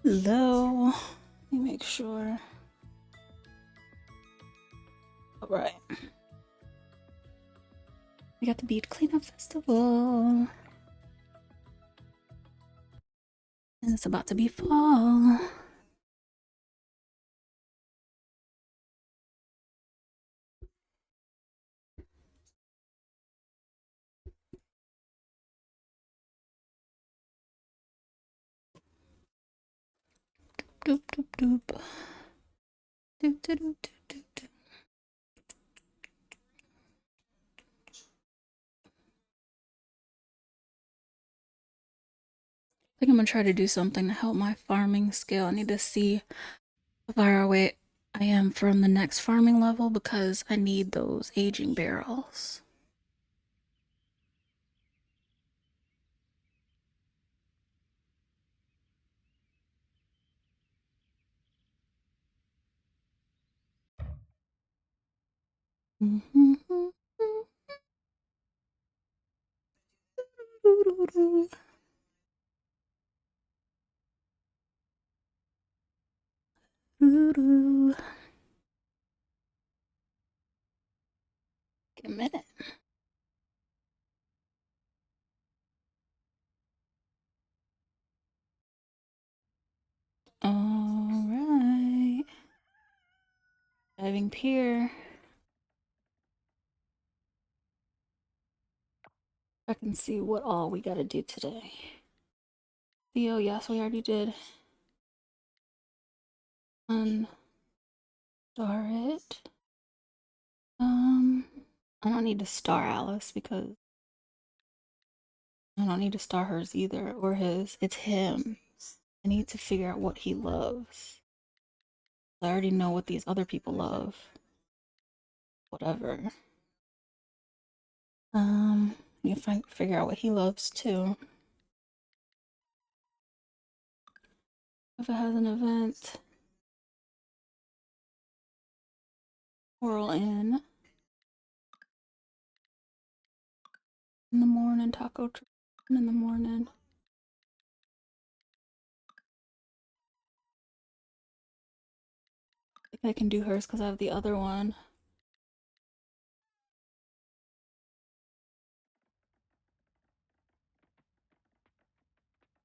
Hello. Let me make sure. All right. We got the Bead Cleanup Festival. And it's about to be fall. Doop, doop, doop. Doop, doop, doop, doop, doop. I think I'm gonna try to do something to help my farming skill. I need to see how far away I am from the next farming level because I need those aging barrels. Get a minute. All right. Diving pier. I can see what all we gotta do today. Theo, yes, we already did. Unstar it. I don't need to star Alice because I don't need to star hers either, or his. It's him. I need to figure out what he loves. I already know what these other people love. Whatever. You can figure out what he loves too. If it has an event, Coral in the morning, taco in the morning. I think I can do hers because I have the other one.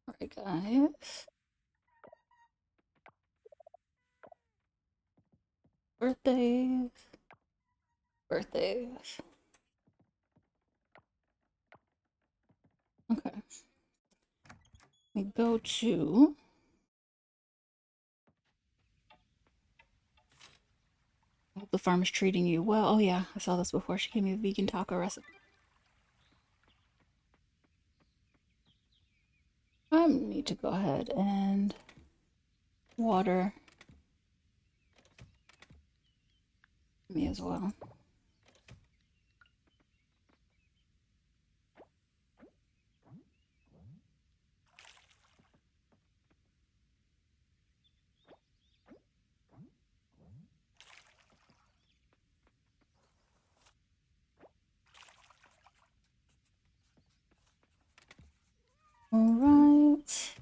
Alright, guys. Birthdays. Birthdays. Okay. We go to I hope the farm is treating you well. Oh yeah, I saw this before. She gave me a vegan taco recipe. I need to go ahead and water me as well. Alright.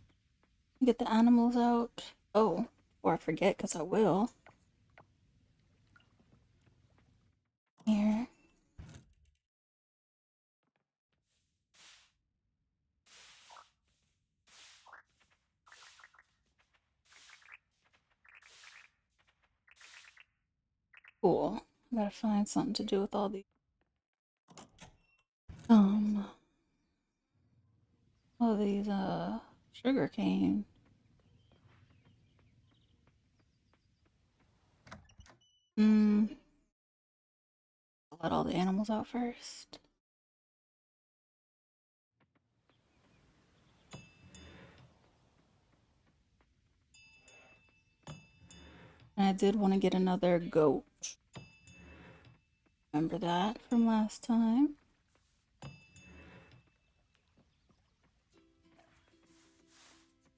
Get the animals out. Oh, before I forget, because I will. Here. Cool. I gotta find something to do with all these. All these, sugar cane. I'll let all the animals out first. And I did want to get another goat. Remember that from last time?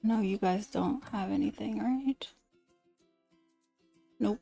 No, you guys don't have anything, right? Nope.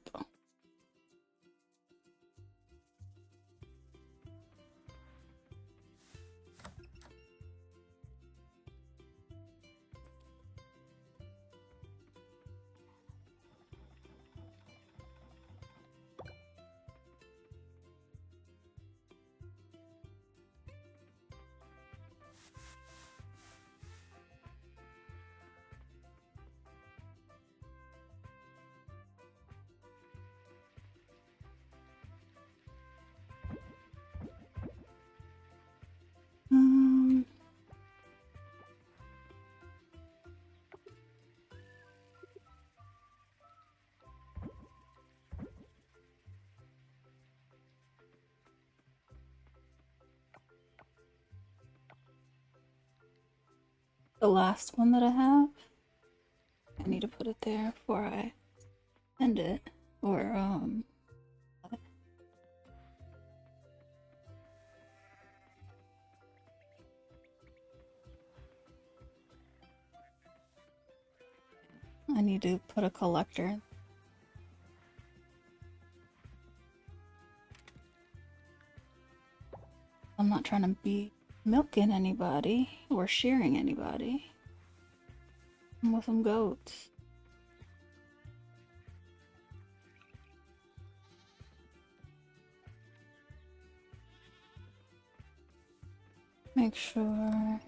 the last one that I have. I need to put it there before I end it. Or, I need to put a collector. I'm not trying to be milking anybody or shearing anybody. I'm with some goats. Make sure.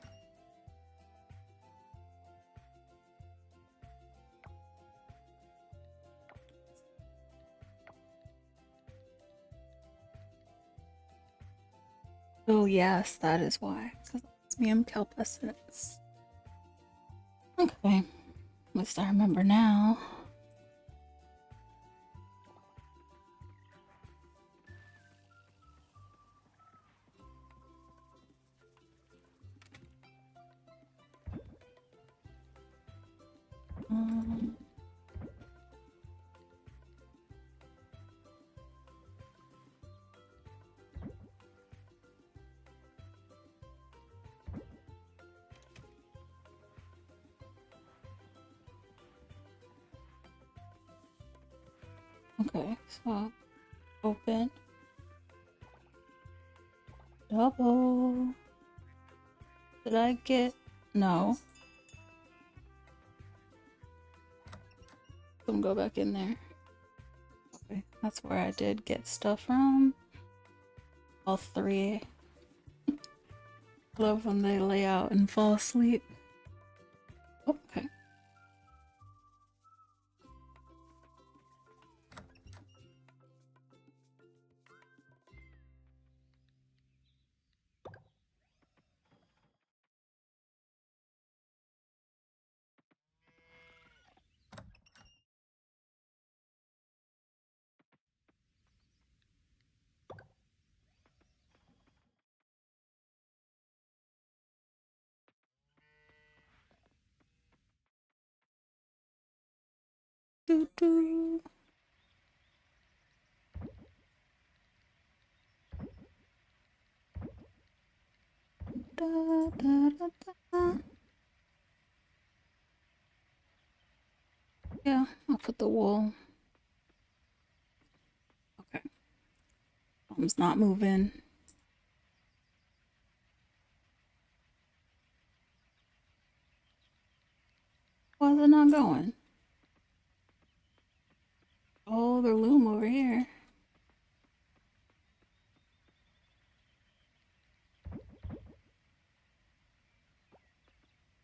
Oh yes, that is why. Because it's me and kelp essence. Okay. At least I remember now. Okay, so open. Double. Did I get... No. Don't go back in there. Okay, that's where I did get stuff from. All three. Love when they lay out and fall asleep. Oh, okay. Doo -doo. Da, da, da, da. Yeah, I'll put the wool. Okay. Thumb's not moving. Why is it not going? Oh, there's loom over here.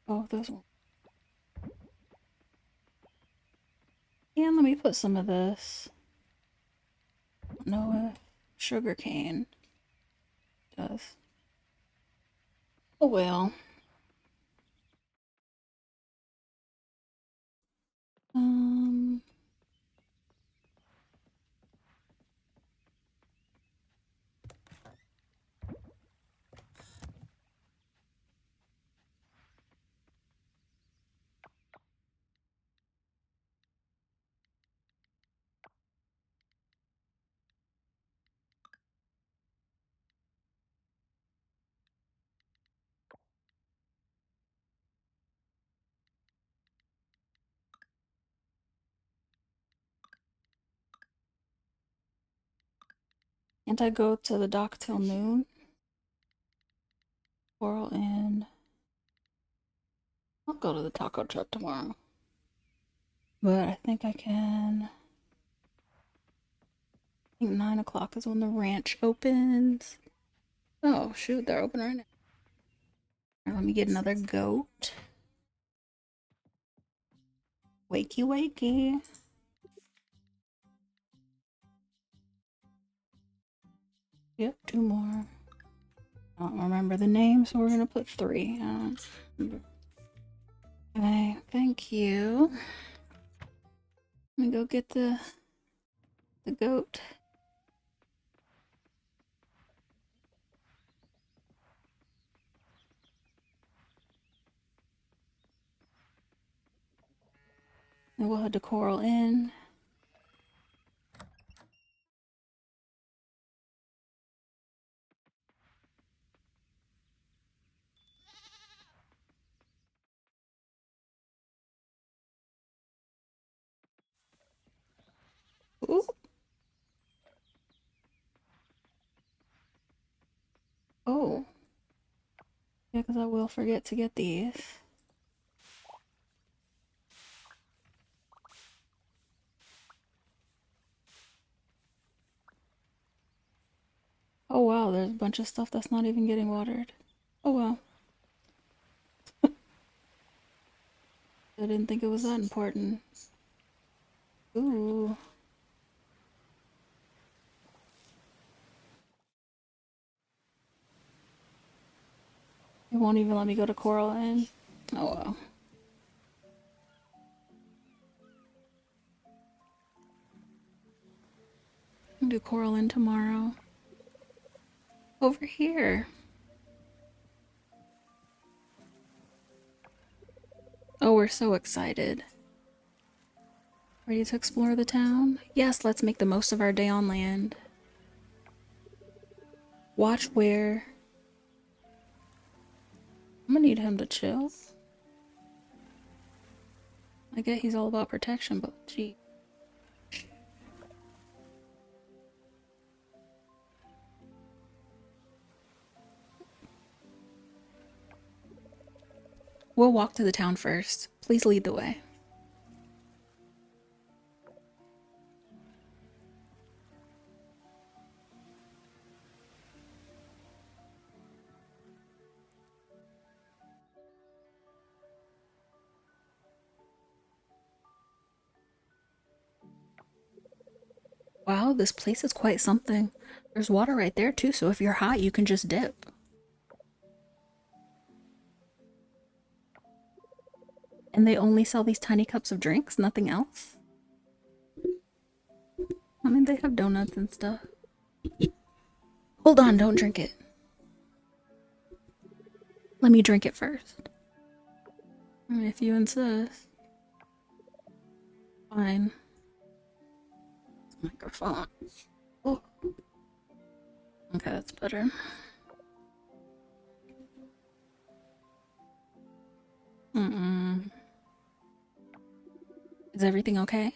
Oh, this one. And let me put some of this. I don't know if sugar cane does. Oh well. Um, can't I go to the dock till noon? Coral Inn. I'll go to the taco truck tomorrow. But I think I can. I think 9 o'clock is when the ranch opens. Oh, shoot, they're open right now. Right, let me get another goat. Wakey, wakey. Yep, 2 more. I don't remember the name, so we're gonna put 3. Okay, thank you. Let me go get the goat. Then we'll head to Coral Inn. Ooh. Oh. Yeah, because I will forget to get these. Oh wow, there's a bunch of stuff that's not even getting watered. Oh well. I didn't think it was that important. Ooh. It won't even let me go to Coral Inn. Oh well. I'll do Coral Inn tomorrow. Over here. Oh, we're so excited. Ready to explore the town? Yes, let's make the most of our day on land. Watch where. I'm gonna need him to chill. I get he's all about protection, but gee. We'll walk to the town first. Please lead the way. Wow, this place is quite something. There's water right there too, so if you're hot, you can just dip. And they only sell these tiny cups of drinks, nothing else? I mean, they have donuts and stuff. Hold on, don't drink it. Let me drink it first. I mean, if you insist. Fine. Microphone. Oh. Okay, that's better. Mm-mm. Is everything okay?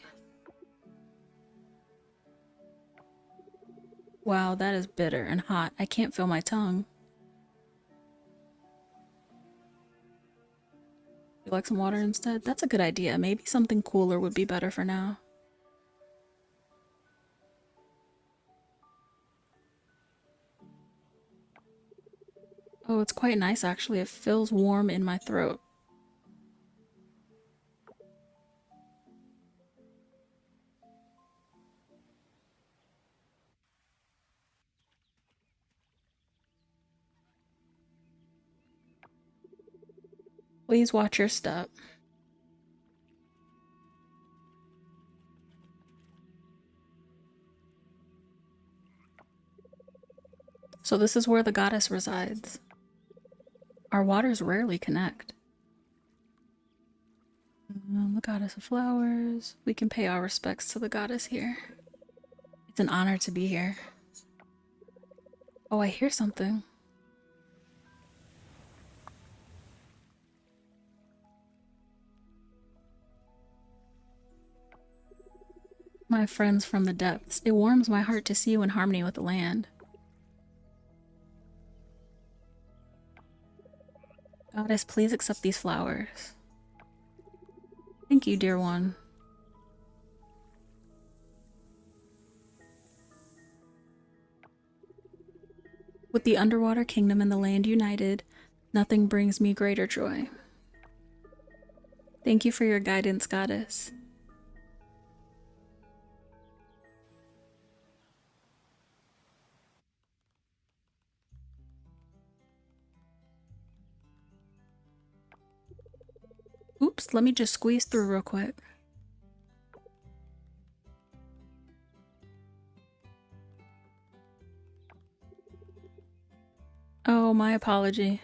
Wow, that is bitter and hot. I can't feel my tongue. You like some water instead? That's a good idea. Maybe something cooler would be better for now. Oh, it's quite nice actually. It feels warm in my throat. Please watch your step. So this is where the goddess resides. Our waters rarely connect. The goddess of flowers. We can pay our respects to the goddess here. It's an honor to be here. Oh, I hear something. My friends from the depths. It warms my heart to see you in harmony with the land. Goddess, please accept these flowers. Thank you, dear one. With the underwater kingdom and the land united, nothing brings me greater joy. Thank you for your guidance, goddess. Oops, let me just squeeze through real quick. Oh, my apology.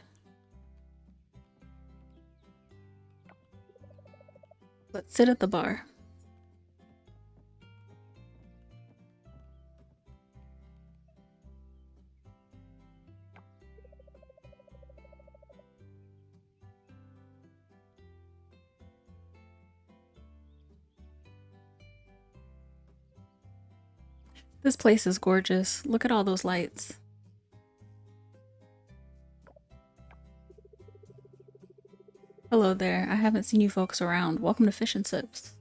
Let's sit at the bar. This place is gorgeous. Look at all those lights. Hello there. I haven't seen you folks around. Welcome to Fish and Sips.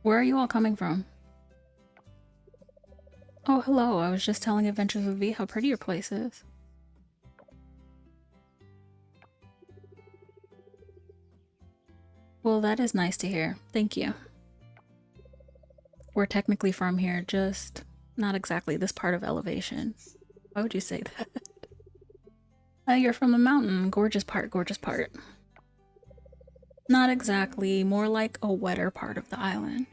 Where are you all coming from? Oh, hello. I was just telling Adventures with V how pretty your place is. Well, that is nice to hear. Thank you. We're technically from here, just not exactly this part of Elevation. Why would you say that? You're from the mountain. Gorgeous part, gorgeous part. Not exactly. More like a wetter part of the island.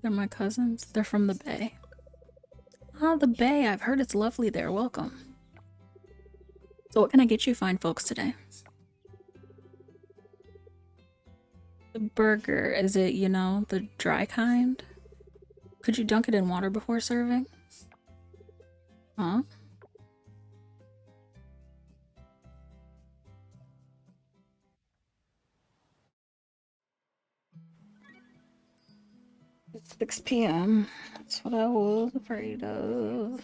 They're my cousins. They're from the Bay. Ah, the Bay. I've heard it's lovely there. Welcome. So what can I get you fine folks today? The burger. Is it, you know, the dry kind? Could you dunk it in water before serving? Huh? It's 6 p.m. That's what I was afraid of.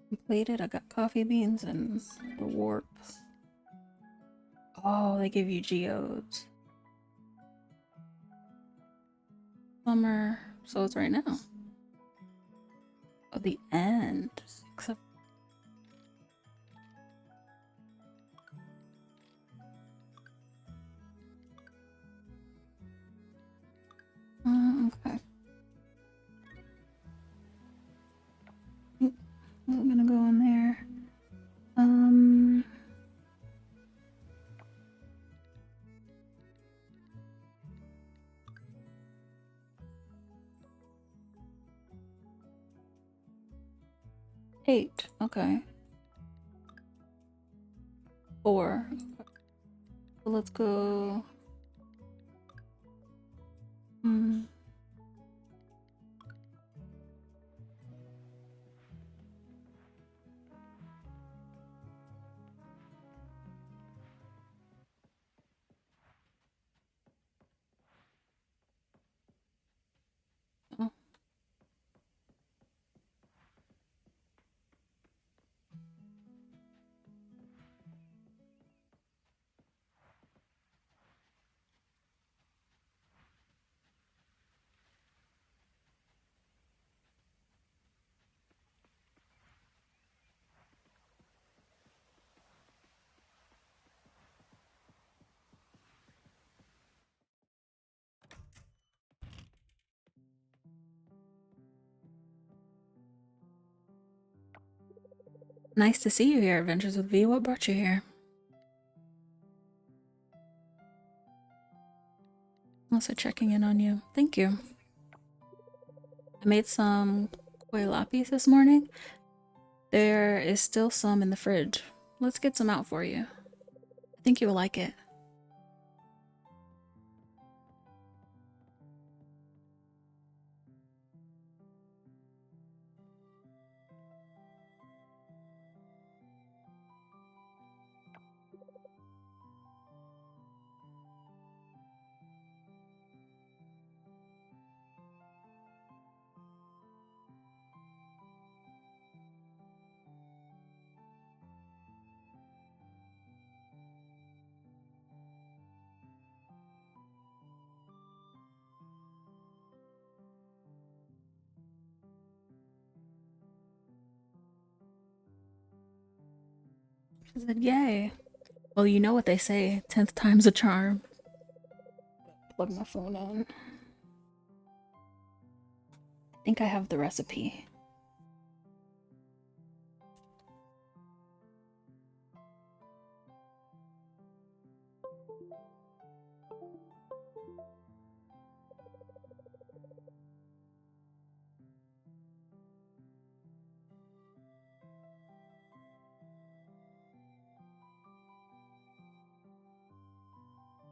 Completed. I got coffee beans and the warp. Oh, they give you geodes. Summer. So it's right now. Oh, the end. Except. Okay. I'm gonna go in there. 8. Okay. 4. So let's go. Oh. Nice to see you here, Adventures with V. What brought you here? Also checking in on you. Thank you. I made some koi lapis this morning. There is still some in the fridge. Let's get some out for you. I think you will like it. She said, yay. Well, you know what they say, 10th time's a charm. Plug my phone in. I think I have the recipe.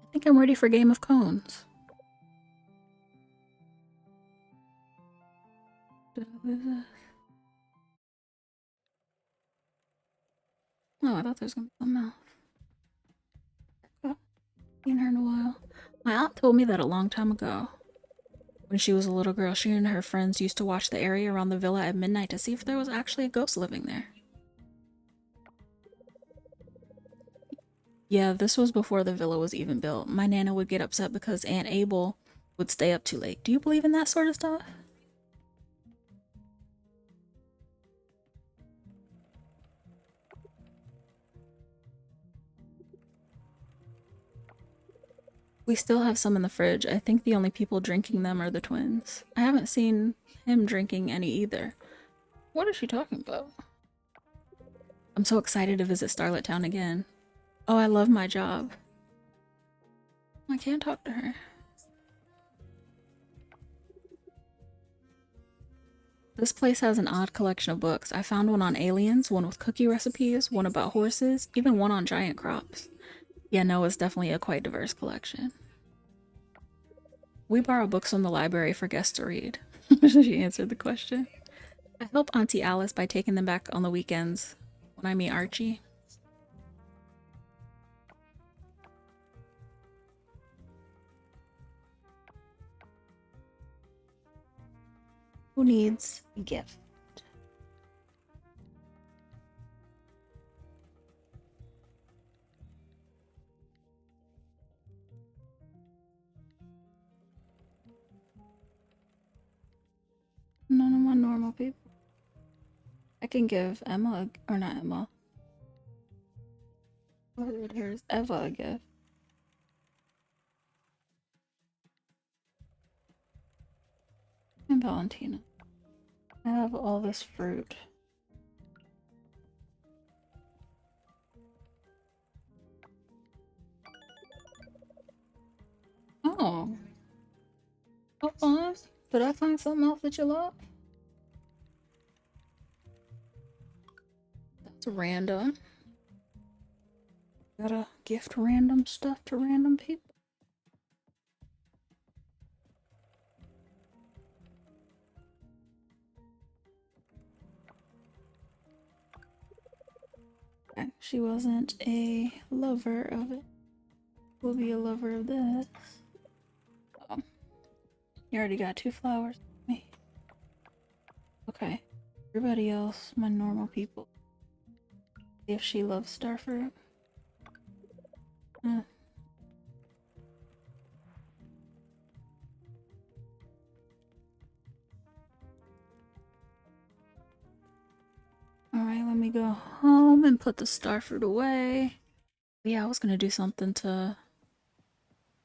I think I'm ready for Game of Cones. Did I lose this? Oh, I thought there was gonna be something else. Oh, seen her in a while. My aunt told me that a long time ago. When she was a little girl, she and her friends used to watch the area around the villa at midnight to see if there was actually a ghost living there. Yeah, this was before the villa was even built. My nana would get upset because Aunt Abel would stay up too late. Do you believe in that sort of stuff? We still have some in the fridge. I think the only people drinking them are the twins. I haven't seen him drinking any either. What is she talking about? I'm so excited to visit Starlet Town again. Oh, I love my job. I can't talk to her. This place has an odd collection of books. I found one on aliens, one with cookie recipes, one about horses, even one on giant crops. Yeah, no, it's definitely a quite diverse collection. We borrow books from the library for guests to read. She answered the question. I help Auntie Alice by taking them back on the weekends when I meet Archie. Who needs a gift? None of my normal people. I can give Emma, or not Emma. Here's Eva a gift. And Valentina. I have all this fruit. Oh. Oh, fine. Did I find something else that you love? That's random. Gotta gift random stuff to random people. Okay, she wasn't a lover of it. Will be a lover of this. Oh, you already got 2 flowers. Me. Okay. Everybody else, my normal people. See if she loves starfruit. Alright, let me go home and put the starfruit away. Yeah, I was gonna do something to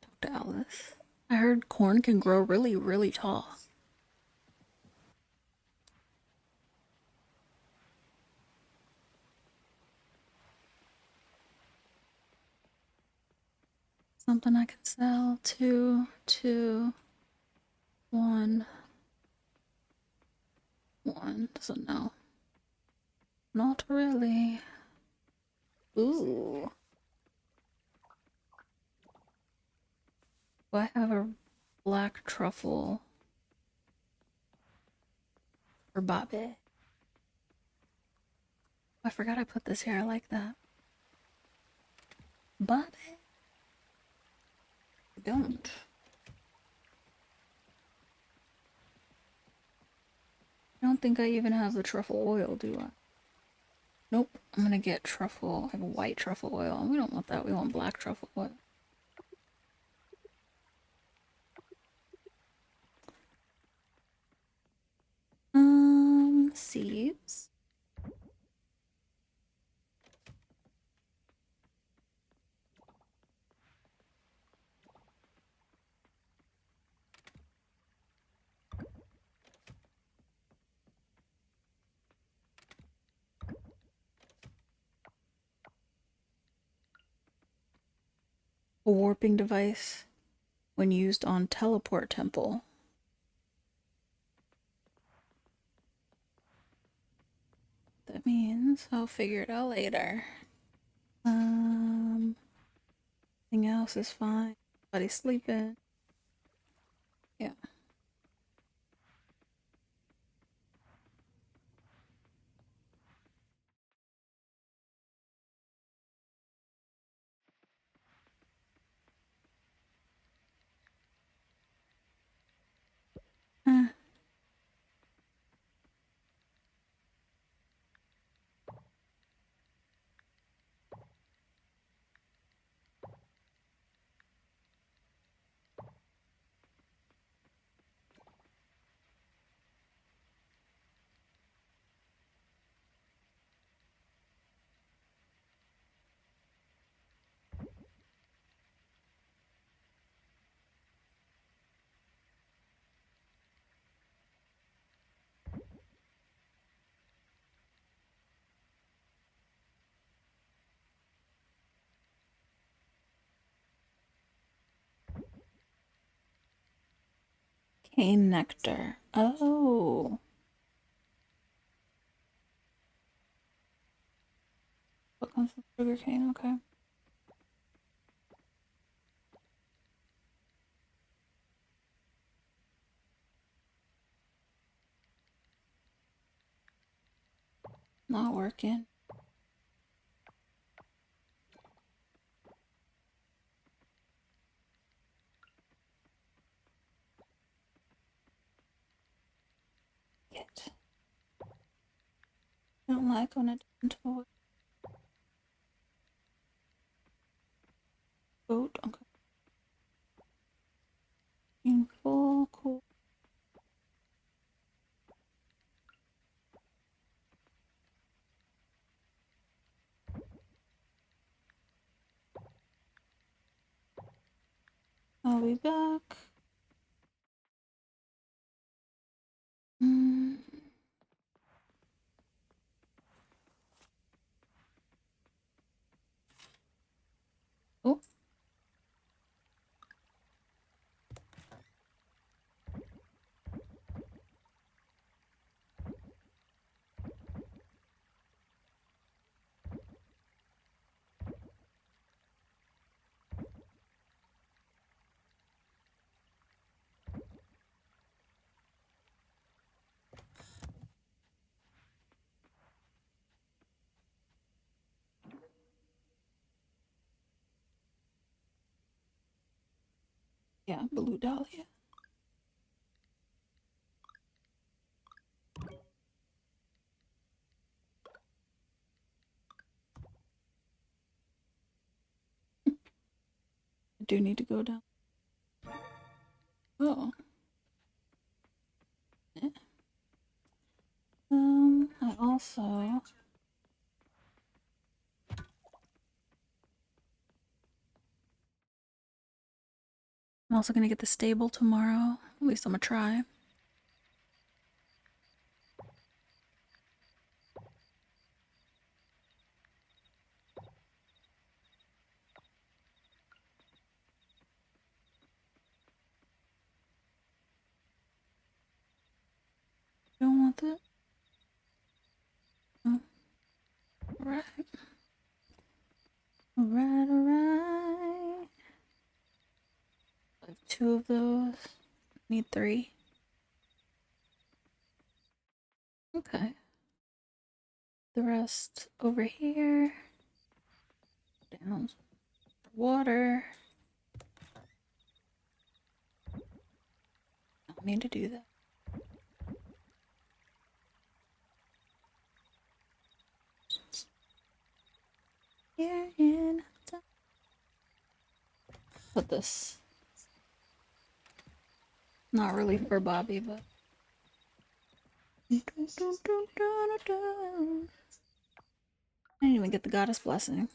talk to Alice. I heard corn can grow really, really tall. Something I can sell. 2, 2, 1, 1. So no. Not really. Ooh. Do I have a black truffle for Bobby? I forgot I put this here. I like that. Bobby? I don't. I don't think I even have the truffle oil, do I? Nope. I'm gonna get truffle, like white truffle oil. We don't want that. We want black truffle oil. Seeds. A warping device when used on teleport temple. That means I'll figure it out later. Anything else is fine. Everybody's sleeping. Yeah. Cane nectar. Oh. What comes with sugar cane? Okay. Not working. Yet. Don't like when it doesn't work. Goat. Okay. Full cool. I'll be back. Mm. Oh. Yeah, blue dahlia. I do need to go down. Oh. Yeah. I also. I'm also gonna get the stable tomorrow. At least I'm gonna try. Don't want that. Oh. Alright. Alright, alright. I have 2 of those. Need 3. Okay. The rest over here. Down water. Don't need to do that. Here in the... Put this. Not really for Bobby, but. I didn't even get the goddess blessing.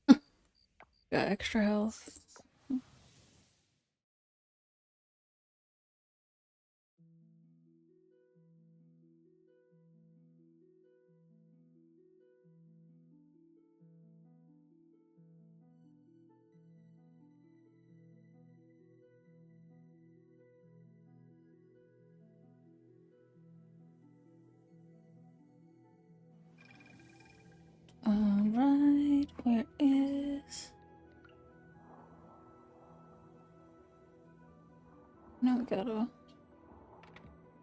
Got extra health. Alright, where is... Now we gotta...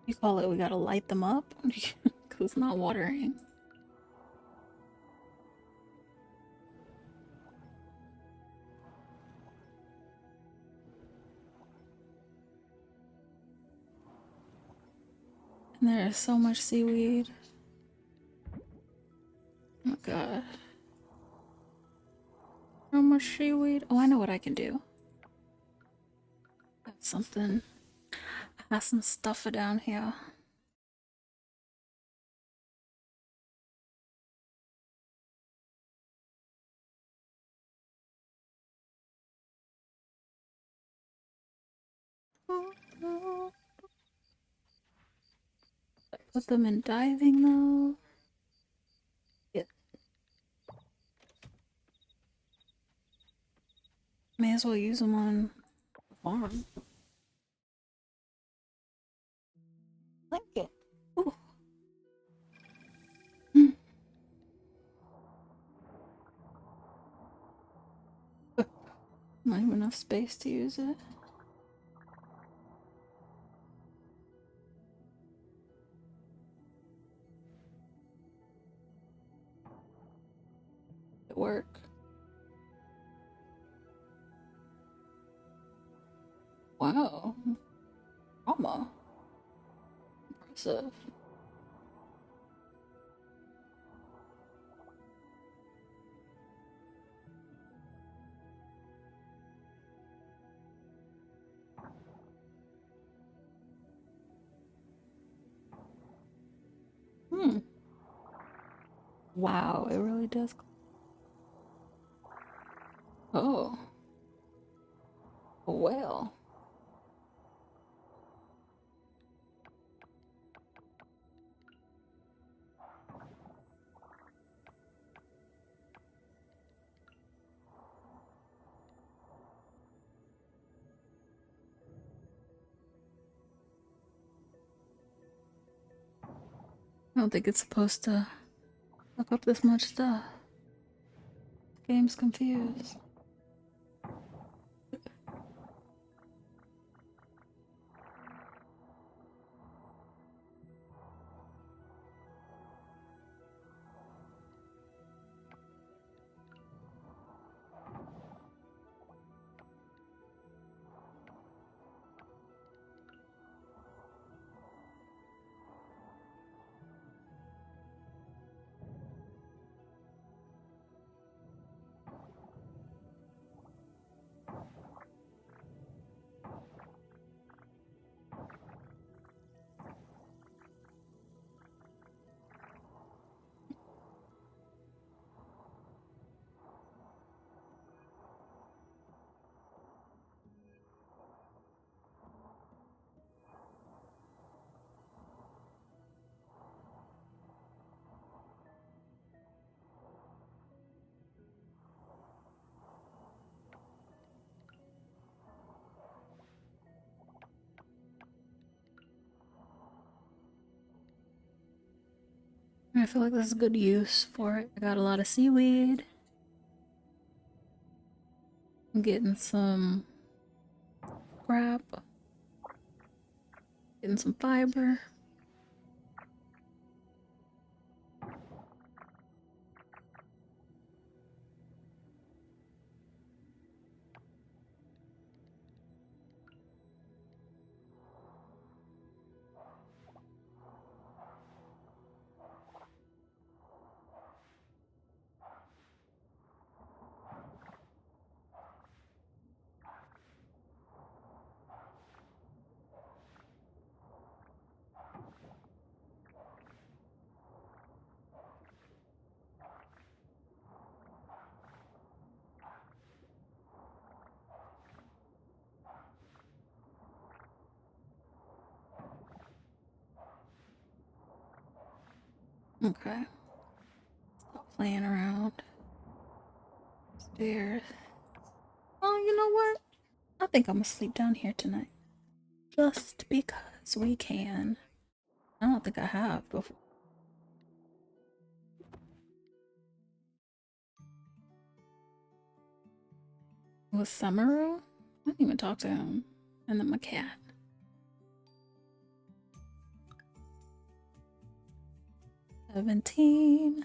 You call it, we gotta light them up? Because it's not watering. And there is so much seaweed. Oh my god. So much seaweed. Oh, I know what I can do. I have something. I have some stuff down here. Put them in diving though. Yeah. May as well use them on the farm. Like it. Ooh. Not even enough space to use it. It work. Wow. Trauma. Impressive. Wow, it really does. Oh. Well. I don't think it's supposed to look up this much stuff. The game's confused. I feel like this is good use for it. I got a lot of seaweed. I'm getting some scrap. Getting some fiber. Okay. Stop playing around. Stairs. Oh, you know what? I think I'm gonna sleep down here tonight. Just because we can. I don't think I have before. With Samaru? I didn't even talk to him. And then my cat. 17.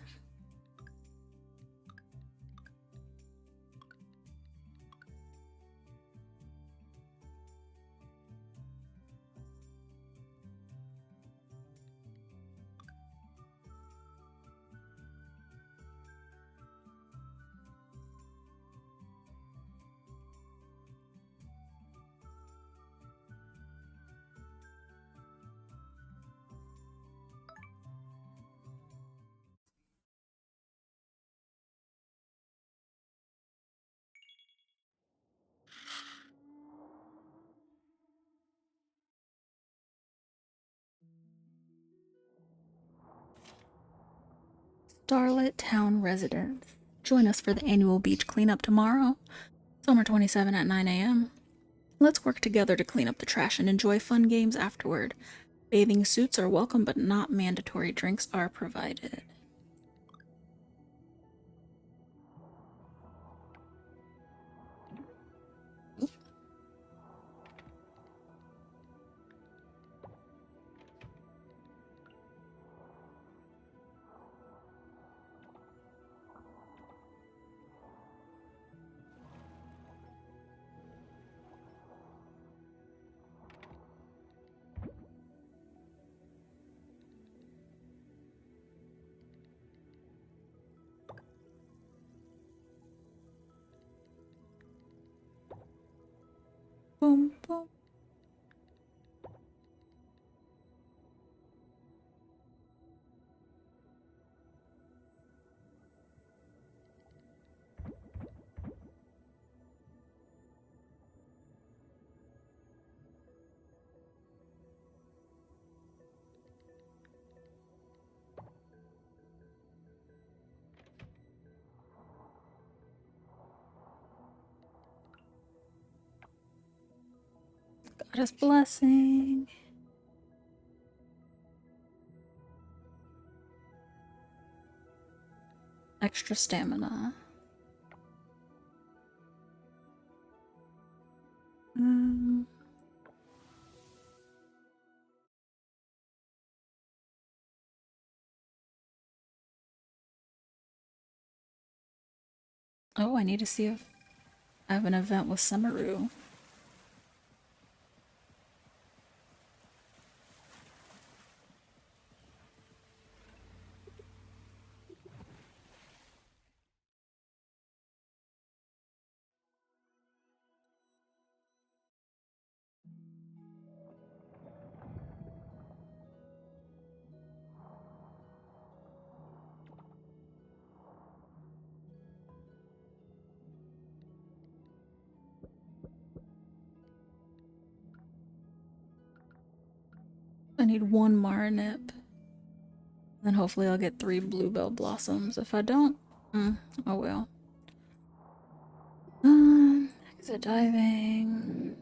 Starlit Town residents. Join us for the annual beach cleanup tomorrow. Summer 27 at 9 a.m. Let's work together to clean up the trash and enjoy fun games afterward. Bathing suits are welcome, but not mandatory. Drinks are provided. Boom, boom. Goddess blessing. Extra stamina. Oh, I need to see if I have an event with Summeru. I need one Marinip. Then hopefully I'll get 3 Bluebell Blossoms. If I don't, oh well. Exit diving.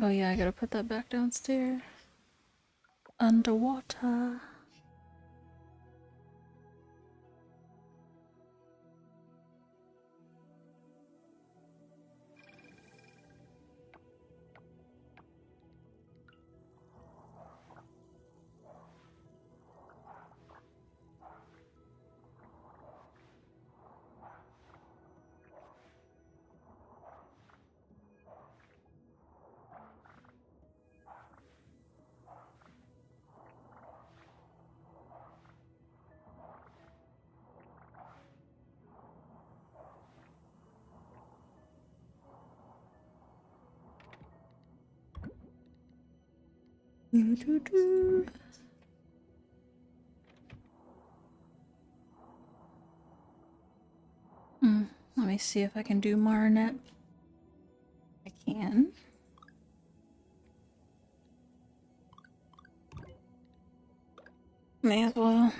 Oh yeah, I gotta put that back downstairs. Underwater. Let me see if I can do Marinette. I can. May as well.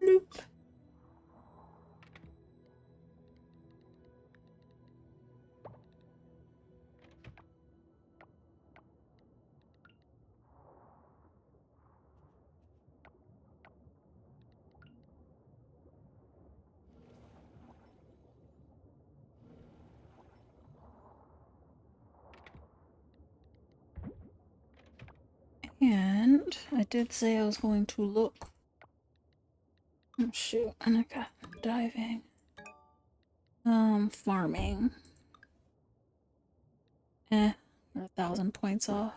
Nope. And I did say I was going to look. Oh shoot, and I got diving. Farming. We're 1,000 points off.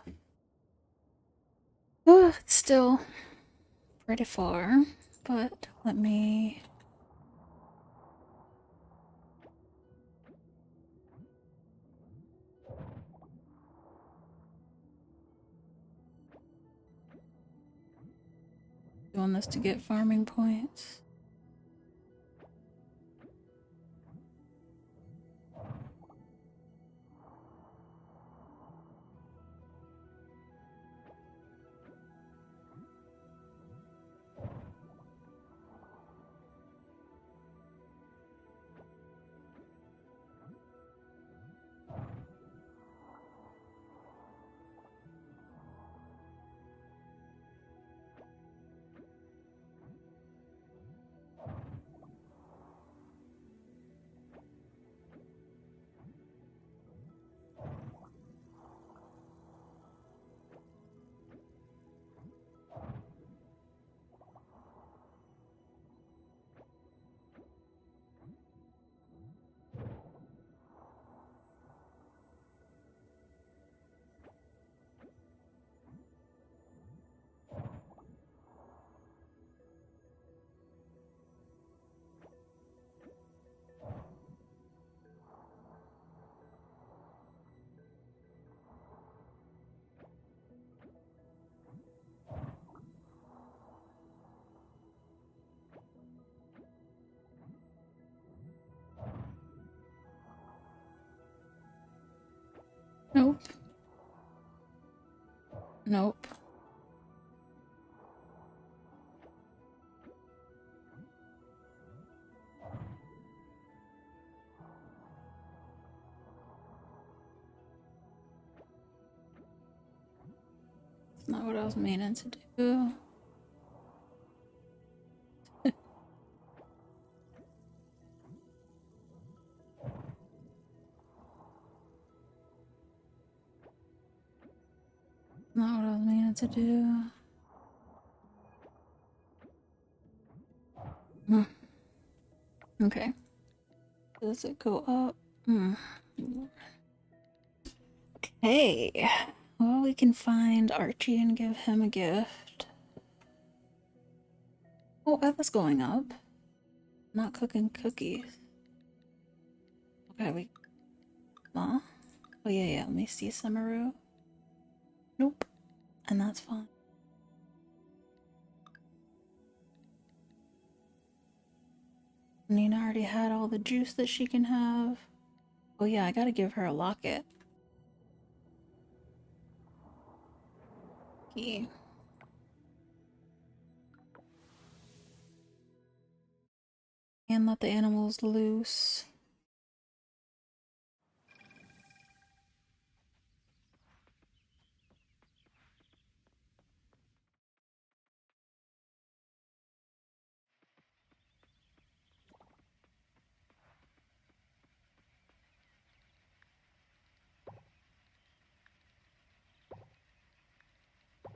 It's still pretty far, but let me... doing this to get farming points. Nope. Nope. That's not what I was meaning to do. Not what I was meaning to do. Okay. Does it go up? Okay. Well, we can find Archie and give him a gift. Oh, that's going up. Not cooking cookies. Okay, Huh? Oh, yeah. Let me see Summeru. Nope. And that's fine. Nina already had all the juice that she can have. Oh, yeah, I gotta give her a locket. Yeah. And let the animals loose.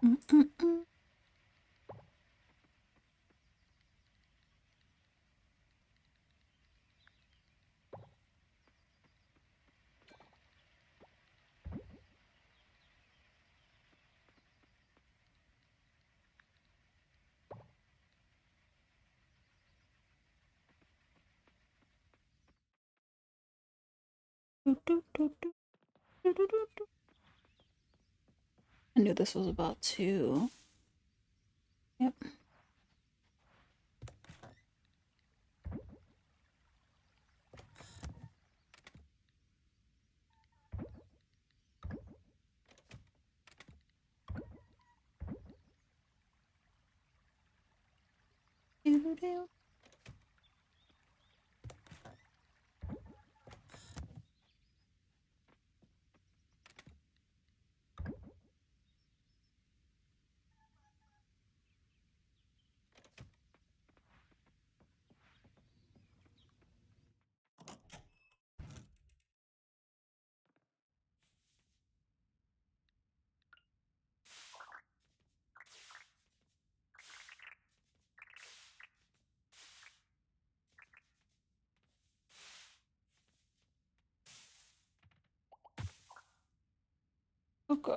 Mm-mm-mm. I knew this was about 2. Yep. Doodle-doo. Okay.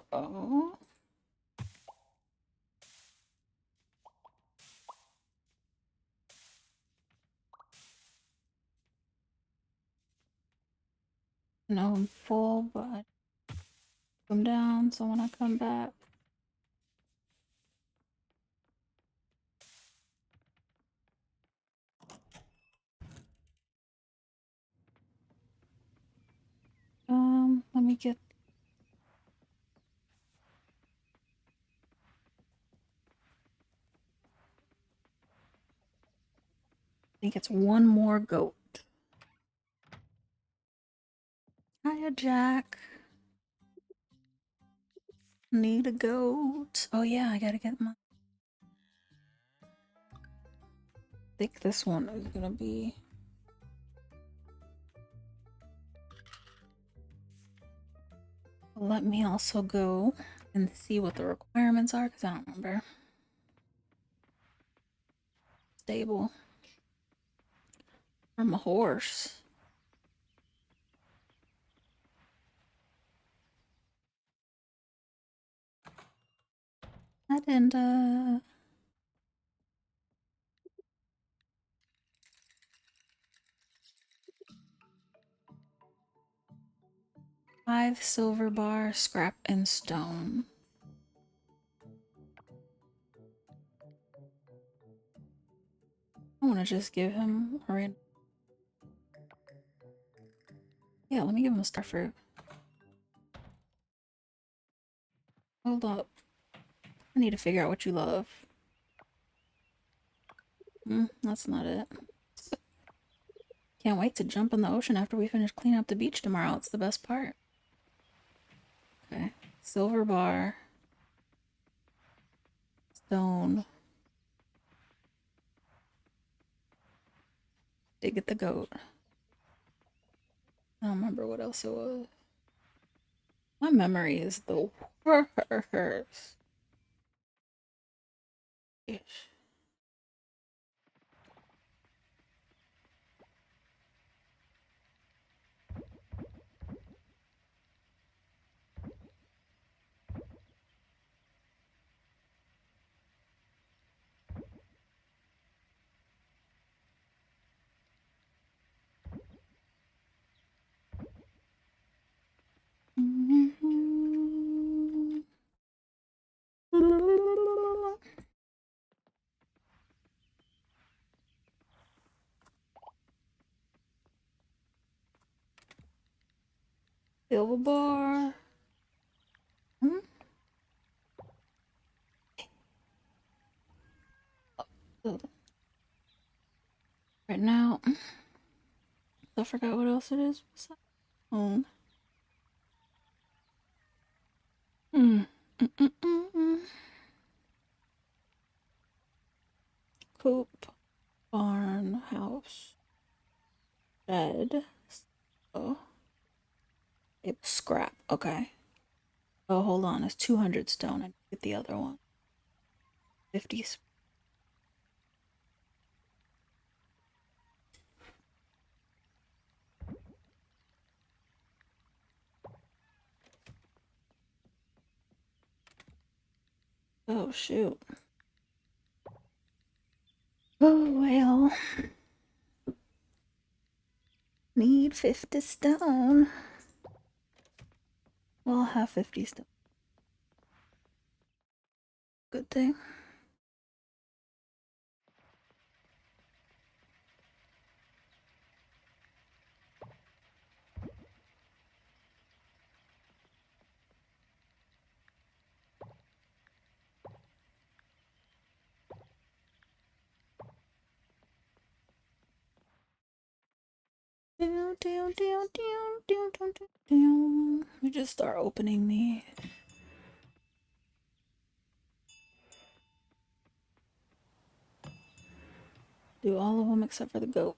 No, I'm full, but come down so when I come back. me get. I think it's one more goat. Hiya, Jack. Need a goat. Oh yeah, I gotta get my. I think this one is gonna be. Let me also go and see what the requirements are because I don't remember. Stable. From a horse. I didn't, 5 silver bar, scrap, and stone. I want to just give him a random. Yeah, let me give him a star fruit. Hold up. I need to figure out what you love. That's not it. Can't wait to jump in the ocean after we finish cleaning up the beach tomorrow. It's the best part. Okay. Silver bar. Stone. Did get the goat. I don't remember what else it was. My memory is the worst. Ish. Silver bar. Right now, I forgot what else it is. Home. Coop, barn, house, bed. Oh, it's scrap. Okay. Oh, hold on. It's 200 stone. I need to get the other one. 50. Oh, shoot. Oh, well. Need 50 stone. Well, I'll have 50 stone. Good thing. We just start opening these. Do all of them except for the goat.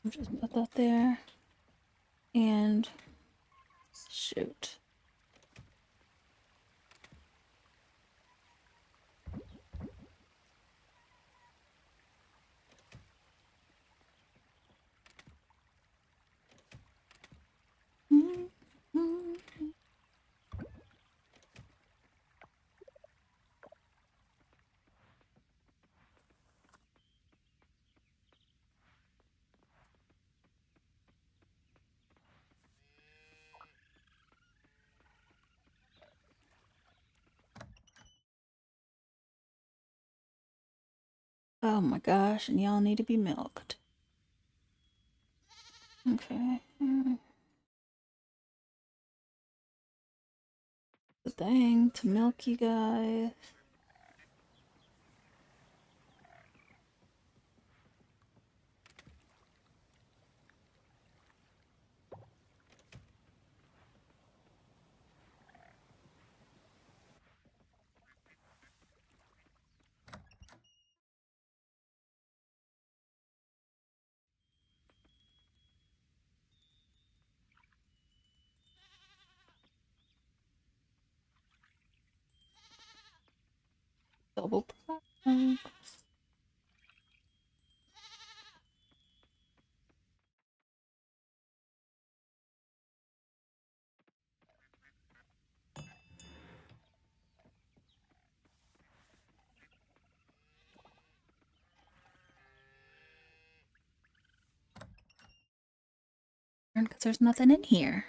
I'll just put that there. And shoot. Oh my gosh, and y'all need to be milked. Okay. The thing to milk you guys. Double platinum. Because there's nothing in here.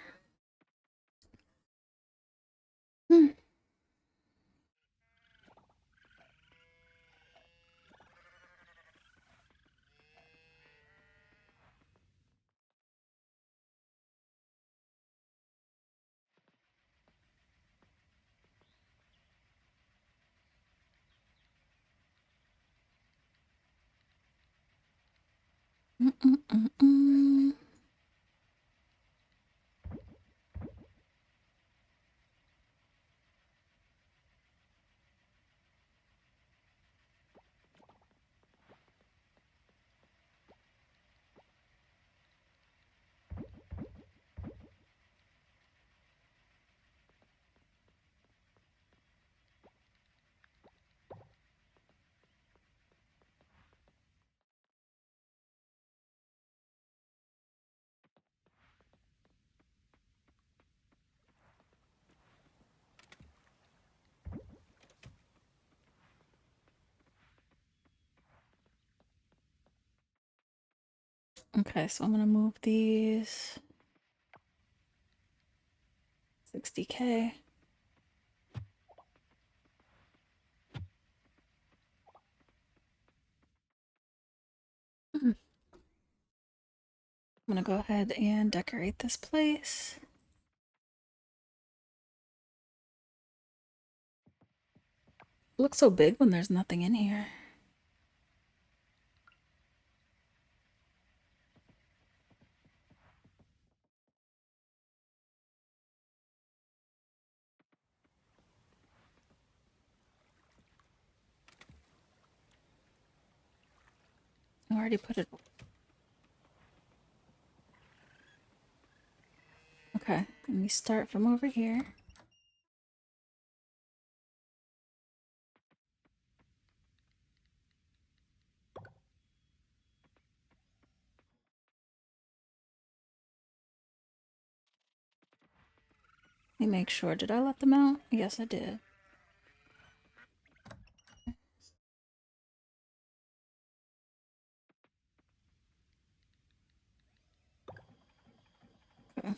Okay, so I'm gonna move these 60K. I'm gonna go ahead and decorate this place. It looks so big when there's nothing in here. I already put it. Okay, let me start from over here. Let me make sure. Did I let them out? Yes, I did. Okay.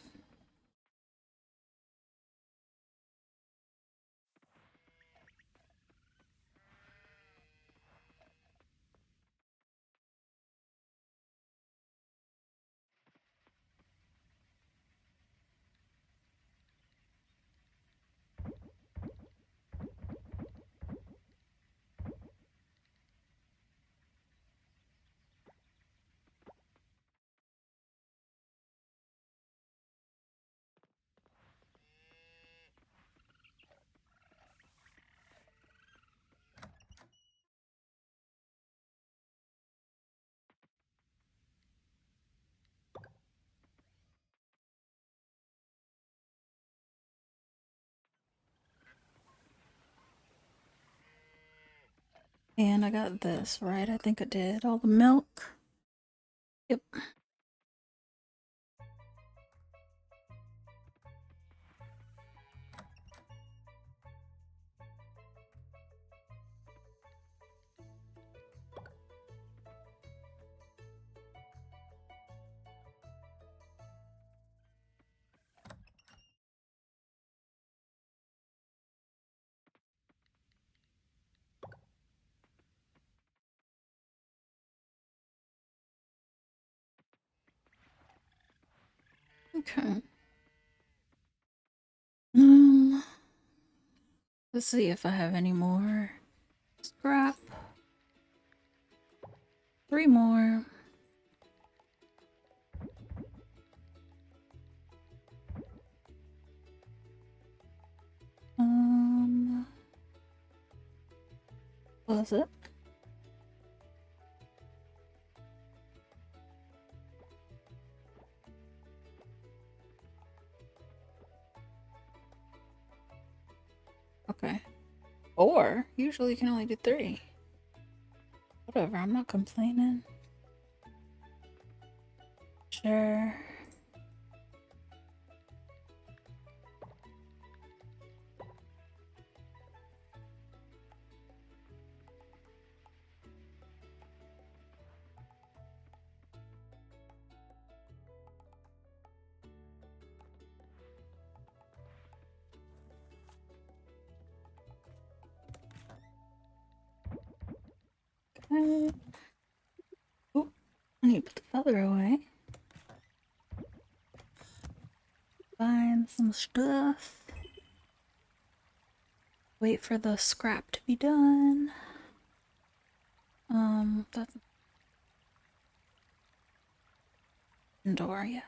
And I got this, right? I think I did. All the milk. Yep. Okay. Let's see if I have any more. Scrap. 3 more. Was it? Okay. 4? Usually you can only do 3. Whatever, I'm not complaining. Sure. Okay. Oh, I need to put the feather away. Find some stuff. Wait for the scrap to be done. That's door, yes.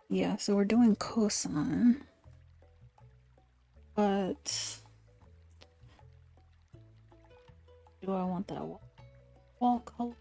Yeah, so we're doing Kosan. But do I want that wall color?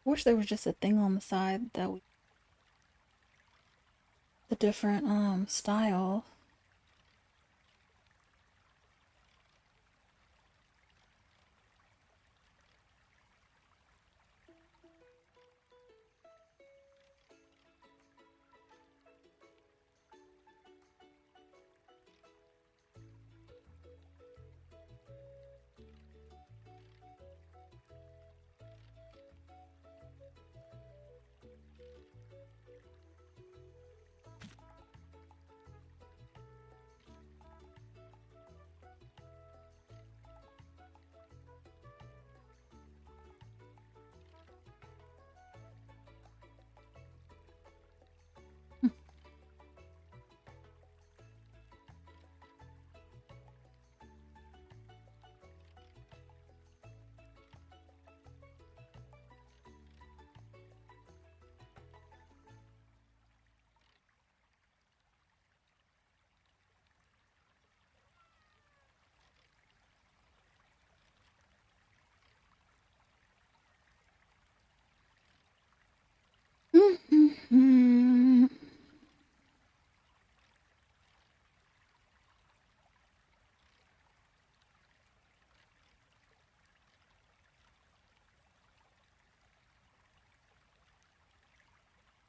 Wish there was just a thing on the side that we the different style.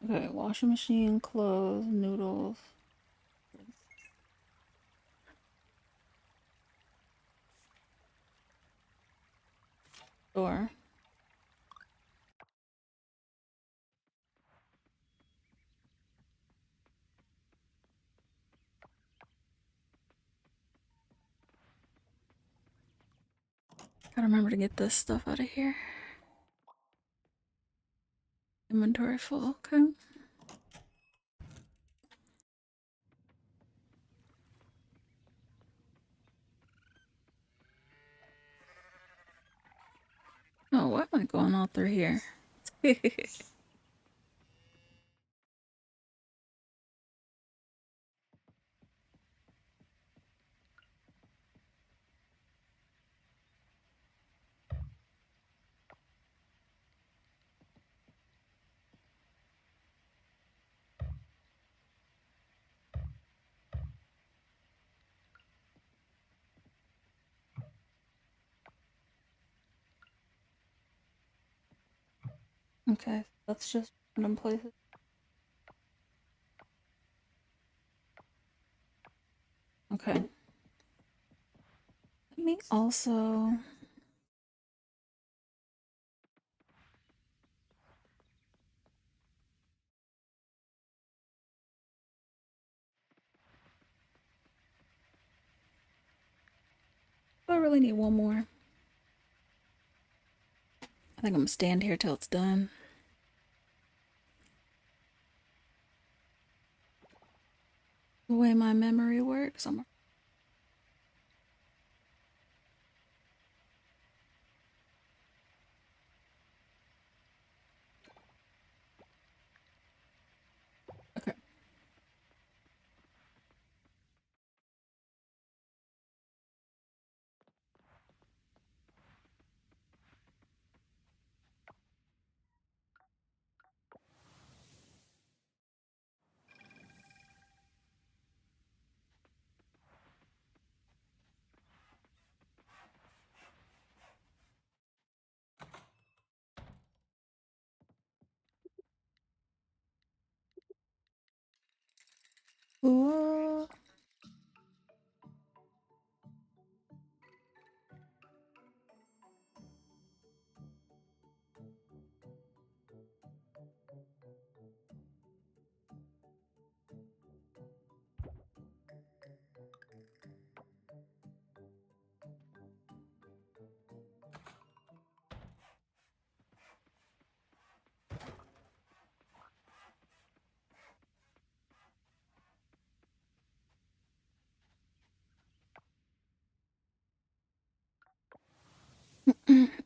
Okay, washing machine, clothes, noodles. Door. Gotta remember to get this stuff out of here. Inventory full, okay. Oh, why am I going all through here? It's Okay, that's just random places. Okay. Let me also. I really need one more. I think I'm gonna stand here till it's done. The way my memory works, I'm. Okay. Ooh.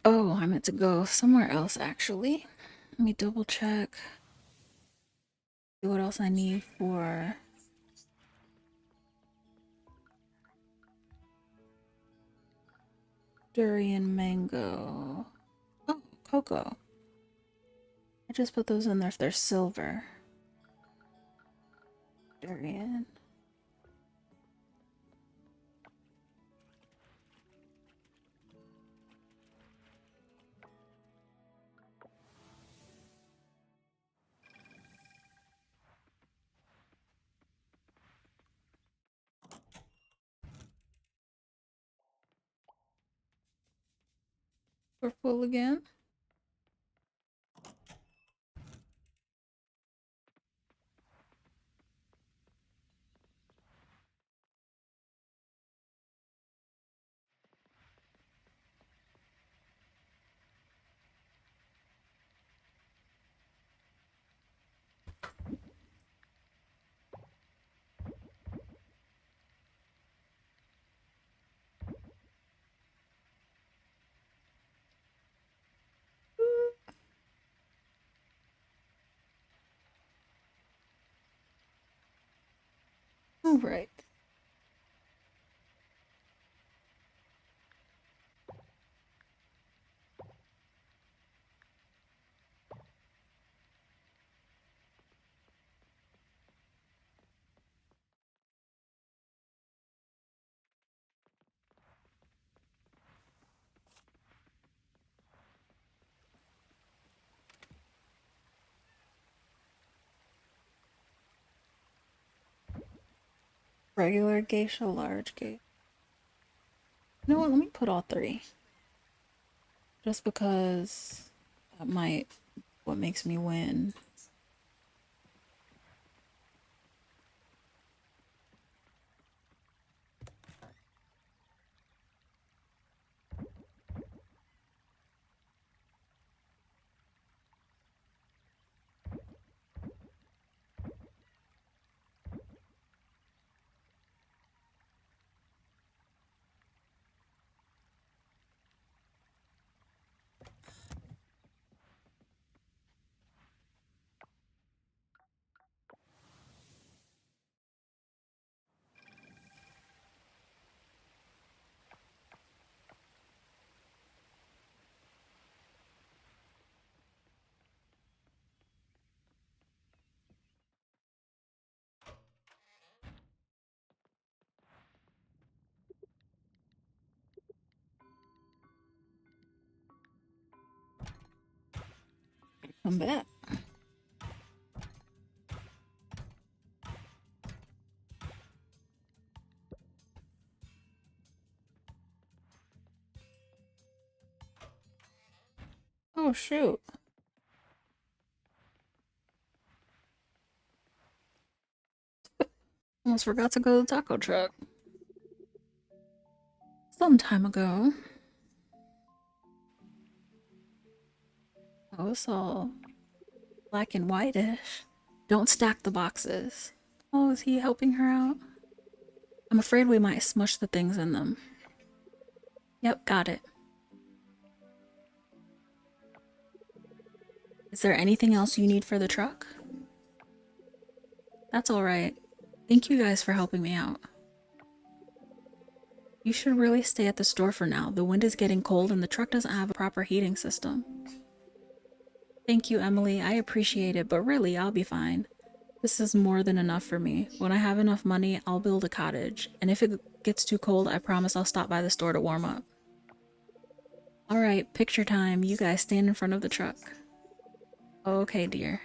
Oh, I meant to go somewhere else actually. Let me double check. See what else I need for. Durian mango. Oh, cocoa. I just put those in there if they're silver. Durian. We're full again. All right. Regular geisha, large geisha. You know what? Let me put all three. Just because that might what makes me win. Come back. Oh shoot. Almost forgot to go to the taco truck. Some time ago. Oh, it's all black and whitish. Don't stack the boxes. Oh, is he helping her out? I'm afraid we might smush the things in them. Yep, got it. Is there anything else you need for the truck? That's alright. Thank you guys for helping me out. You should really stay at the store for now. The wind is getting cold and the truck doesn't have a proper heating system. Thank you, Emily. I appreciate it, but really, I'll be fine. This is more than enough for me. When I have enough money, I'll build a cottage. And if it gets too cold, I promise I'll stop by the store to warm up. Alright, picture time. You guys stand in front of the truck. Okay, dear.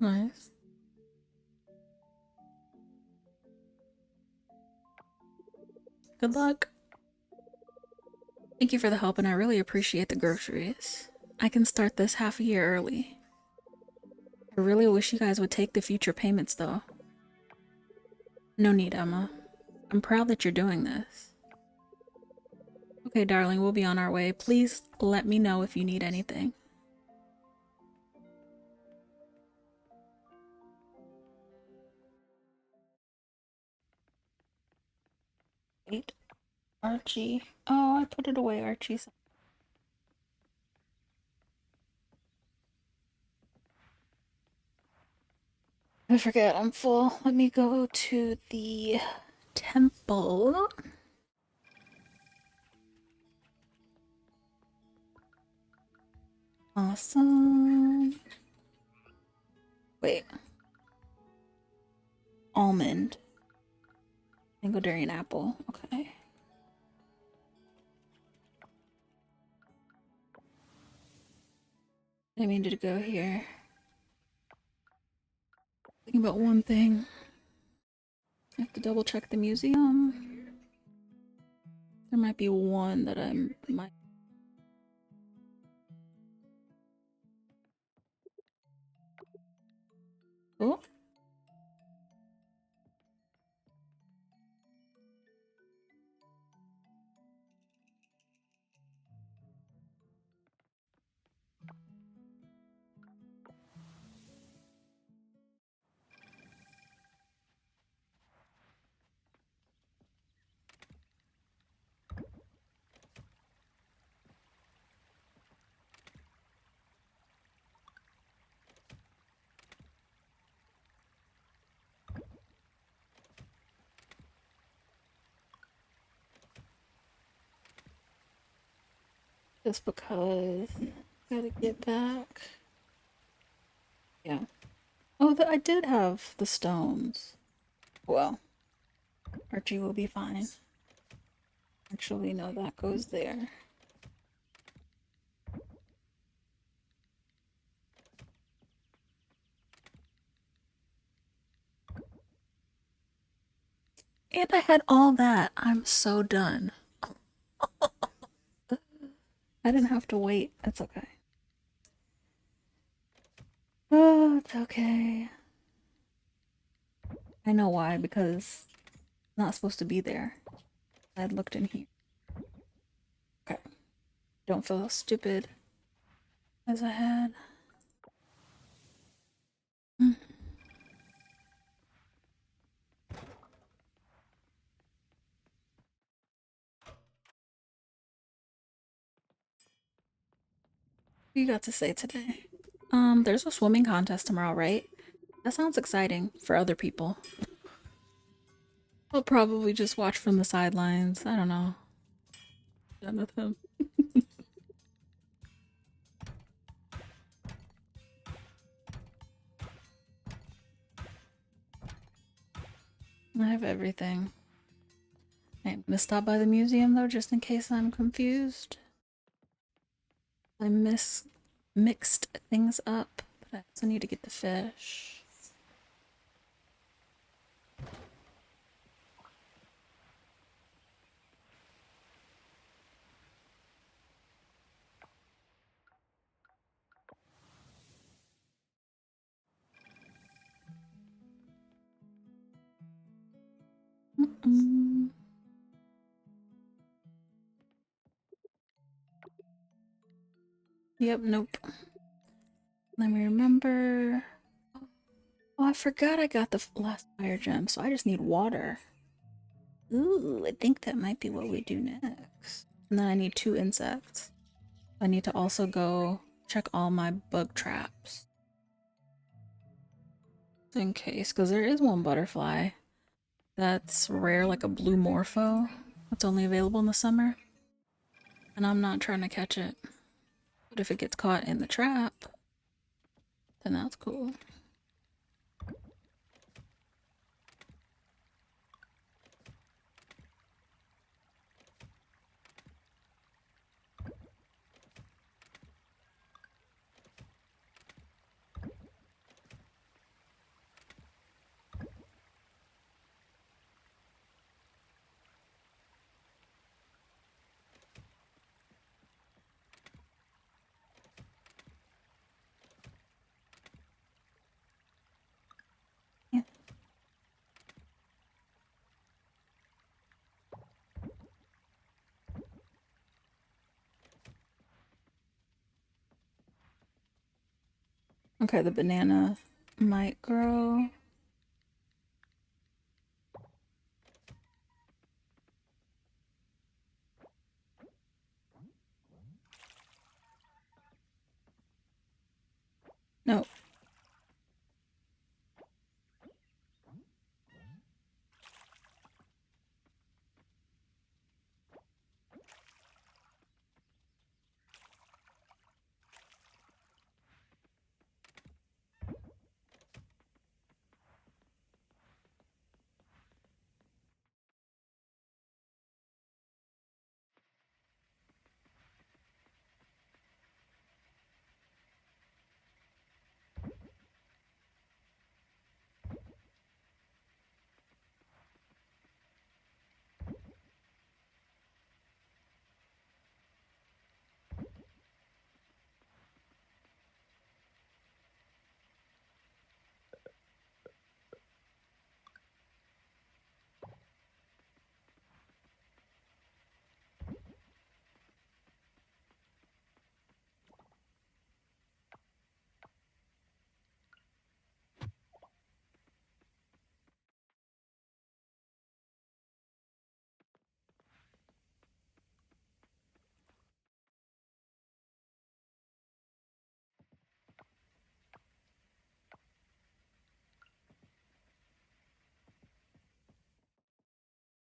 Nice. Good luck. Thank you for the help and I really appreciate the groceries. I can start this half a year early. I really wish you guys would take the future payments though. No need, Emma. I'm proud that you're doing this. Okay, darling, we'll be on our way. Please let me know if you need anything. Wait, Archie. Oh, I put it away, Archie. I forget, I'm full. Let me go to the temple. Awesome. Wait. Almond. Mango, dairy, and apple. Okay. I mean to go here. Thinking about one thing. I have to double check the museum. There might be one that I might. Oh. Just because gotta get back. Yeah. Oh, I did have the stones. Well, Archie will be fine. Actually, no, that goes there. And I had all that. I'm so done. I didn't have to wait. It's okay. Oh, it's okay. I know why, because it's not supposed to be there. I had looked in here. Okay. Don't feel stupid as I had. What you got to say today? There's a swimming contest tomorrow, right? That sounds exciting for other people. I'll probably just watch from the sidelines. I don't know. Done with him. I have everything. I'm gonna stop by the museum though, just in case I'm confused. I mixed things up, but I also need to get the fish. Mm-mm. Yep, nope. Let me remember. Oh, I forgot I got the last fire gem, so I just need water. Ooh, I think that might be what we do next. And then I need 2 insects. I need to also go check all my bug traps. In case, because there is one butterfly that's rare, like a blue morpho. That's only available in the summer. And I'm not trying to catch it. But if it gets caught in the trap, then that's cool. Yeah. Okay, the banana might grow. No.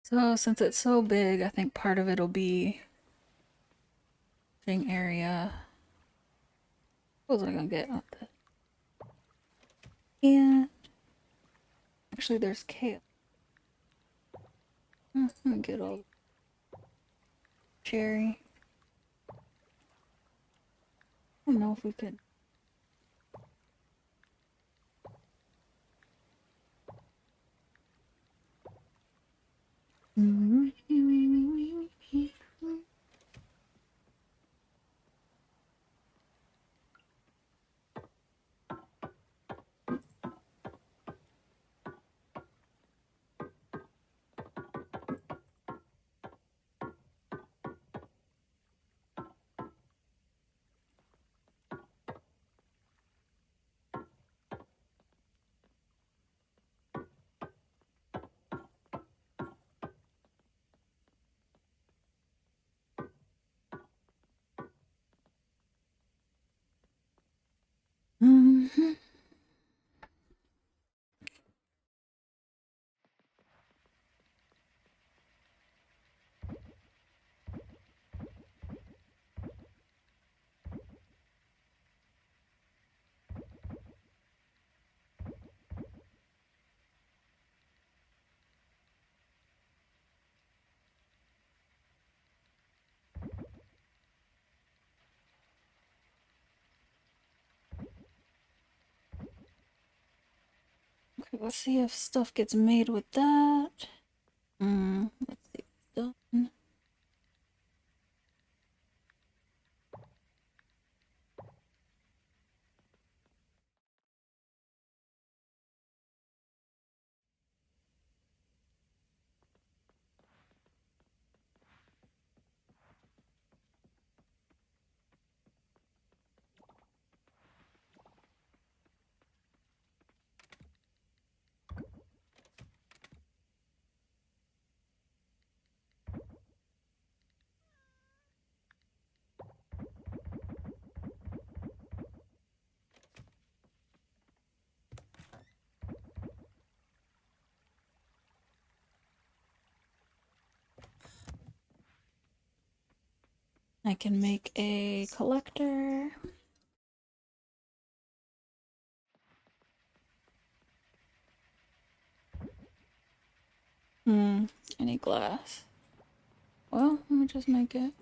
So since it's so big, I think part of it'll be fishing area. What was I gonna get? And actually, there's kale. I'm gonna get all cherry. I don't know if we could. Okay, let's see if stuff gets made with that. Let's see what's done. I can make a collector. Any glass. Well, let me just make it.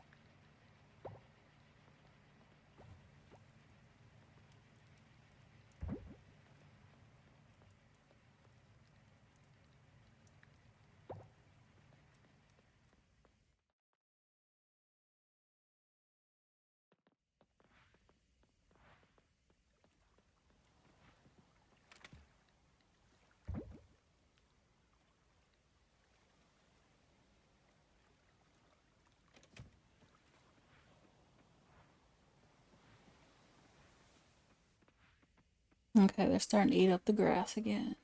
Okay, they're starting to eat up the grass again.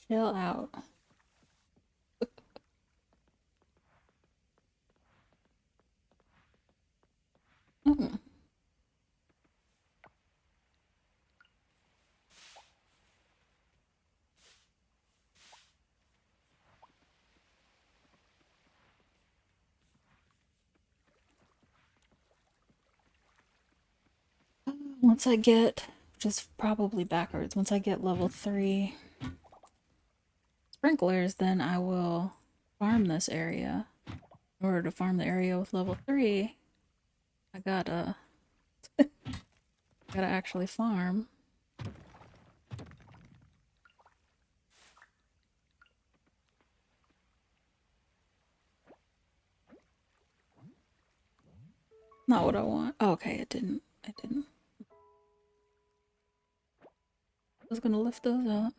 Chill out. Mm. Once I get, which is probably backwards, once I get level 3 sprinklers, then I will farm this area. In order to farm the area with level 3, I gotta actually farm. Not what I want. Oh, okay, it didn't. It didn't. I was gonna lift those up.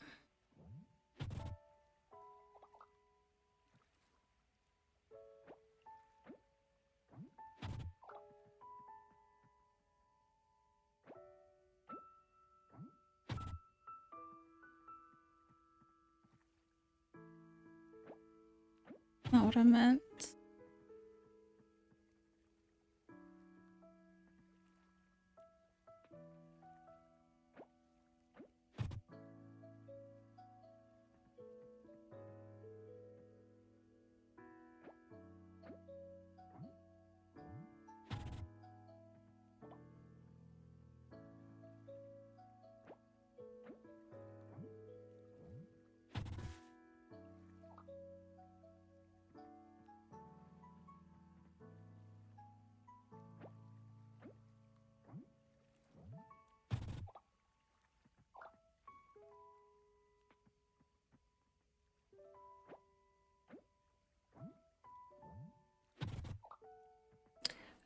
Not what I meant.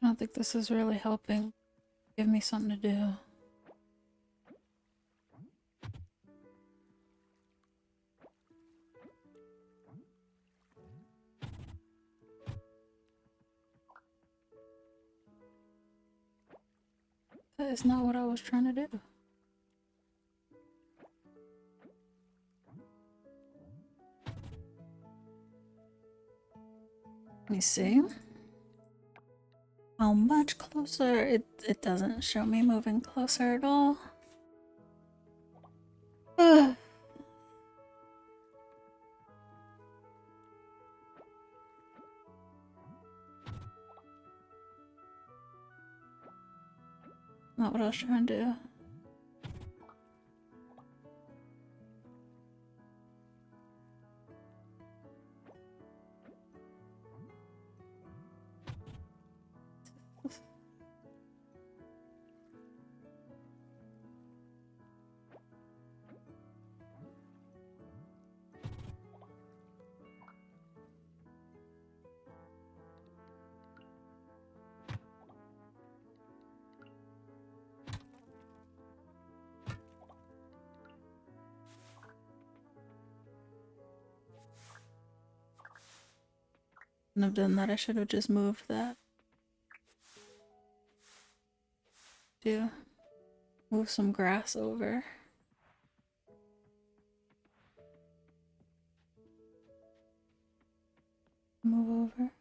I don't think this is really helping. Give me something to do. That is not what I was trying to do. Let me see. How much closer? It doesn't show me moving closer at all. Ugh. Not what I was trying to do. Shouldn't have done that. I should have just moved that. Do move some grass over. Move over.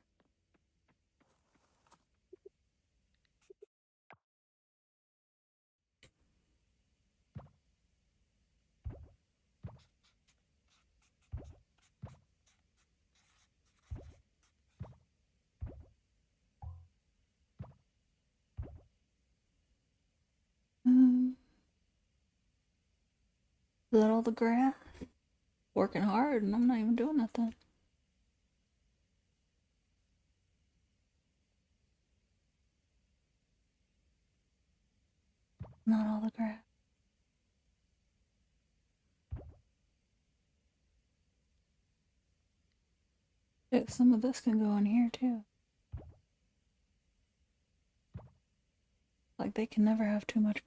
Is that all the grass? Working hard and I'm not even doing nothing. Not all the grass. Shit, some of this can go in here too. Like they can never have too much.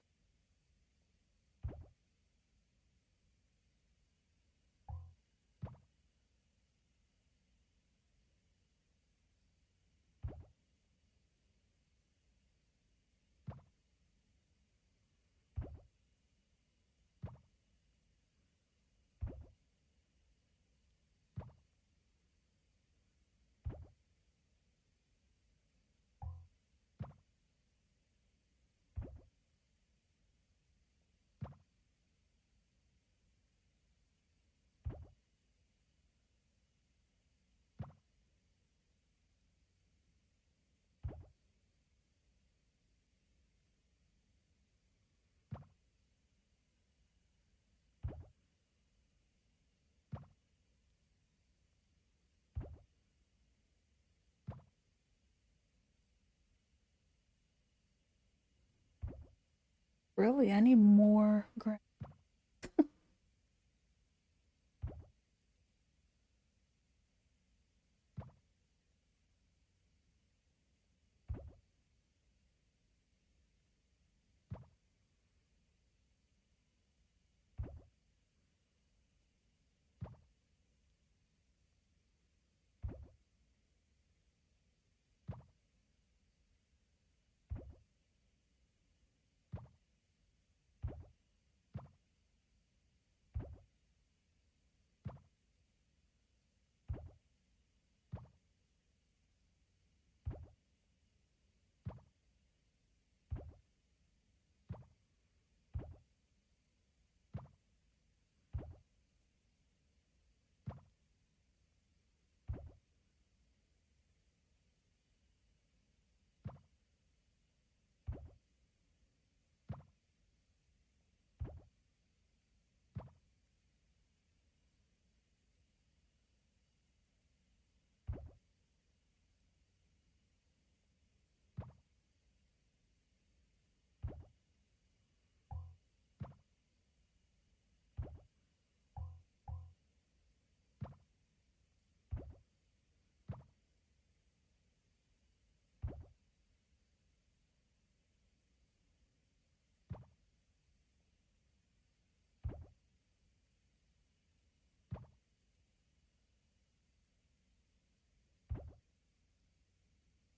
Really, I need more grass.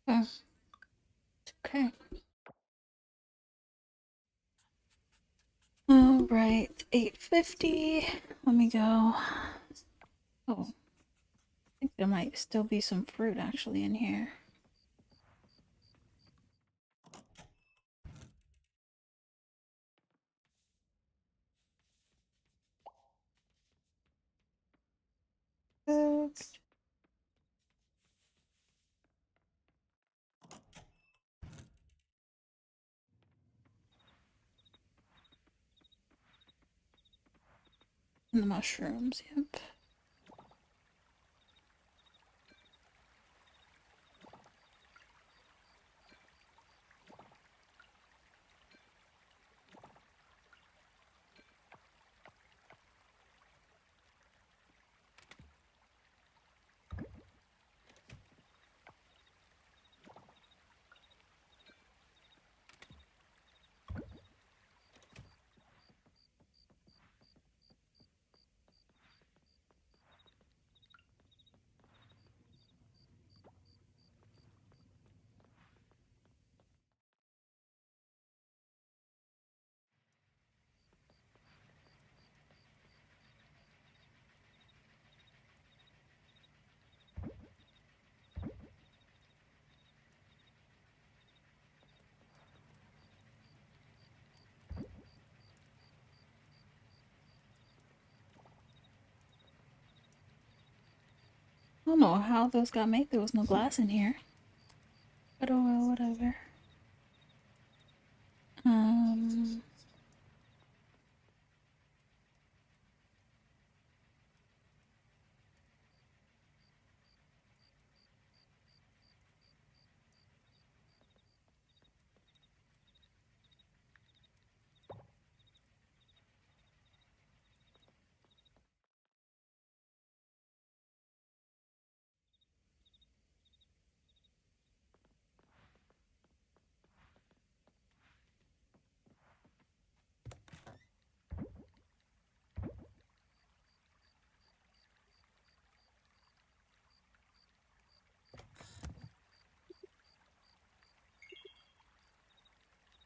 Oh, okay. All right, 8:50. Let me go. Oh, I think there might still be some fruit actually in here. Oops. And the mushrooms, yep. I don't know how those got made. There was no glass in here. But oh well, whatever. Um.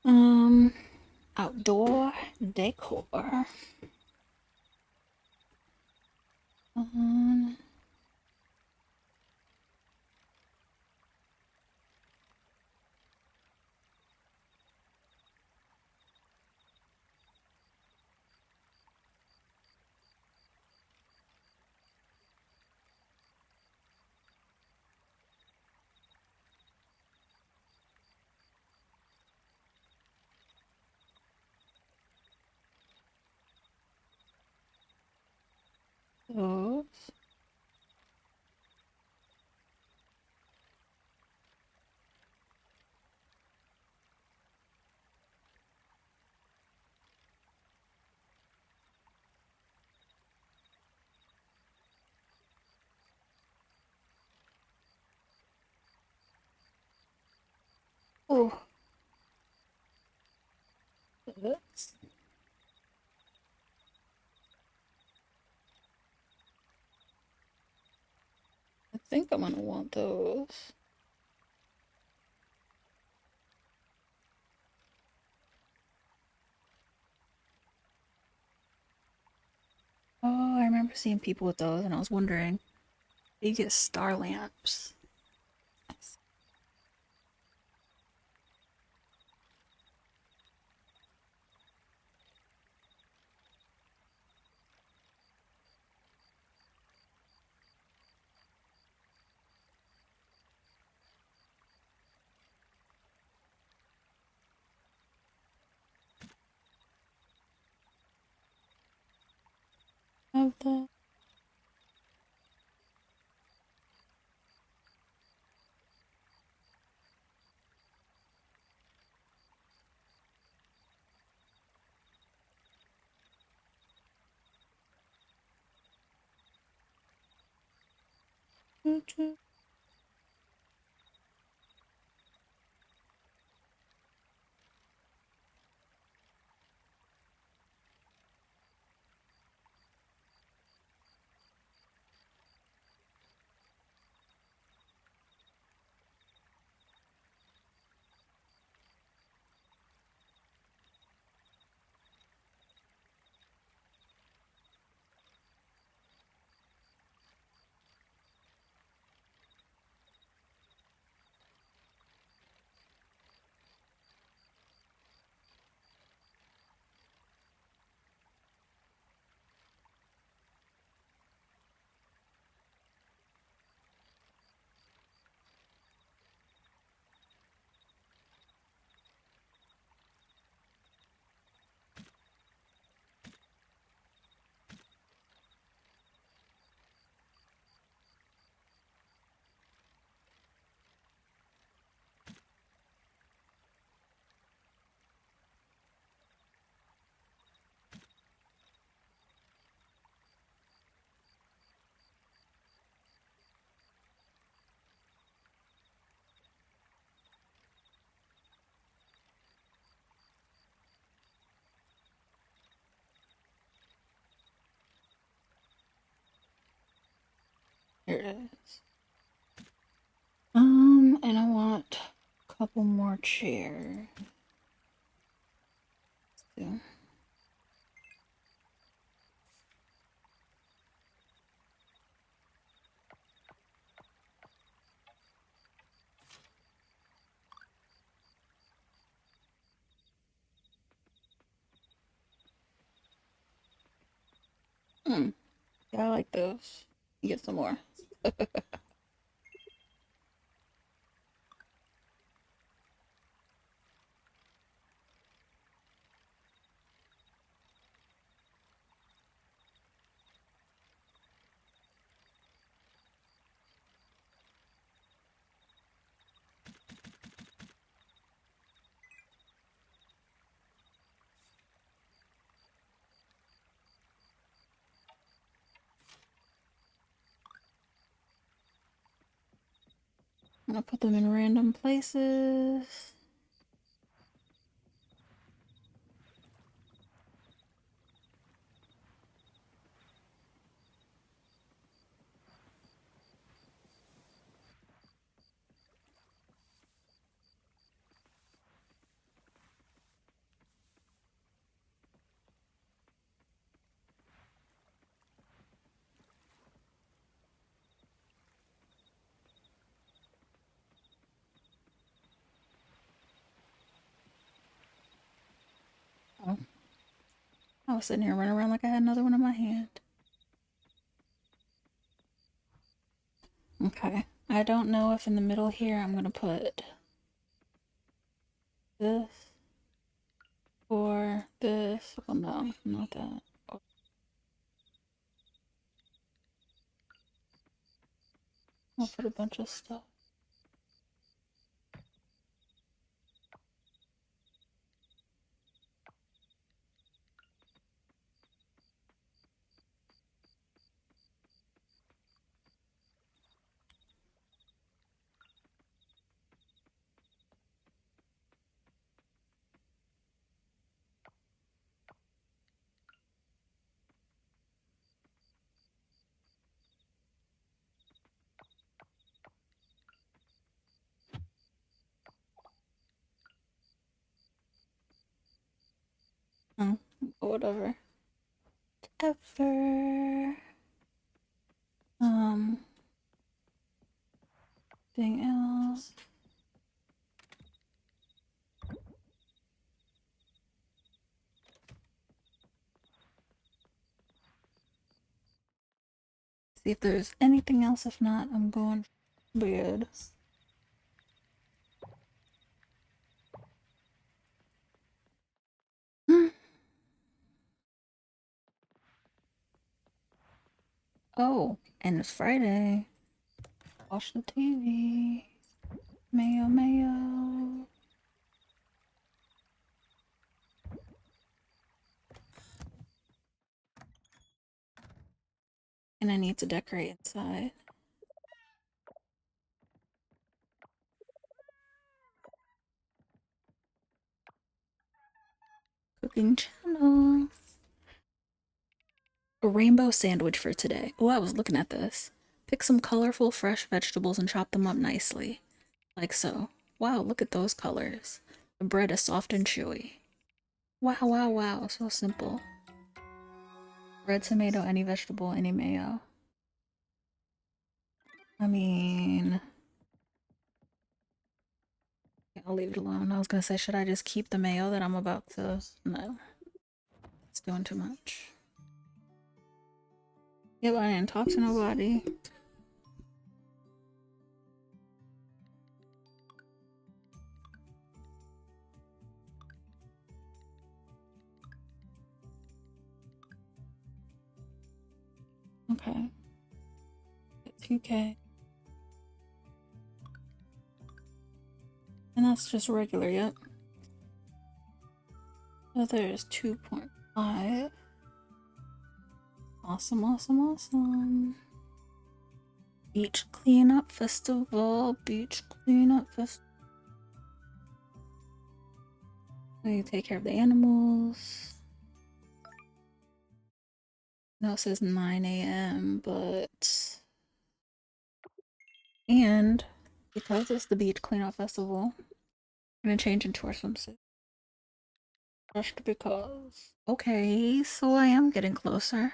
Um. Outdoor decor. Um. Those. Oh. Those. I think I'm gonna want those. Oh, I remember seeing people with those, and I was wondering, do you get star lamps? Of the. Here it is. And I want a couple more chairs. So. Hmm. Yeah, I like those. You get some more. I'm gonna put them in random places. Oh, I was sitting here running around like I had another one in my hand. Okay, I don't know if in the middle here I'm gonna put this or this. Well, no, not that. I'll put a bunch of stuff. Oh, whatever. Ever. Thing else. See if there's anything else. If not, I'm going to bed. Oh, and it's Friday. Watch the TV. Mayo, mayo. And I need to decorate inside. Cooking channel. A rainbow sandwich for today. Oh, I was looking at this. Pick some colorful, fresh vegetables and chop them up nicely. Like so. Wow, look at those colors. The bread is soft and chewy. Wow, wow, wow. So simple. Red tomato, any vegetable, any mayo. I mean... I'll leave it alone. I was gonna say, should I just keep the mayo that I'm about to... No. It's doing too much. Yeah, but I didn't talk to nobody. Okay. 2K. And that's just regular, yep. So there's 2.5. Awesome, awesome, awesome. Beach cleanup festival. Beach cleanup festival. You take care of the animals. No, it says 9 a.m., but... And because it's the beach cleanup festival, I'm gonna change into our swimsuit. Just because. Okay, so I am getting closer.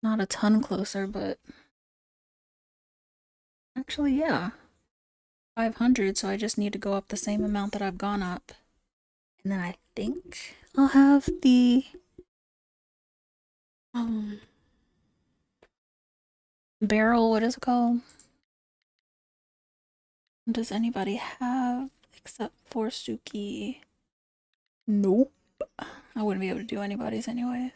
Not a ton closer, but... Actually, yeah. 500, so I just need to go up the same amount that I've gone up. And then I think I'll have the... Barrel, what is it called? Does anybody have except for Suki? Nope. I wouldn't be able to do anybody's anyways.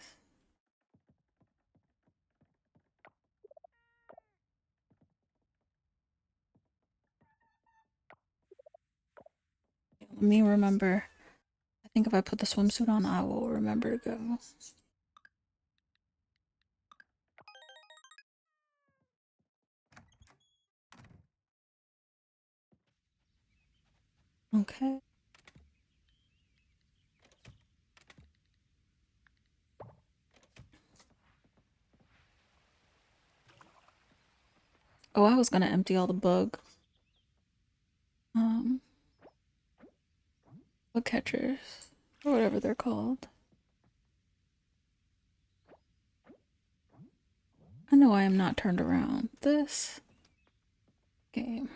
Let me remember. I think if I put the swimsuit on, I will remember to go. Okay. Oh, I was gonna empty all the bug catchers or whatever they're called. I know I am not turned around. This game.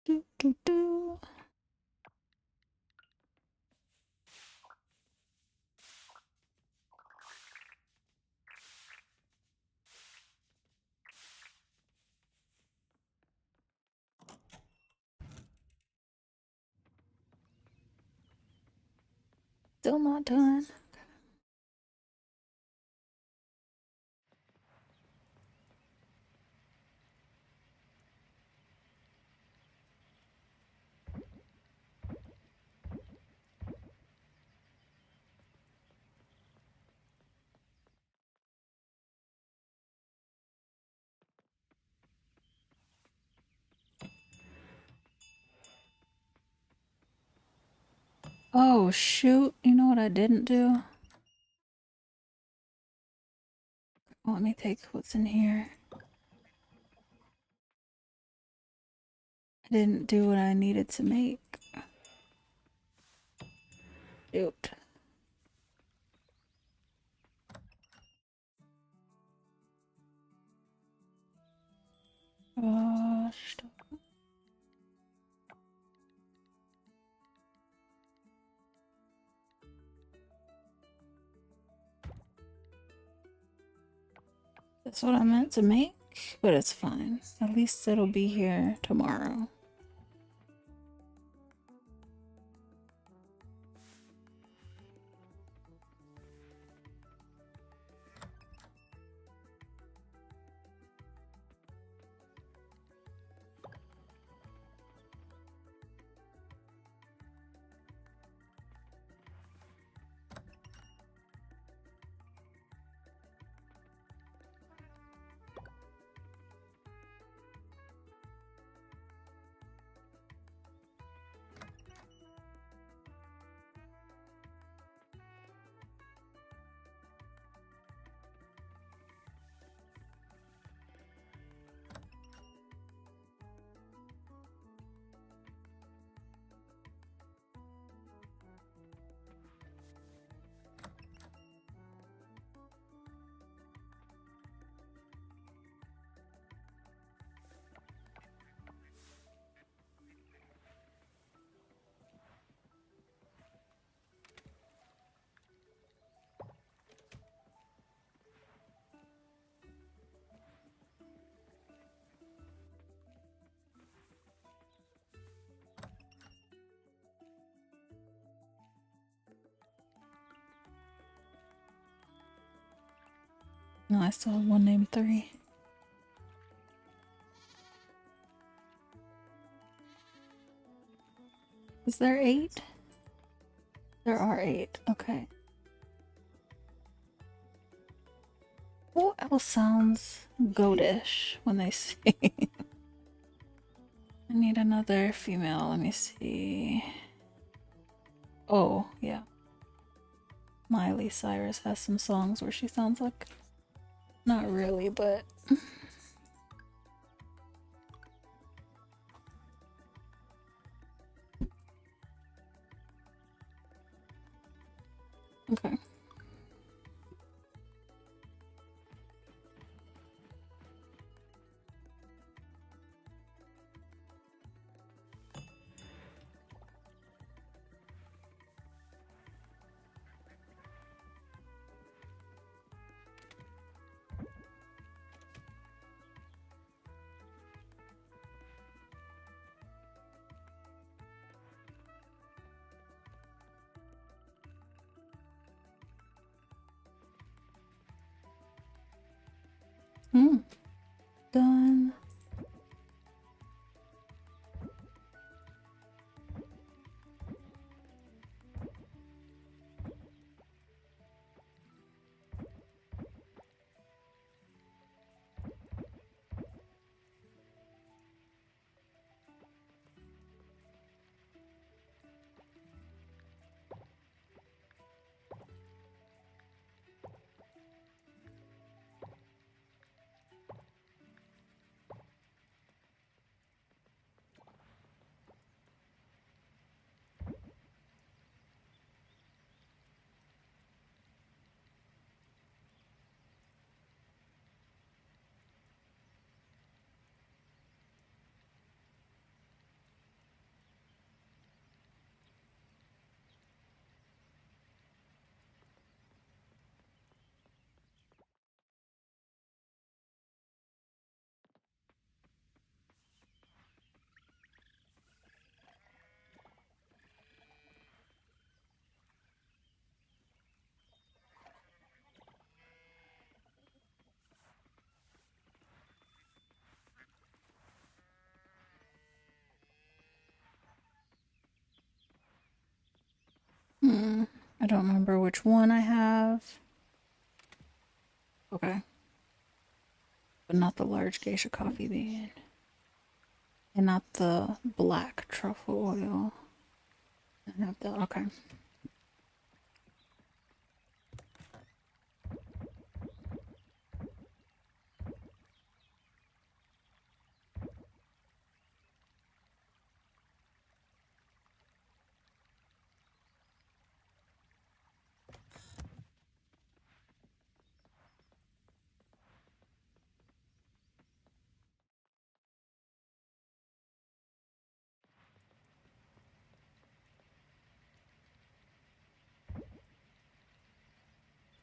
Do, do, do. Still not done. Oh shoot, you know what I didn't do? Let me take what's in here. I didn't do what I needed to make. Shoot. Gosh. That's what I meant to make, but it's fine. At least it'll be here tomorrow. No, I still have one name 3. Is there 8? There are 8. Okay. Who else sounds goatish when they sing? I need another female. Let me see. Oh, yeah. Miley Cyrus has some songs where she sounds like... Not really, but... Okay. Done. I don't remember which one I have. Okay. But not the large geisha coffee bean. And not the black truffle oil. I have the, okay.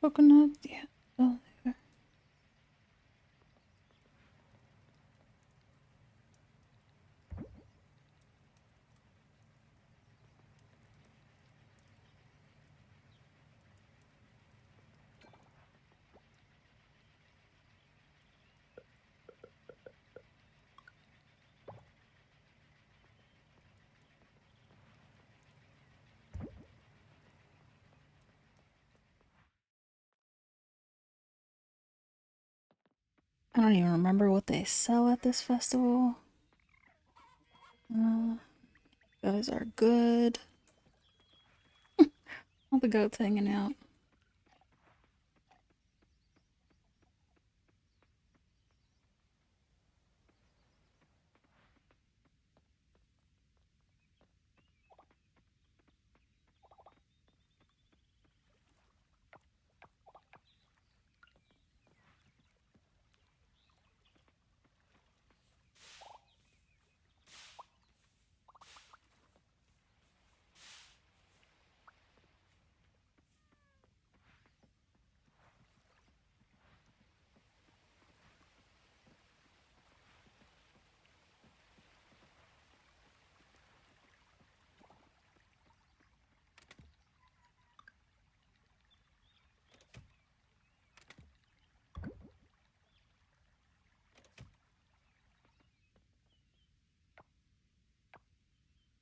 Coconut, yeah. Oh, there. I don't even remember what they sell at this festival. Guys are good. All the goats hanging out.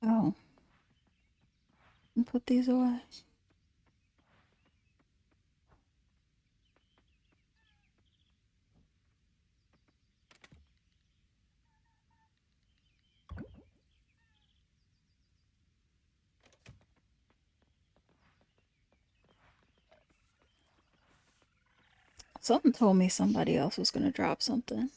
Oh. And put these away. Something told me somebody else was gonna drop something.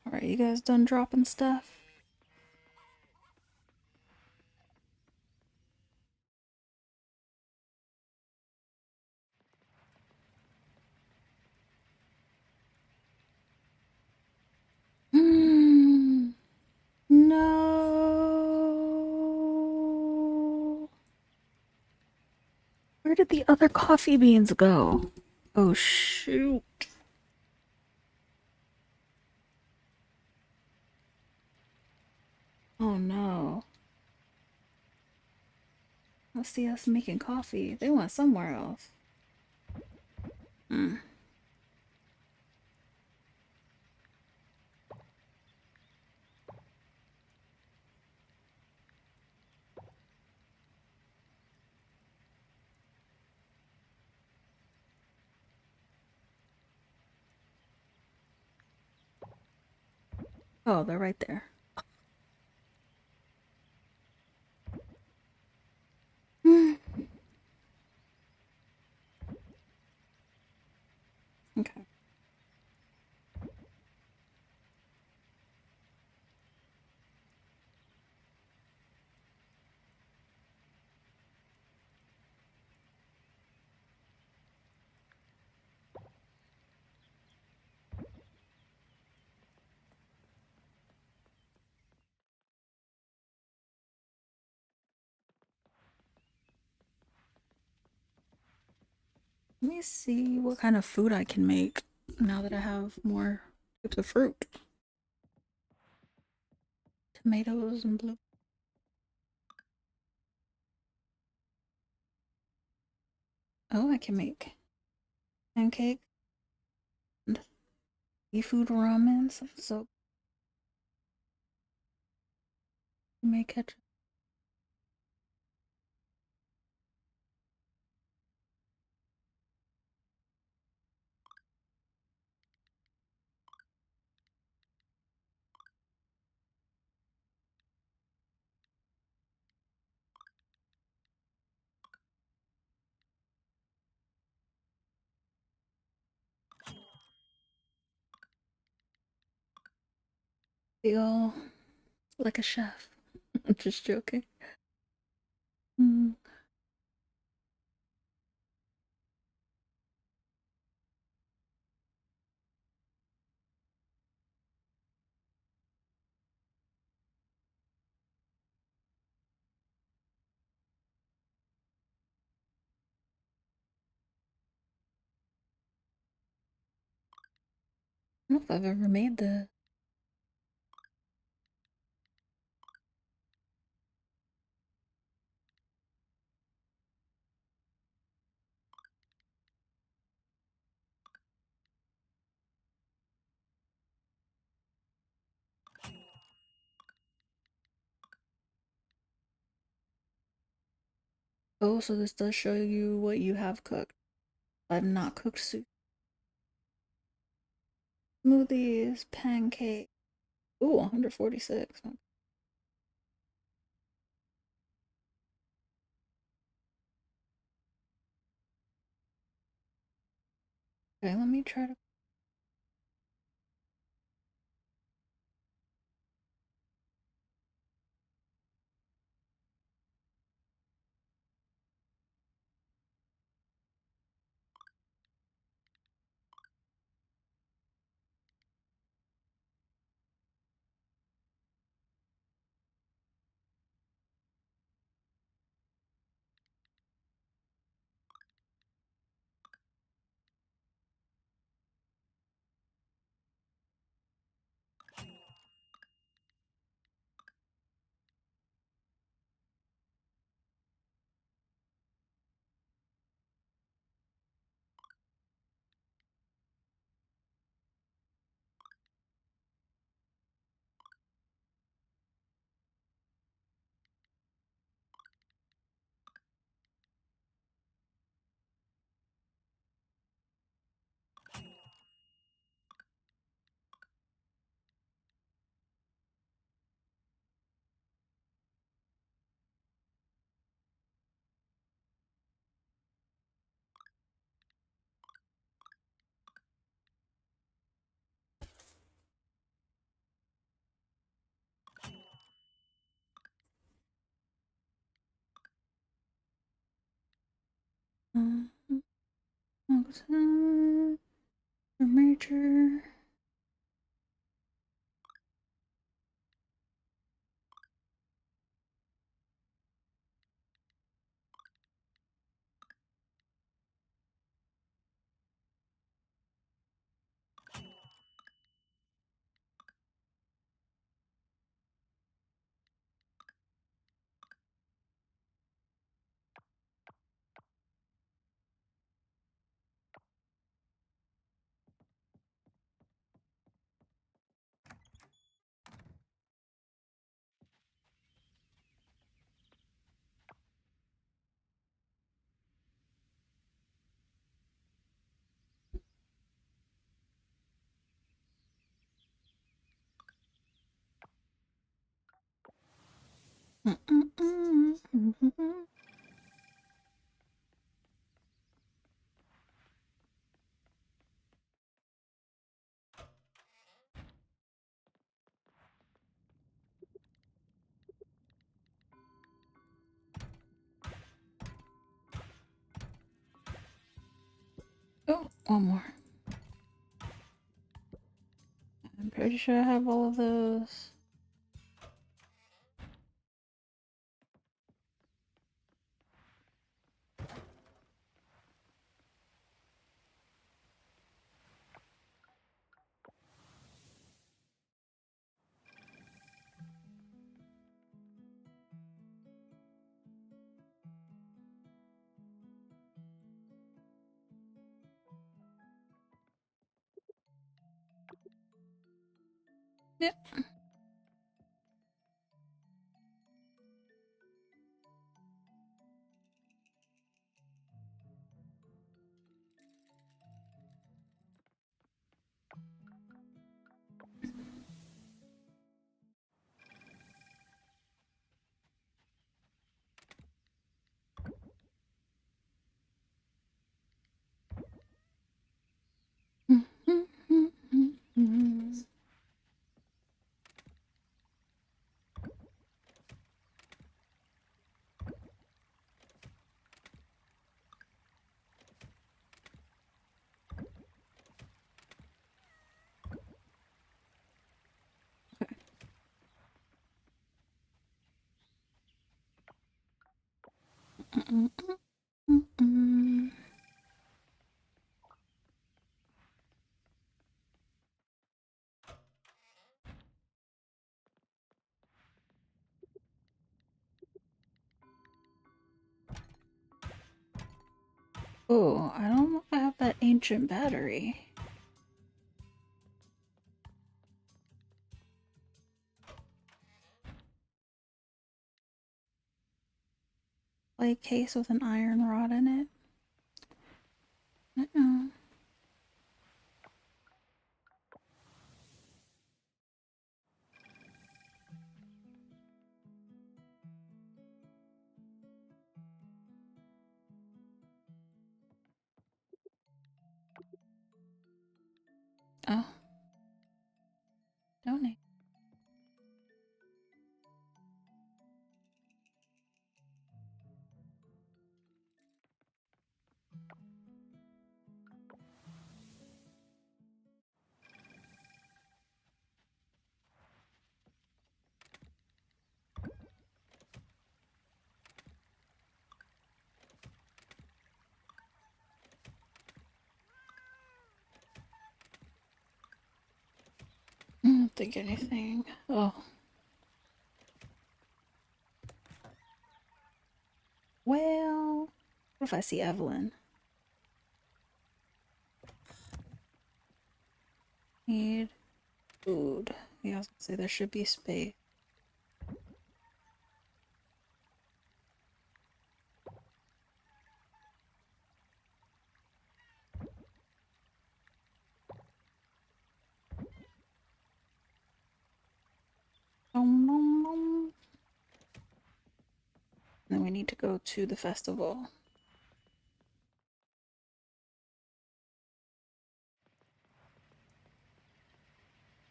Alright, you guys done dropping stuff? No. Where did the other coffee beans go? Oh, shoot. Oh, no. Let's see us making coffee. They went somewhere else. Hmm. Oh, they're right there. Hmm. Okay. Let me see what kind of food I can make now that I have more types of fruit. Tomatoes and blue. Oh, I can make pancake and seafood ramen. So make ketchup. Feel like a chef. I'm just joking. Mm. I don't know if I've ever made the. Oh, so this does show you what you have cooked. I've not cooked soup. Smoothies, pancake. Ooh, 146. Okay, let me try to. Um, Merger. Oh, one more. I'm pretty sure I have all of those. Yep. Oh, I don't know if I have that ancient battery. Like a case with an iron rod in it. Uh-uh. Oh, donate. I don't think anything. Oh. Well, what if I see Evelyn? Need food. Yeah, I was gonna say there should be space. Nom. Then we need to go to the festival.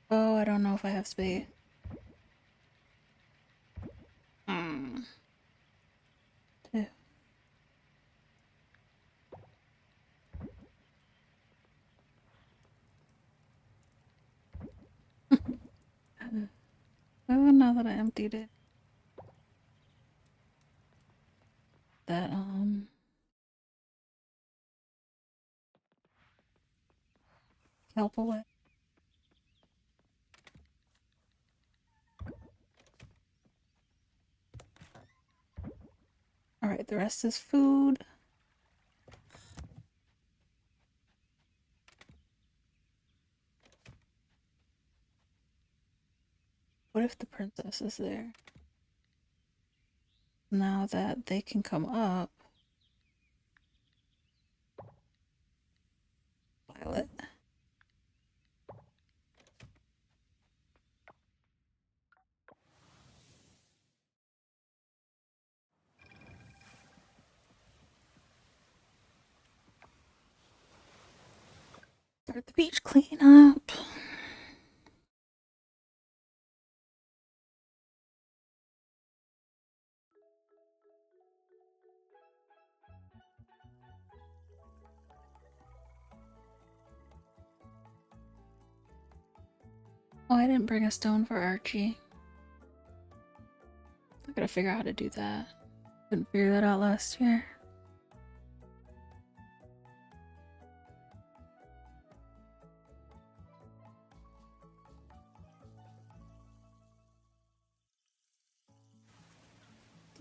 Oh, I don't know if I have space. Hmm. Two. Oh, now that I emptied it. That, help away. Alright, the rest is food. What if the princess is there? Now that they can come up. Violet. Start the beach cleanup. Oh, I didn't bring a stone for Archie. I gotta figure out how to do that. Couldn't figure that out last year.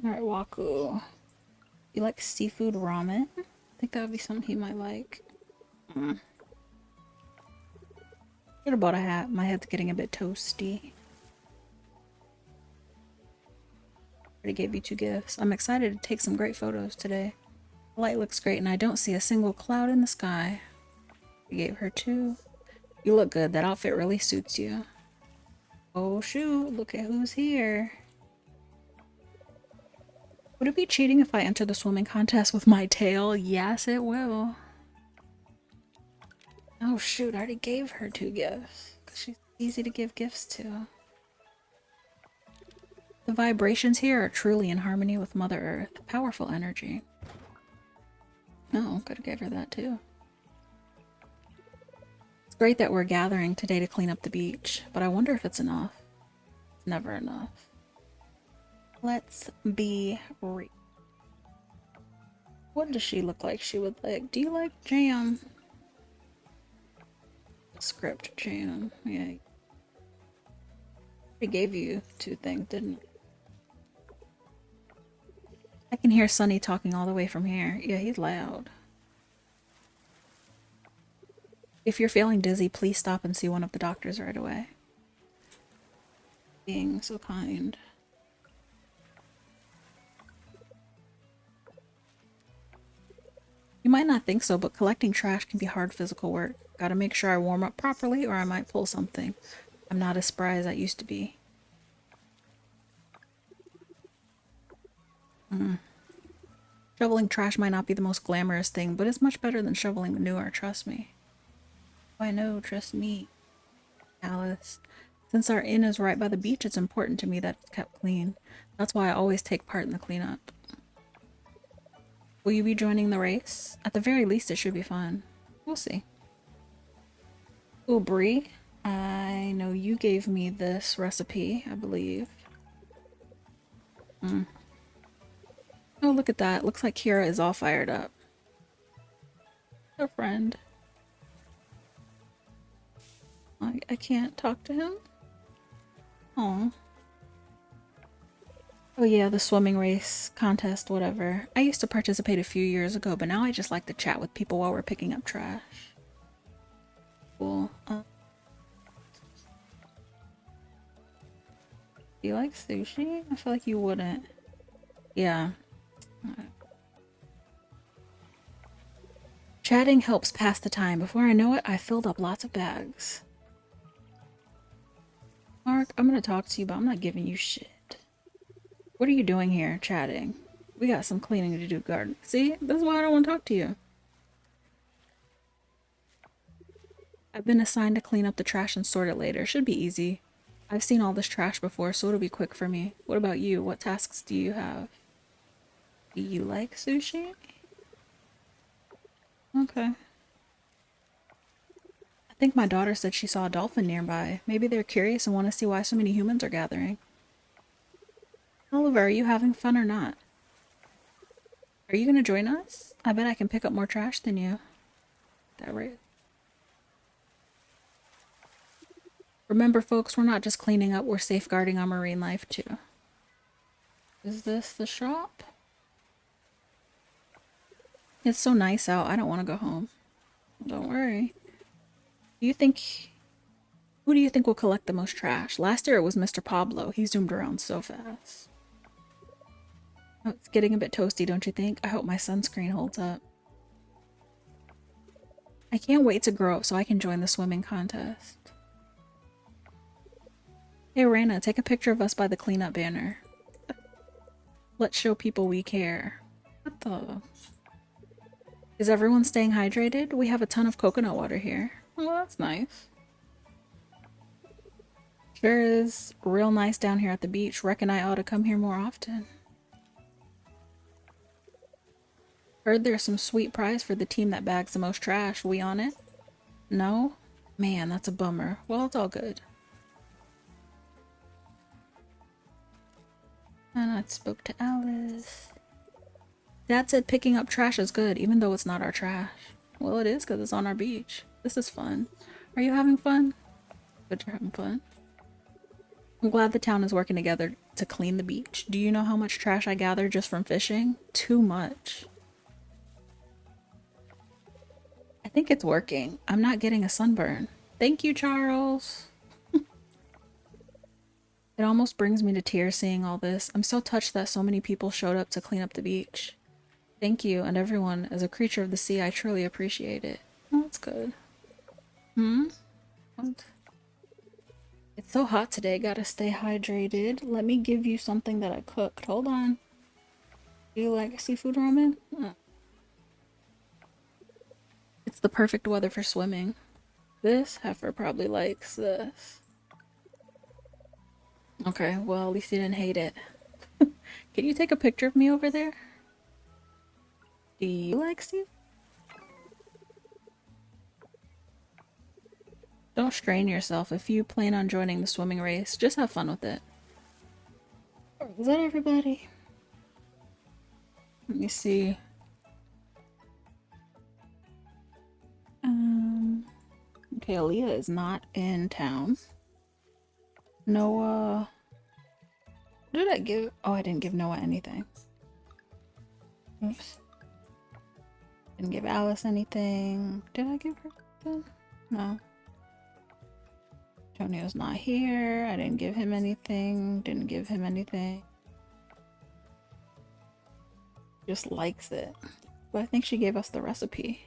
Alright, Waku. You like seafood ramen? I think that would be something he might like. Should have bought a hat. My head's getting a bit toasty. Already gave you 2 gifts. I'm excited to take some great photos today. The light looks great and I don't see a single cloud in the sky. I gave her 2. You look good. That outfit really suits you. Oh shoot, look at who's here. Would it be cheating if I enter the swimming contest with my tail? Yes, it will. Oh shoot, I already gave her 2 gifts. Because she's easy to give gifts to. The vibrations here are truly in harmony with Mother Earth. Powerful energy. Oh, could have gave her that too. It's great that we're gathering today to clean up the beach, but I wonder if it's enough. It's never enough. Let's be real. What does she look like she would like? Do you like jam? Script jam. Yeah. He gave you 2 things, didn't he? I can hear Sunny talking all the way from here. Yeah, he's loud. If you're feeling dizzy, please stop and see one of the doctors right away. Being so kind. You might not think so, but collecting trash can be hard physical work. Gotta make sure I warm up properly or I might pull something. I'm not as spry as I used to be. Shoveling trash might not be the most glamorous thing, but it's much better than shoveling manure, trust me. I know, trust me. Alice. Since our inn is right by the beach, it's important to me that it's kept clean. That's why I always take part in the cleanup. Will you be joining the race? At the very least, it should be fun. We'll see. Ooh, Brie. I know you gave me this recipe, I believe. Oh, look at that. Looks like Kira is all fired up. Her friend. I can't talk to him? Aw. Oh yeah, the swimming race, contest, whatever. I used to participate a few years ago, but now I just like to chat with people while we're picking up trash. Cool. Do you like sushi? I feel like you wouldn't. Yeah. Chatting helps pass the time. Before I know it, I filled up lots of bags. Mark, I'm gonna talk to you, but I'm not giving you shit. What are you doing here, chatting? We got some cleaning to do, garden. See? That's why I don't want to talk to you. I've been assigned to clean up the trash and sort it later. Should be easy. I've seen all this trash before, so it'll be quick for me. What about you? What tasks do you have? Do you like sushi? Okay. I think my daughter said she saw a dolphin nearby. Maybe they're curious and want to see why so many humans are gathering. Oliver, are you having fun or not? Are you gonna join us? I bet I can pick up more trash than you. That right? Remember, folks, we're not just cleaning up, we're safeguarding our marine life, too. Is this the shop? It's so nice out, I don't want to go home. Don't worry. Do you think... Who do you think will collect the most trash? Last year it was Mr. Pablo. He zoomed around so fast. Oh, it's getting a bit toasty, don't you think? I hope my sunscreen holds up. I can't wait to grow up so I can join the swimming contest. Hey, Rana, take a picture of us by the cleanup banner. Let's show people we care. What the... Is everyone staying hydrated? We have a ton of coconut water here. Well, that's nice. Sure is real nice down here at the beach. Reckon I ought to come here more often. Heard there's some sweet prize for the team that bags the most trash. We on it? No? Man, that's a bummer. Well, it's all good. And I spoke to Alice. Dad said picking up trash is good, even though it's not our trash. Well, it is because it's on our beach. This is fun. Are you having fun? Good, you're having fun. I'm glad the town is working together to clean the beach. Do you know how much trash I gathered just from fishing? Too much. I think it's working. I'm not getting a sunburn. Thank you, Charles. It almost brings me to tears seeing all this. I'm so touched that so many people showed up to clean up the beach. Thank you, and everyone. As a creature of the sea, I truly appreciate it. Oh, that's good. What? It's so hot today. Gotta stay hydrated. Let me give you something that I cooked. Hold on. Do you like seafood ramen? It's the perfect weather for swimming. This heifer probably likes this. Okay, well, at least you didn't hate it. Can you take a picture of me over there? Do you like seafood? Don't strain yourself. If you plan on joining the swimming race, just have fun with it. Is that everybody? Let me see. Okay, Aaliyah is not in town. Noah. What did I give? Oh, I didn't give Noah anything. Oops. Didn't give Alice anything. Did I give her something? No. Antonio's not here. I didn't give him anything. Didn't give him anything. Just likes it. But I think she gave us the recipe.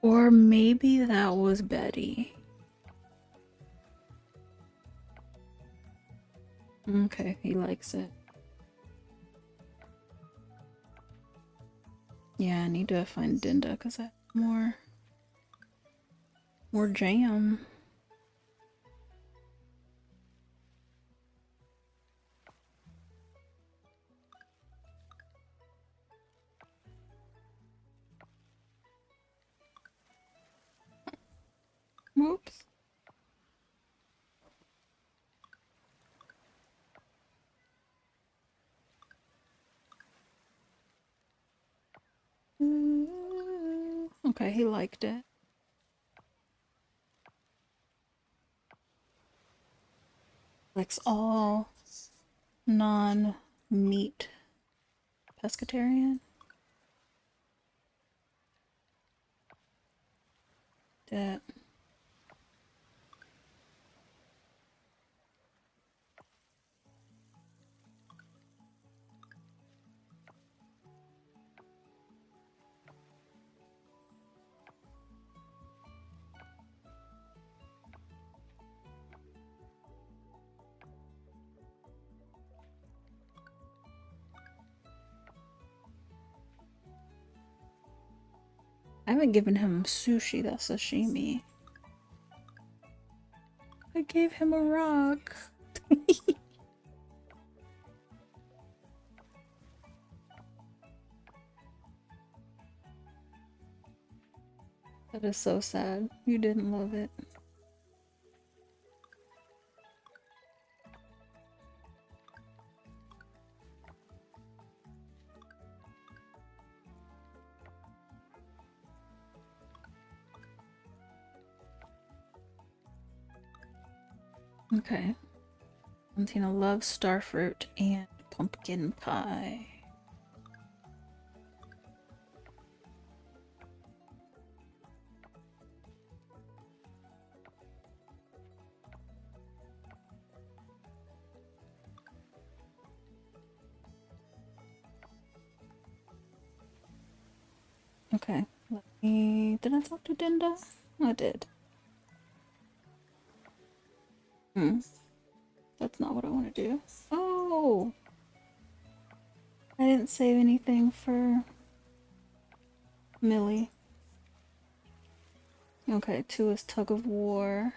Or maybe that was Betty. Okay, he likes it. Yeah, I need to find Dinda because I have more jam. Whoops. Okay, he liked it. Likes all non-meat pescatarian. That. I haven't given him sushi, that's sashimi. I gave him a rock. That is so sad. You didn't love it. Okay. Valentina loves starfruit and pumpkin pie. Okay, let me... Did I talk to Dinda? I did. That's not what I want to do. Oh! I didn't save anything for Millie. Okay, 2 is tug of war.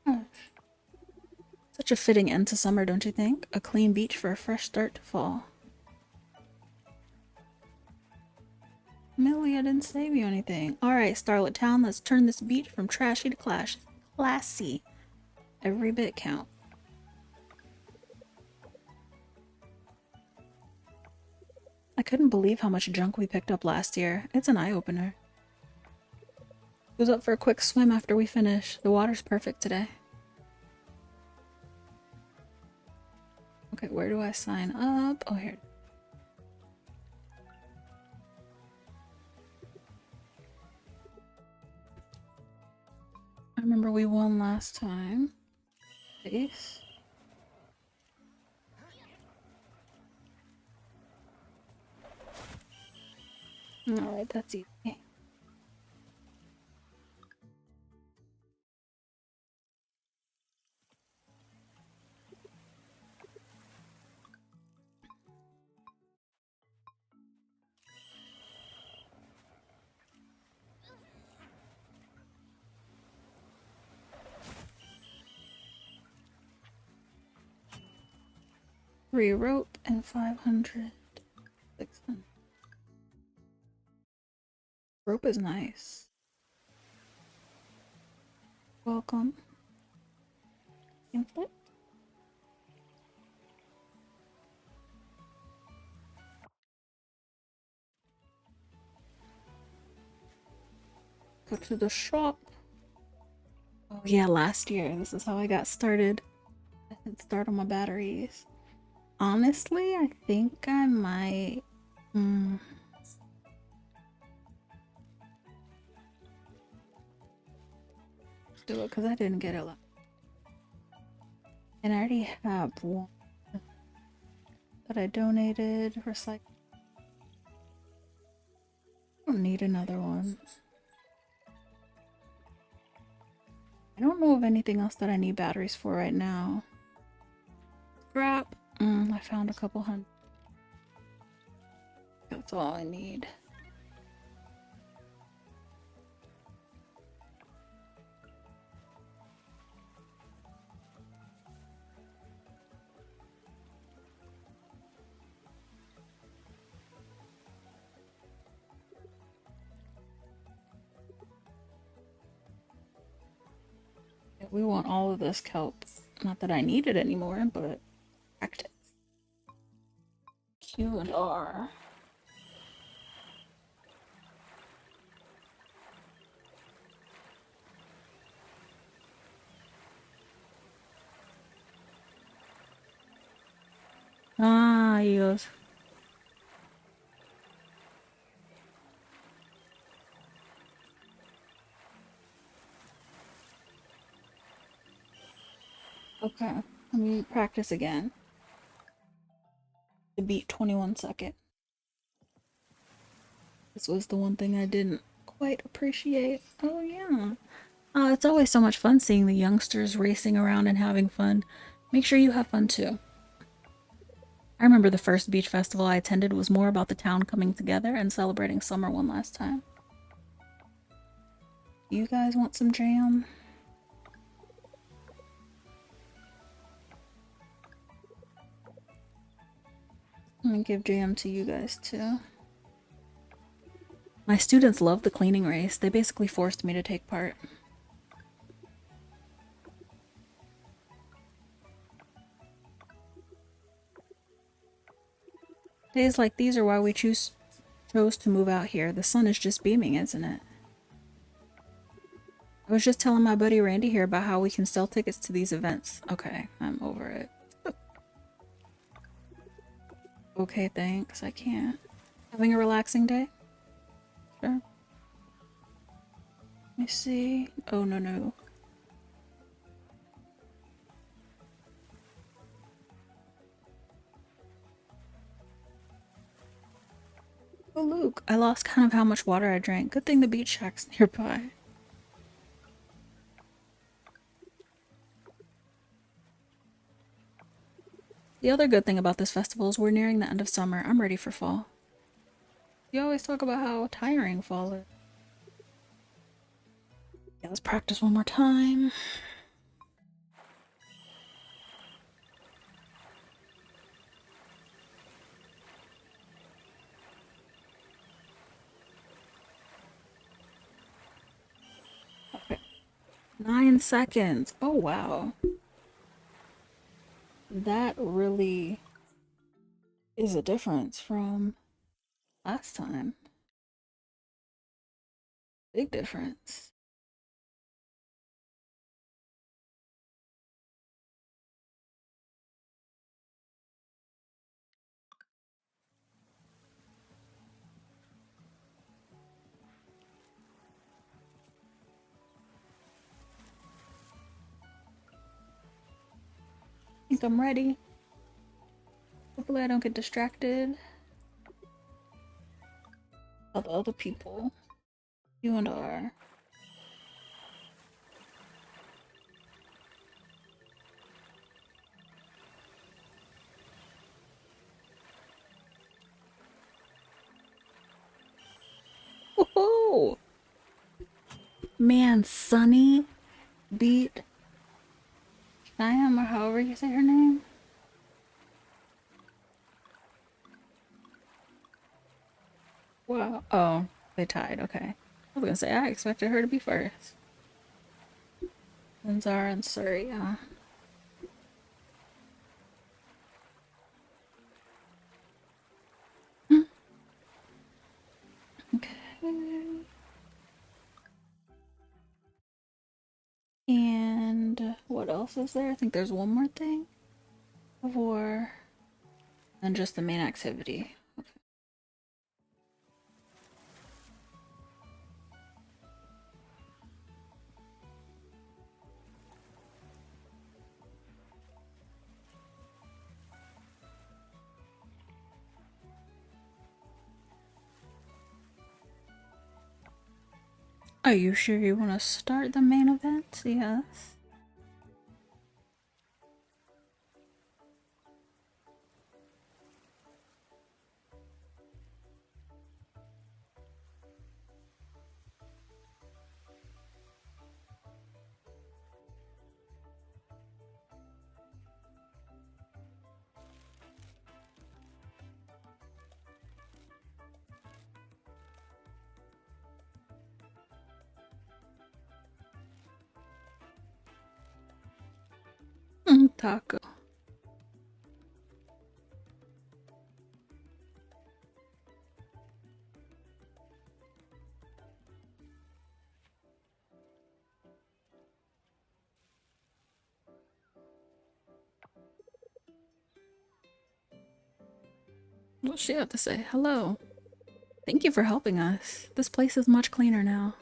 Gosh. Such a fitting end to summer, don't you think? A clean beach for a fresh start to fall. Millie, I didn't save you anything. Alright, Starlit Town, let's turn this beach from trashy to classy. Every bit count. I couldn't believe how much junk we picked up last year. It's an eye-opener. Who's up for a quick swim after we finish? The water's perfect today. Okay, where do I sign up? Oh, here. I remember we won last time. Base. Alright, that's easy. Three rope and 500. 600. Rope is nice. Welcome. Inflict. Go to the shop. Oh yeah, last year. This is how I got started. I didn't start on my batteries. Honestly, I think I might... do it because I didn't get it last. And I already have one that I donated. Recycle. I don't need another one. I don't know of anything else that I need batteries for right now. Scrap. I found a couple hundred. That's all I need. We want all of this kelp. Not that I need it anymore, but practice. Q and R. Ah, yes. Okay, let me practice again. To beat 21 second. This was the one thing I didn't quite appreciate. Oh yeah. It's always so much fun seeing the youngsters racing around and having fun. Make sure you have fun too. I remember the first beach festival I attended was more about the town coming together and celebrating summer one last time. You guys want some jam? I'm gonna give jam to you guys too. My students love the cleaning race. They basically forced me to take part. Days like these are why we chose to move out here. The sun is just beaming, isn't it? I was just telling my buddy Randy here about how we can sell tickets to these events. Okay, I'm over it. Okay, thanks. I can't. Having a relaxing day? Sure. Let me see. Oh, no. Oh, Luke, I lost count of how much water I drank. Good thing the beach shack's nearby. The other good thing about this festival is we're nearing the end of summer. I'm ready for fall. You always talk about how tiring fall is. Yeah, let's practice one more time. Okay. 9 seconds. Oh, wow. That really is a difference from last time. Big difference. I think I'm ready. Hopefully I don't get distracted by the other people. You and R. Whoa! Man, Sunny beat Shyam, or however you say her name. Wow. Oh, they tied. Okay. I was gonna say, I expected her to be first. Then Zara and Surya. Okay. And what else is there? I think there's one more thing before than just the main activity. Okay. Are you sure you want to start the main event? Yes. Taco. What's she have to say? Hello. Thank you for helping us. This place is much cleaner now.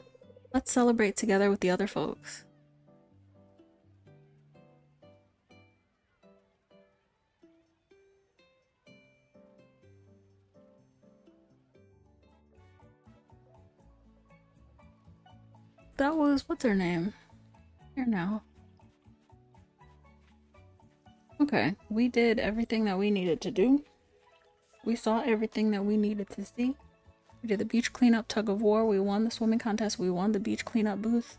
Let's celebrate together with the other folks. That was, what's her name? Here now. Okay, we did everything that we needed to do. We saw everything that we needed to see. We did the beach cleanup tug of war. We won the swimming contest. We won the beach cleanup booth.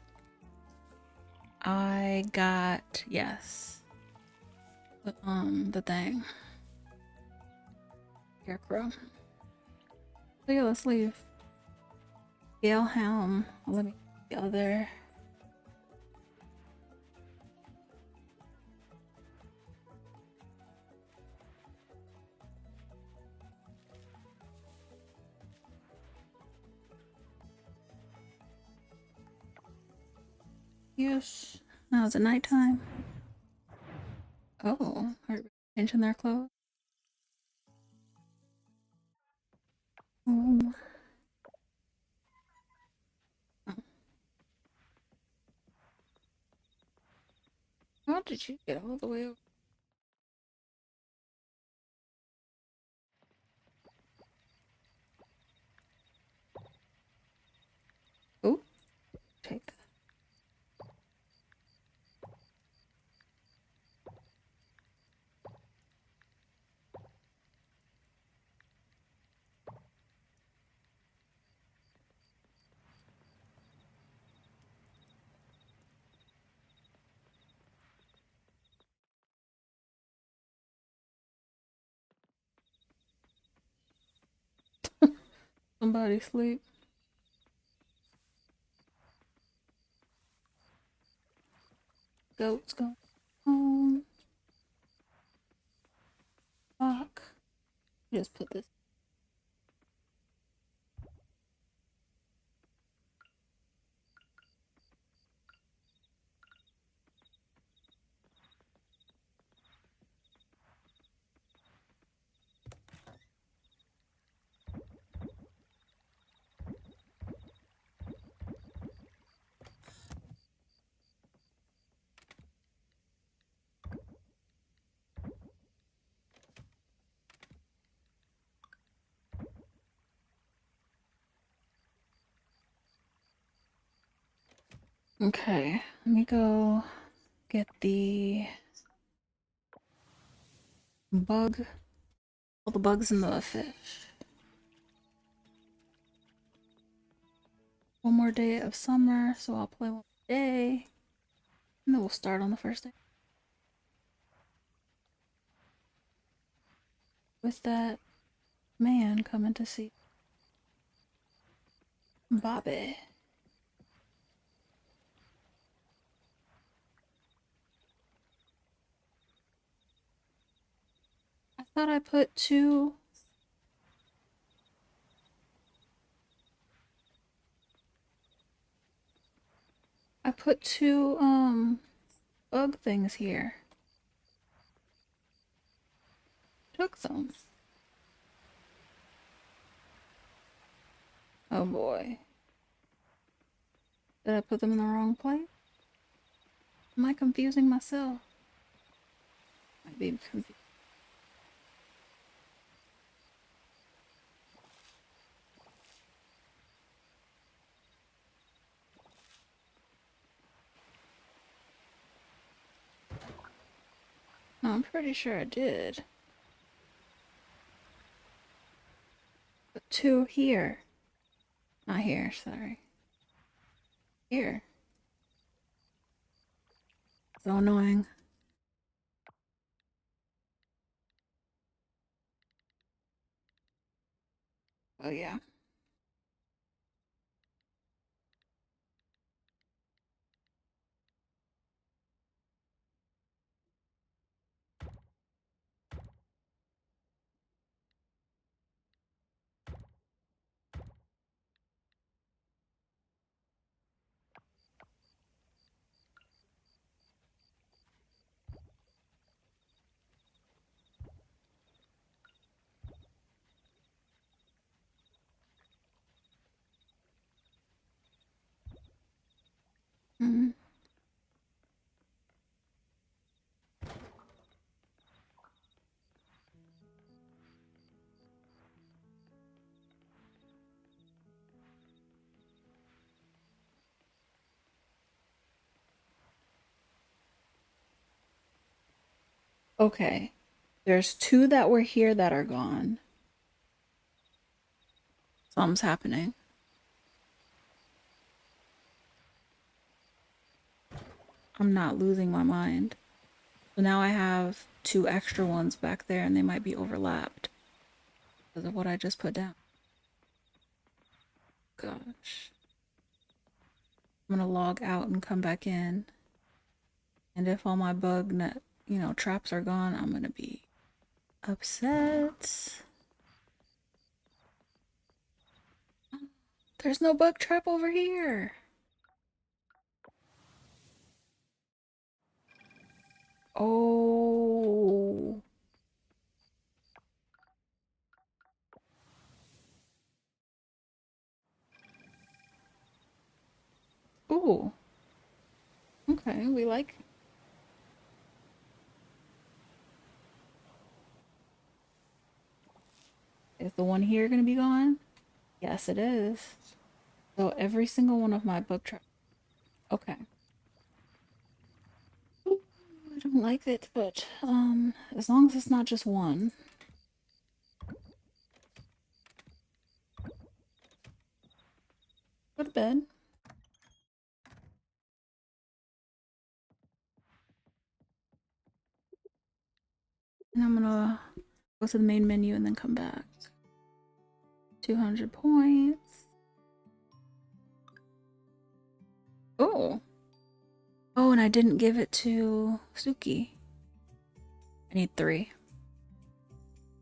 I got, yes. The thing. Scarecrow. So yeah, let's leave. Gail Helm. Let me the other. Yes. Now is it nighttime? Oh, are we changing their clothes? Oh. How did you get all the way over? Somebody sleep. Goats go home. Fuck. Just put this. Okay, let me go get the bug. All the bugs in the fish. One more day of summer, so I'll play one more day. And then we'll start on the first day. With that man coming to see Bobby. I thought I put two. I put two, bug things here. Took them. Oh boy. Did I put them in the wrong place? Am I confusing myself? Might be confused. No, I'm pretty sure I did. Put two here. Not here, sorry. Here. So annoying. Oh yeah. Mm. Okay. There's two that were here that are gone. Something's happening. I'm not losing my mind. So now I have two extra ones back there and they might be overlapped because of what I just put down. Gosh. I'm gonna log out and come back in. And if all my bug net, traps are gone, I'm gonna be upset. There's no bug trap over here. Oh. Ooh. Okay, we like. Is the one here gonna be gone? Yes, it is. So every single one of my bug traps. Okay. Ooh, I don't like it, but as long as it's not just one. Go to bed. And I'm gonna go to the main menu and then come back. 200 points. Oh. Oh, and I didn't give it to Suki. I need 3.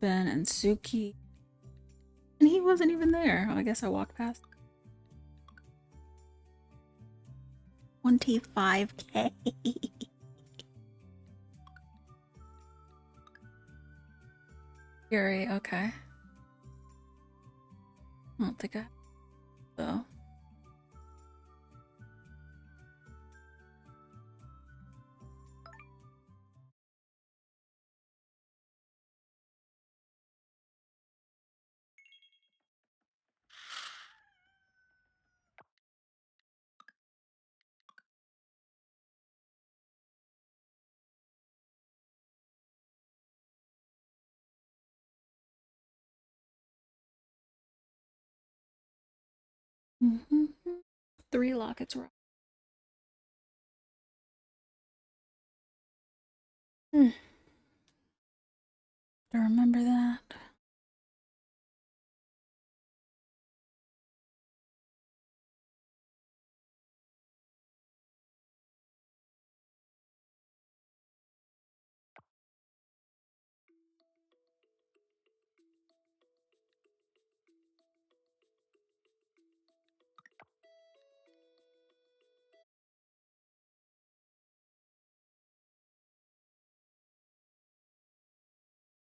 Ben and Suki. And he wasn't even there. Oh, I guess I walked past. 25k. Yuri, okay. I don't think I though. Mm-hmm. 3 lockets wrong. To remember that.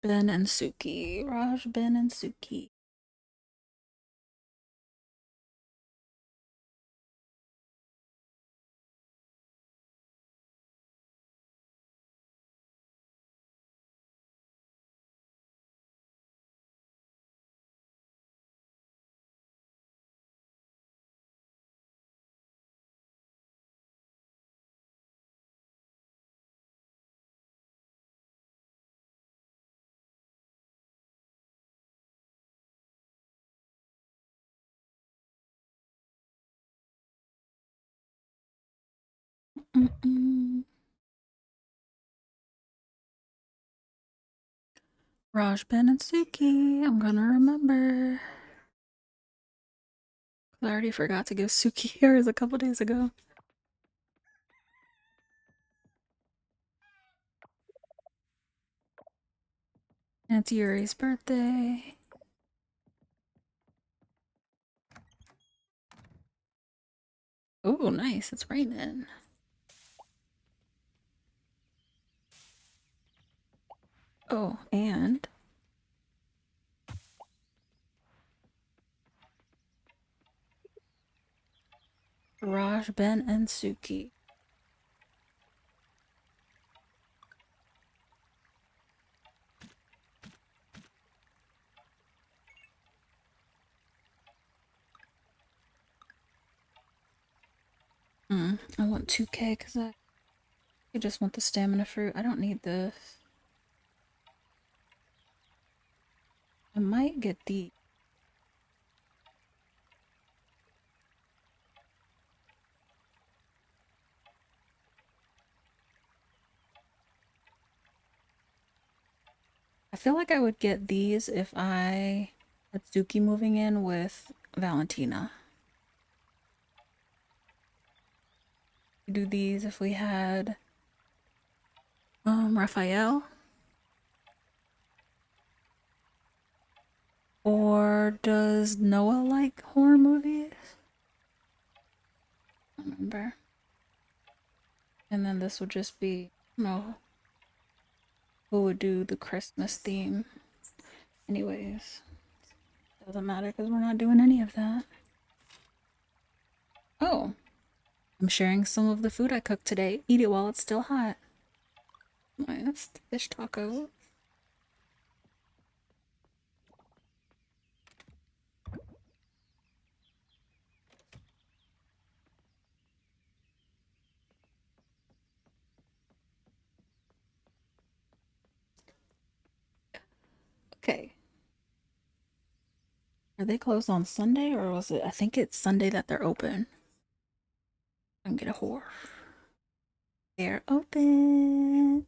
Ben and Suki. Raj, Ben, and Suki. Raj, Ben, and Suki. I'm gonna remember. I already forgot to give Suki hers a couple days ago. And it's Yuri's birthday. Oh, nice. It's raining. Oh, and Raj, Ben, and Suki. I want 2k because I just want the stamina fruit. I don't need this. I might get the... I feel like I would get these if I had Suki moving in with Valentina. Do these if we had Raphael. Or does Noah like horror movies? I don't remember. And then this would just be, no, who would do the Christmas theme? Anyways, doesn't matter because we're not doing any of that. Oh, I'm sharing some of the food I cooked today. Eat it while it's still hot. Nice fish taco. Okay. Are they closed on Sunday or was it? I think it's Sunday that they're open. I can get a whore. They're open.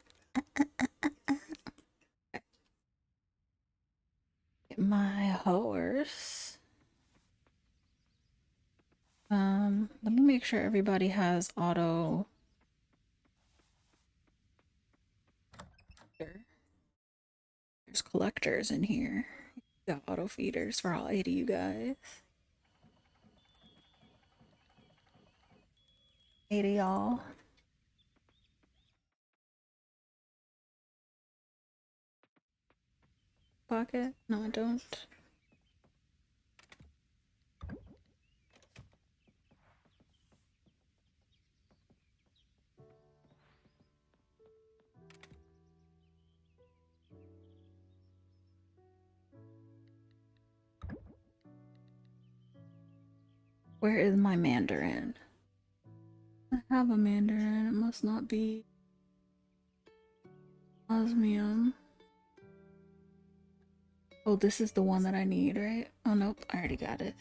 Get my horse. Let me make sure everybody has auto. There's collectors in here. Got auto feeders for all 80 you guys. 80 y'all. Pocket? No, I don't. Where is my Mandarin? I have a Mandarin. It must not be osmium. Oh, this is the one that I need, right? Oh, nope. I already got it.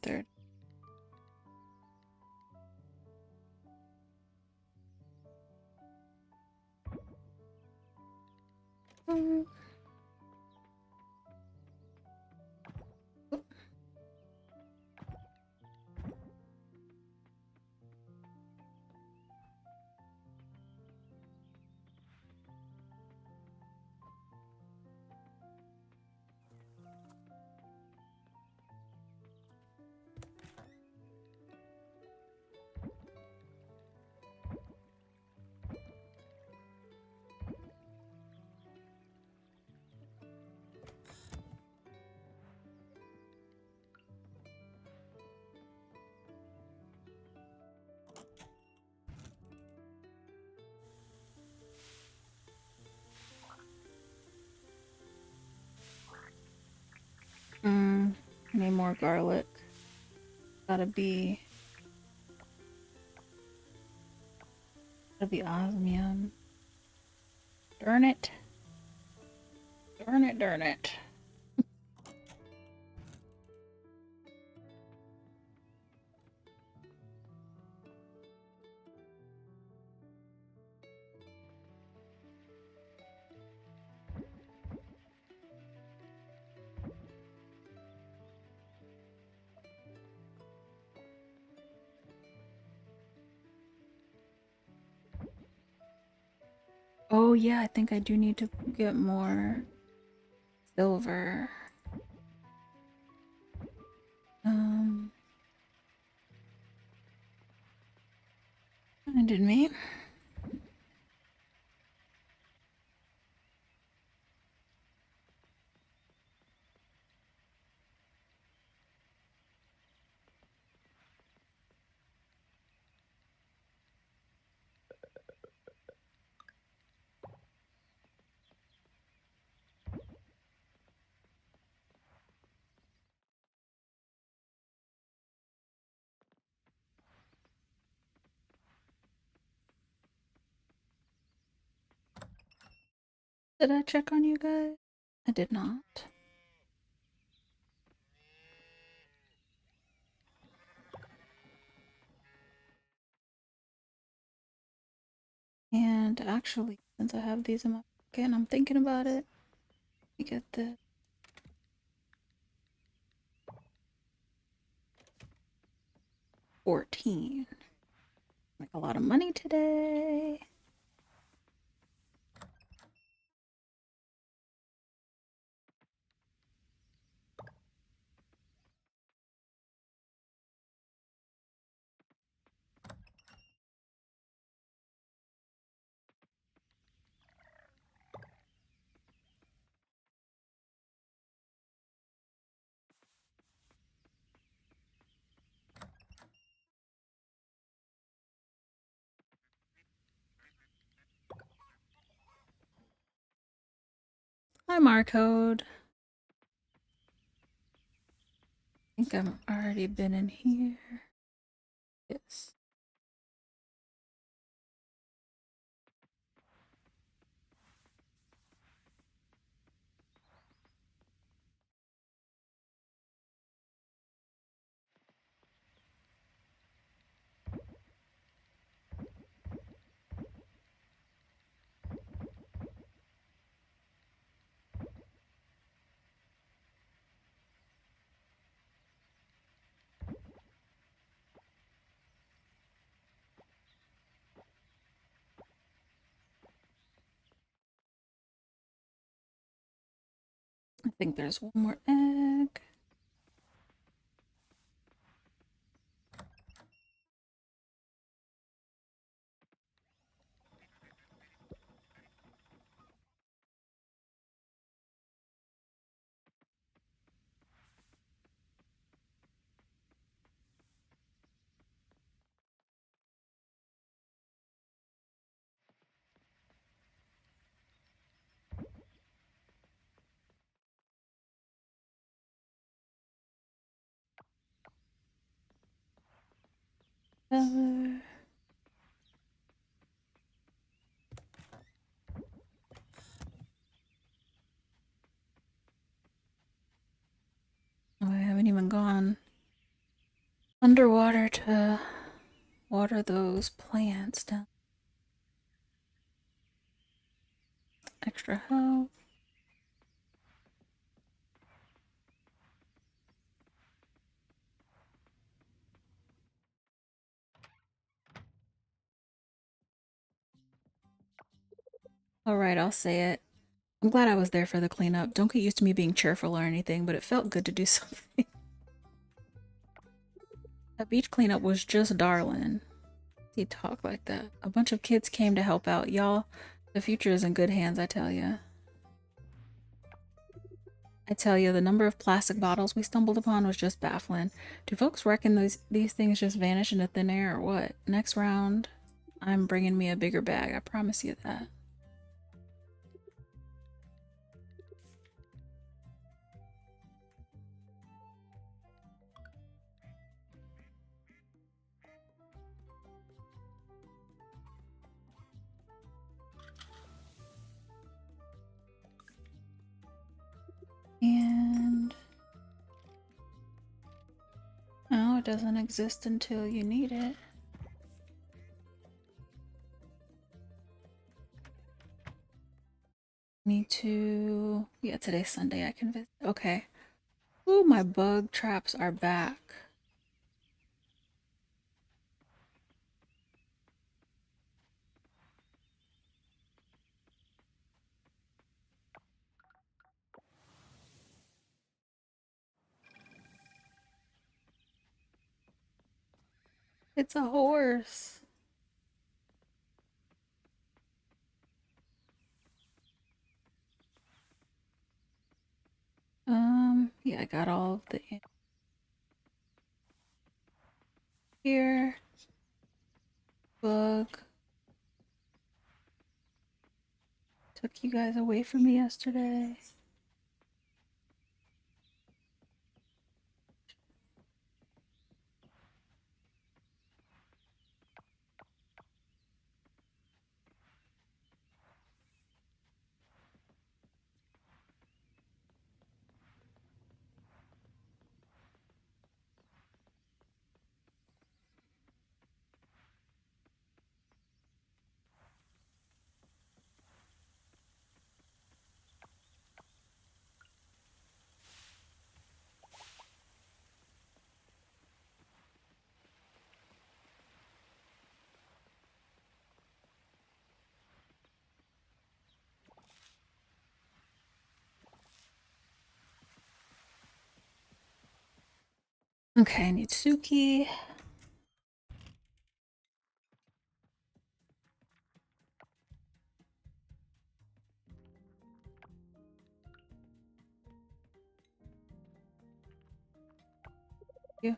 Third. Need more garlic. Gotta be osmium. Darn it. Darn it, darn it. Oh yeah, I think I do need to get more silver. Reminded me. Did I check on you guys? I did not. And actually, since I have these in my pocket and I'm thinking about it, we get the 14. Make a lot of money today. Hi, Marcode. I think I've already been in here. Yes. I think there's one more egg. Feather. Oh, I haven't even gone underwater to water those plants down. Extra health. Alright, I'll say it. I'm glad I was there for the cleanup. Don't get used to me being cheerful or anything, but it felt good to do something. That beach cleanup was just darling. He talk like that. A bunch of kids came to help out. Y'all, the future is in good hands, I tell ya. I tell you, the number of plastic bottles we stumbled upon was just baffling. Do folks reckon these things just vanish into thin air or what? Next round, I'm bringing me a bigger bag. I promise you that. And... oh, it doesn't exist until you need it. Me too. Yeah, today's Sunday. I can visit. Okay. Ooh, my bug traps are back. It's a horse. Yeah, I got all of the here. Bug. Took you guys away from me yesterday. Okay, I need Suki. You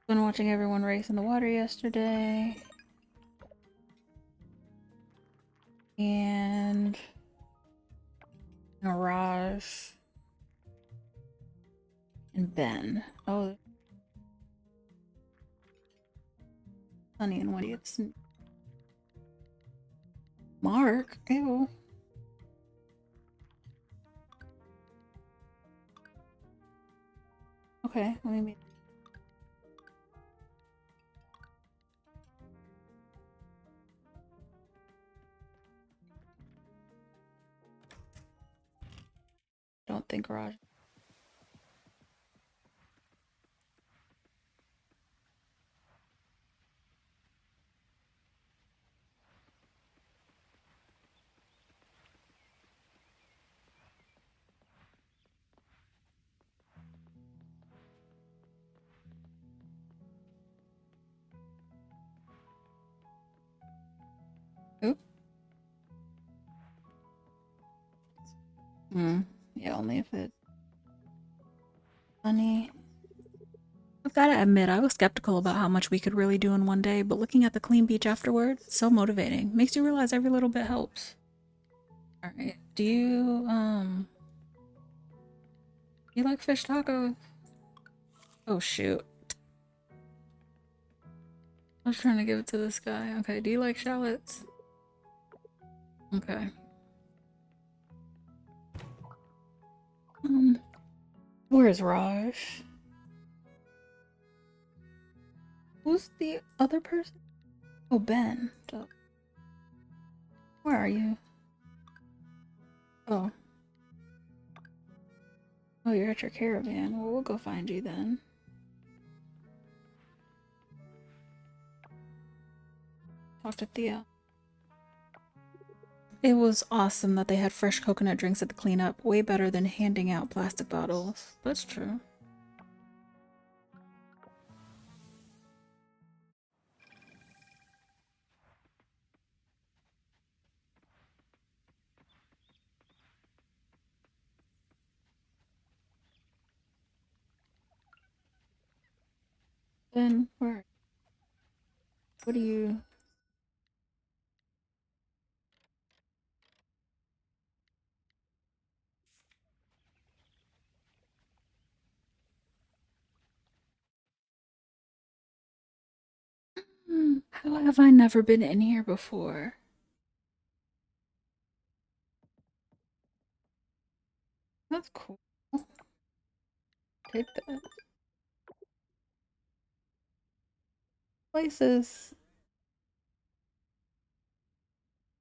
been watching everyone race in the water yesterday. And a rock. Raj. And Ben. Oh, Sunny and Wendy. It's Mark. Ew. Okay, let me meet. Don't think Raj. Oop. Yeah, only if it's funny. I've got to admit, I was skeptical about how much we could really do in one day, but looking at the clean beach afterwards, it's so motivating. Makes you realize every little bit helps. Alright, do you like fish tacos? Oh shoot. I was trying to give it to this guy. Okay, do you like shallots? Okay. Where's Raj? Who's the other person? Oh, Ben. Duh. Where are you? Oh. Oh, you're at your caravan. Well, we'll go find you then. Talk to Thea. It was awesome that they had fresh coconut drinks at the cleanup. Way better than handing out plastic bottles. That's true. Ben, where? What do you... How have I never been in here before? That's cool. Take that. Place is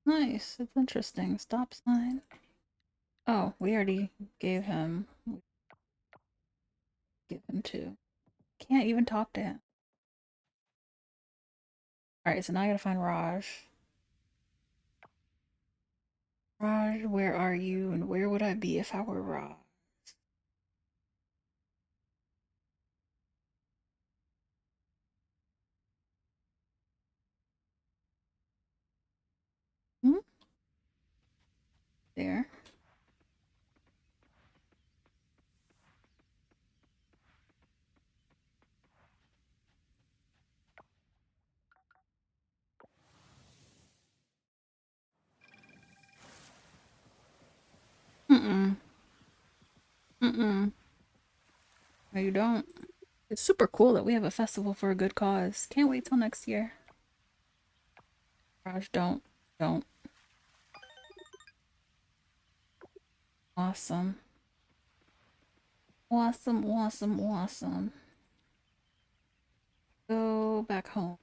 nice. It's interesting. Stop sign. Oh, we already gave him. Give him two. Can't even talk to him. Alright, so now I gotta find Raj. Raj, where are you? And where would I be if I were Raj? Hmm? There. Mm-mm. Mm-mm. No, you don't. It's super cool that we have a festival for a good cause. Can't wait till next year. Raj, don't. Don't. Awesome. Awesome, awesome, awesome. Go back home.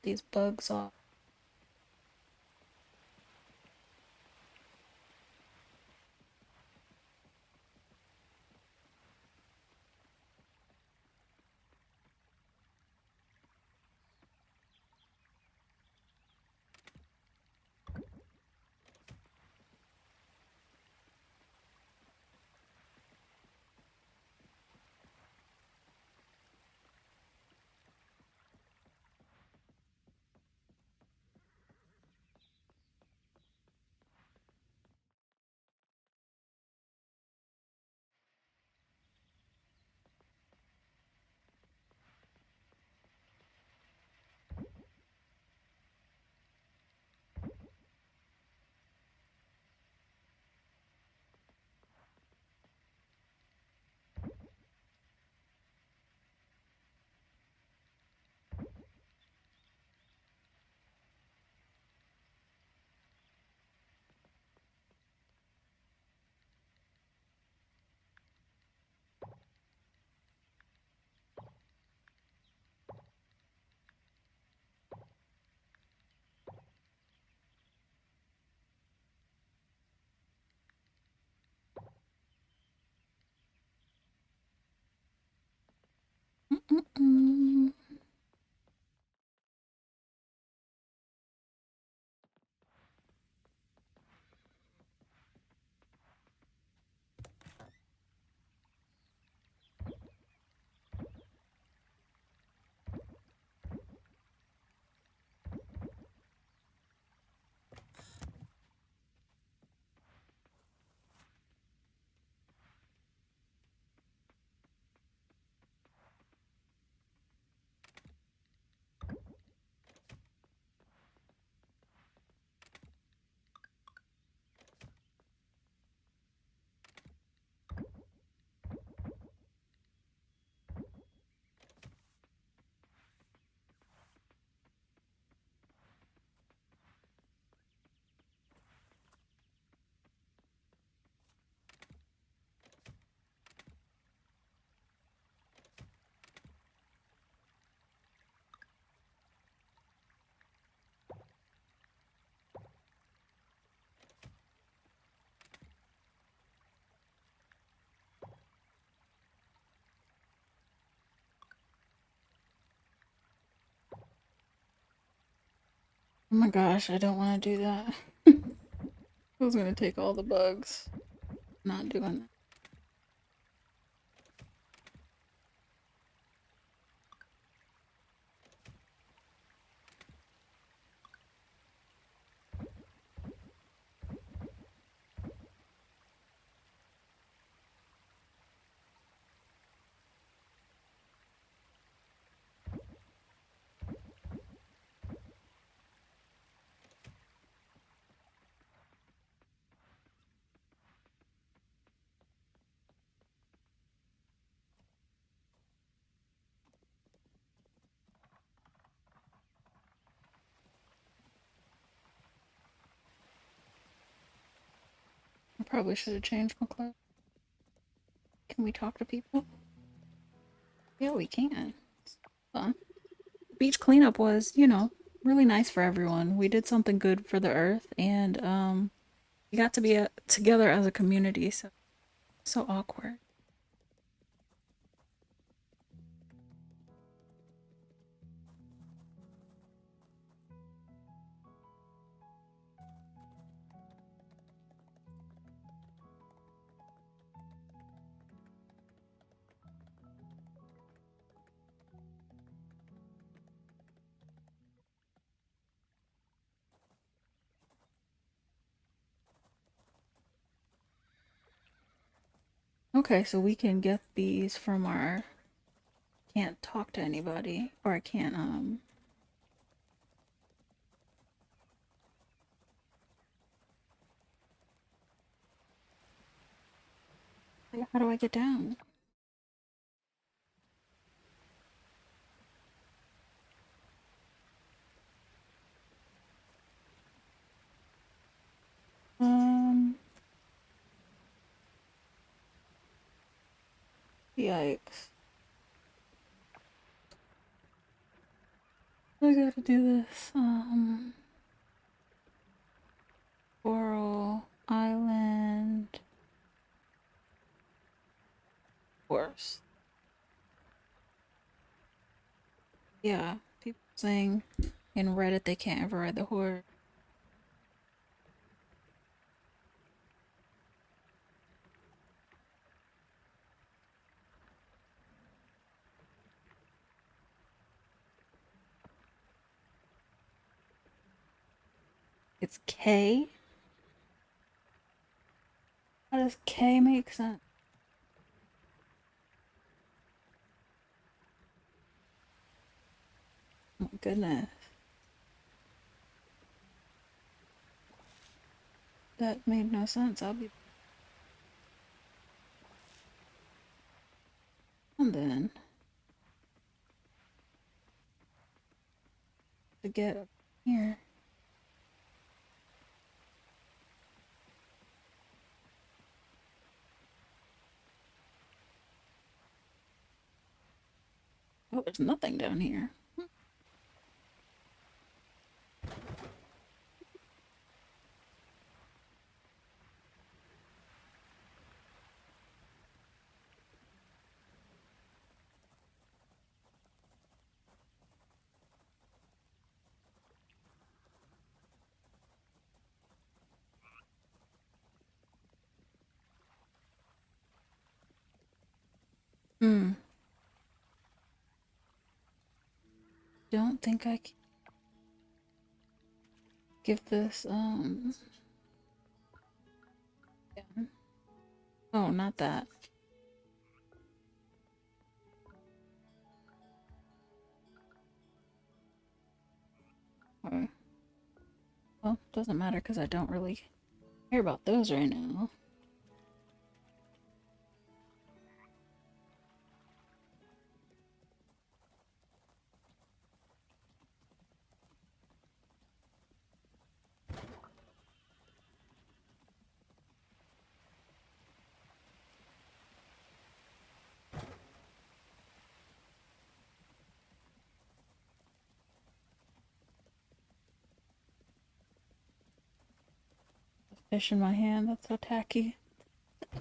These bugs off. Mm-mm. Oh my gosh, I don't want to do that. I was gonna take all the bugs. Not doing that. I probably should have changed my clothes. Can we talk to people? Yeah, we can. Fun. Beach cleanup was, really nice for everyone. We did something good for the earth, and we got to be together as a community. So awkward. Okay, so we can get these from our can't talk to anybody, or I can't how do I get down? Um Yikes. I gotta do this. Coral Island course. Yeah, people saying in Reddit they can't ever ride the horse. It's K? How does K make sense? Oh goodness. That made no sense. I'll be and then to get up here. Oh, there's nothing down here. Hmm. Don't think I can give this, yeah. Oh, not that. Okay. Well, doesn't matter because I don't really care about those right now. The fish in my hand, that's so tacky. I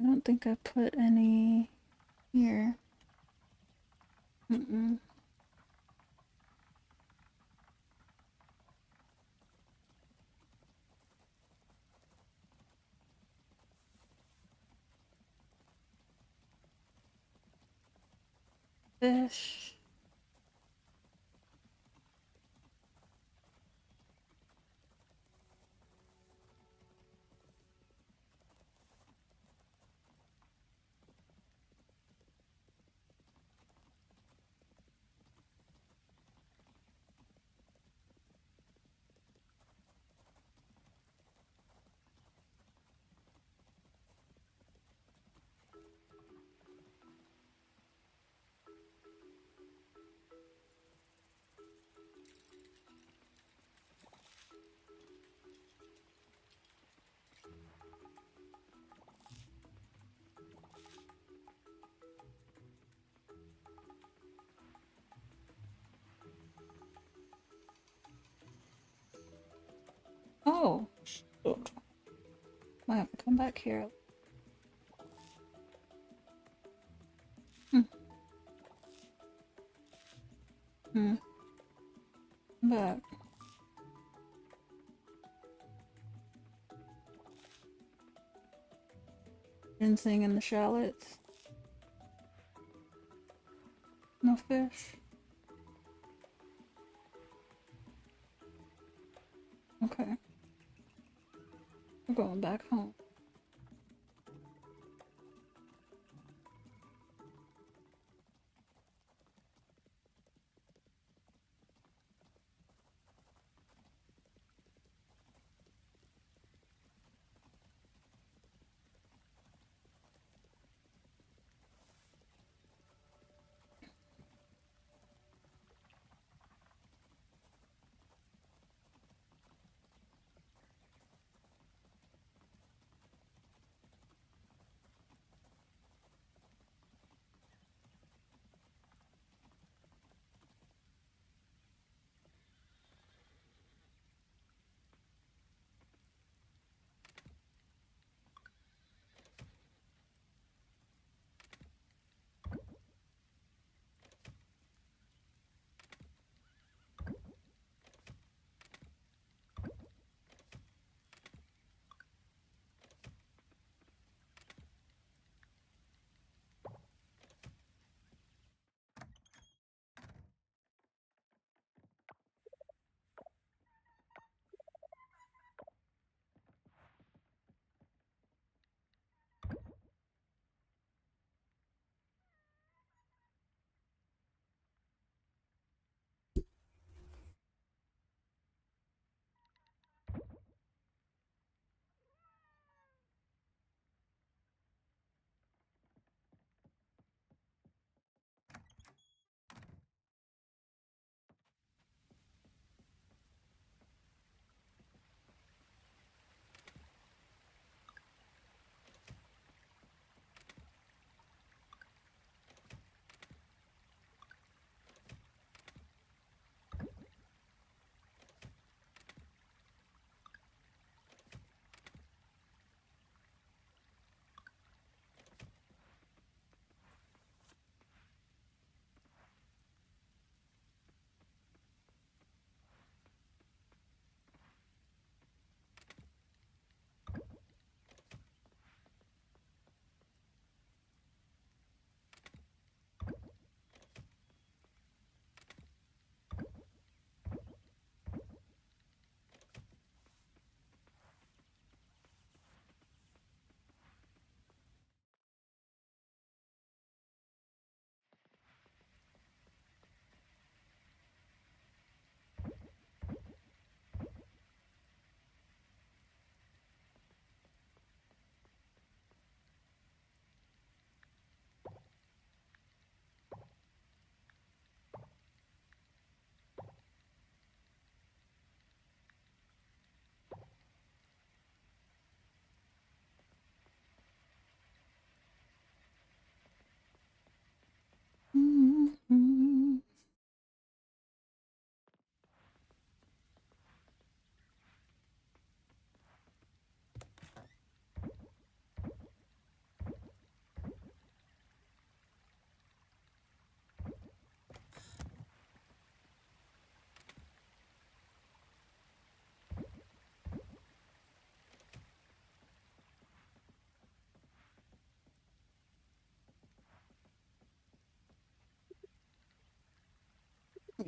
don't think I put any here. Mm-mm. Fish. Oh, shoot. Might have to come back here. Hmm. Hmm. Come back. Ginseng and the shallots. No fish. Okay. We're going back home.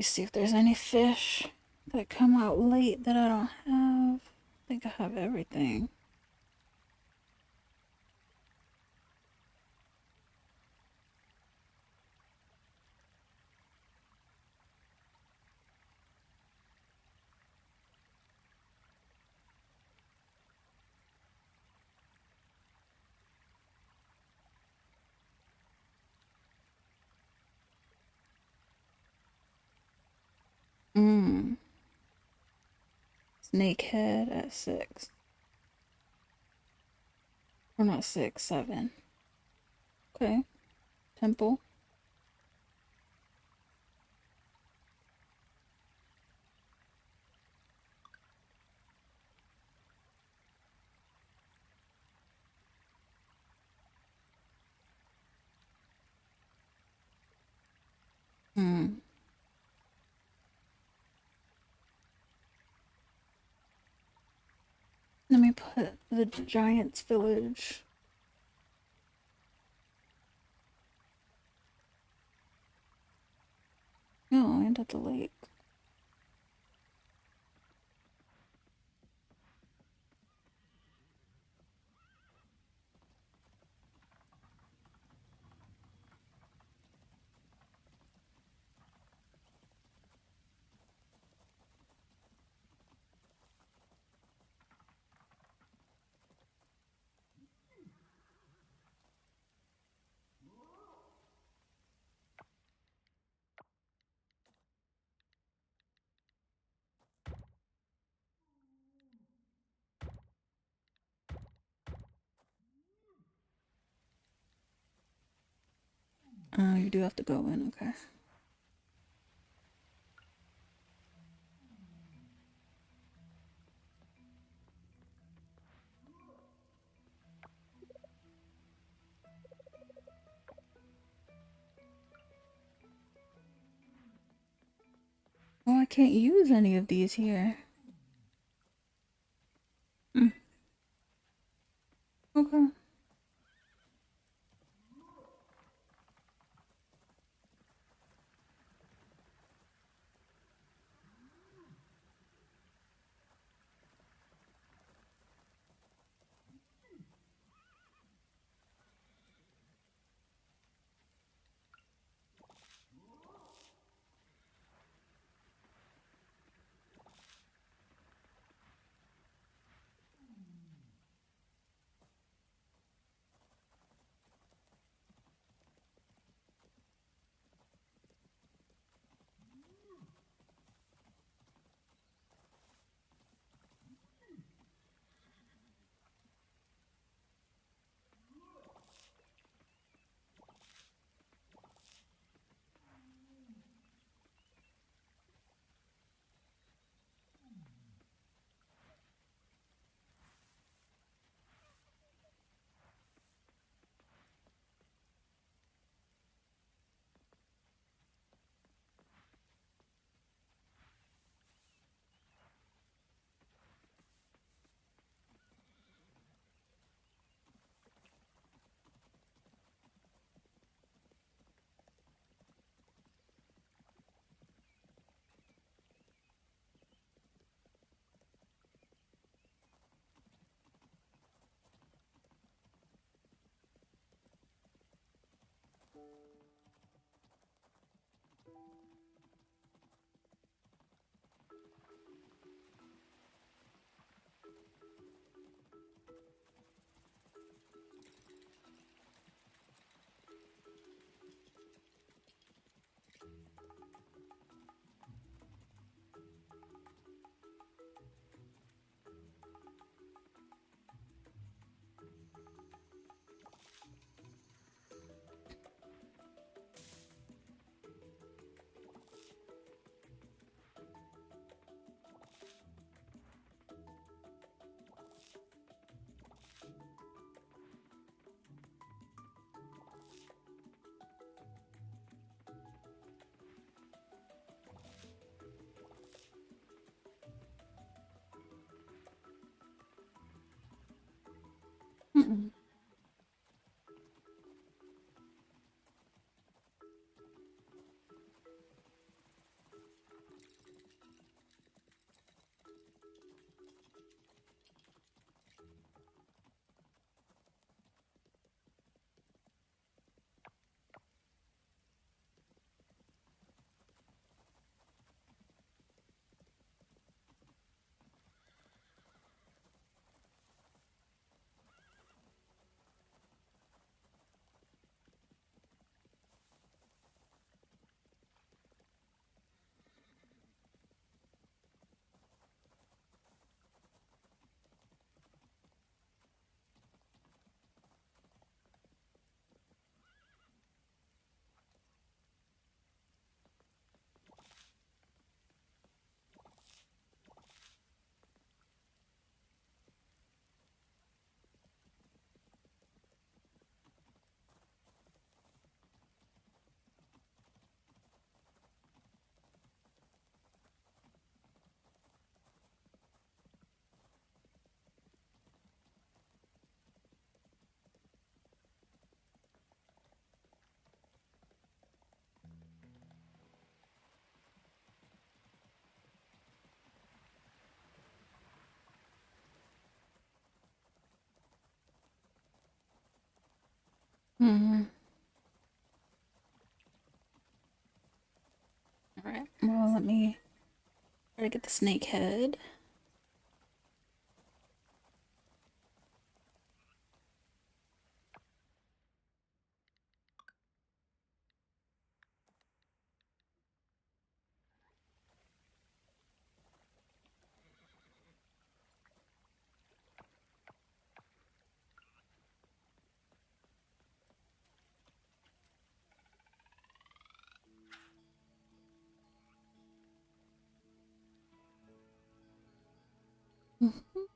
me see if there's any fish that come out late that I don't have. I think I have everything. Mmm. Snakehead at 6. Or not 6, 7. Okay. Temple. Hmm. Let me put the Giant's Village. Oh, and at the lake. You do have to go in, okay. Oh, I can't use any of these here. Mm. Okay. Mm-mm. Hmm. Alright, well, let me try to get the snake head. Mhm.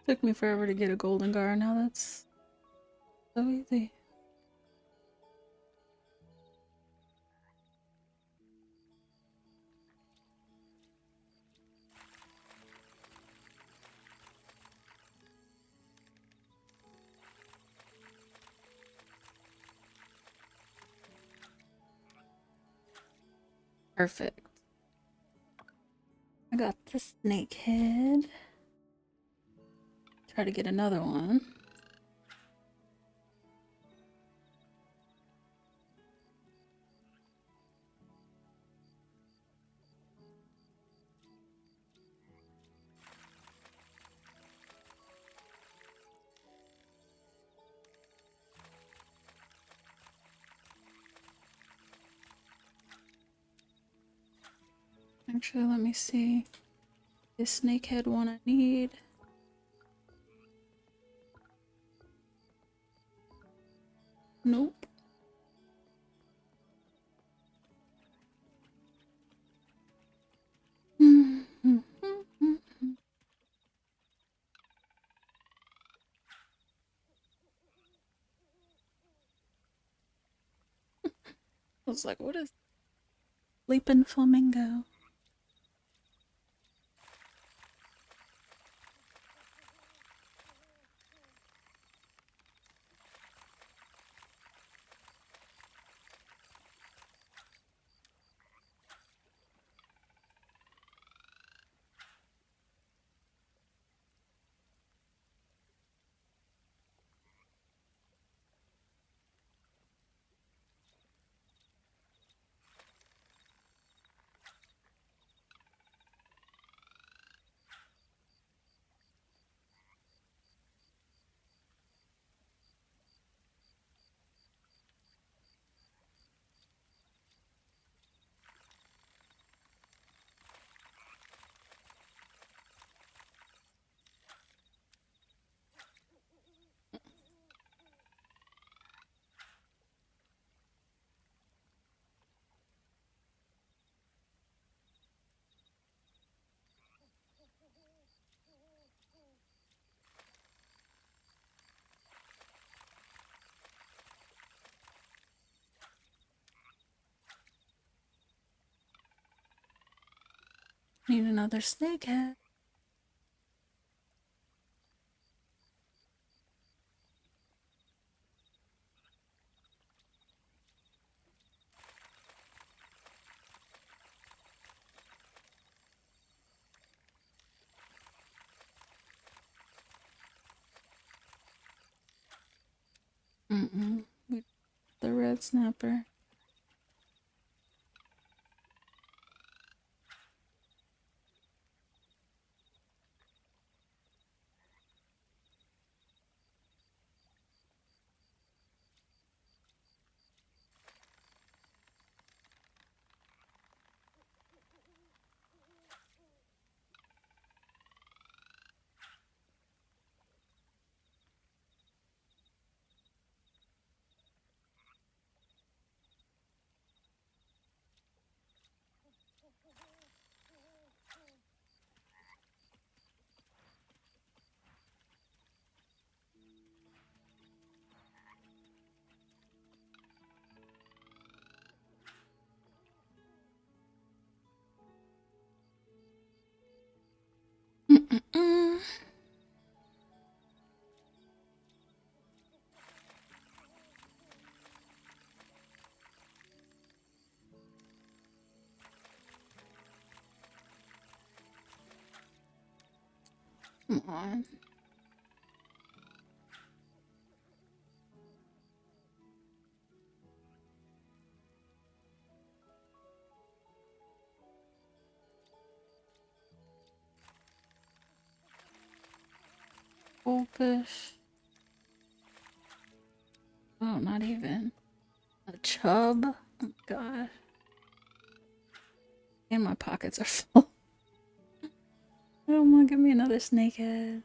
Took me forever to get a golden gar, now that's so easy. Perfect. I got the snake head. Try to get another one. Actually, let me see. This snakehead one I need. Nope. I was like, what is Sleeping Flamingo? Need another snakehead. Mm-mm. The red snapper. Come on. Goldfish. Oh, not even. A chub. Oh my god. And my pockets are full. I don't want to give me another snakehead.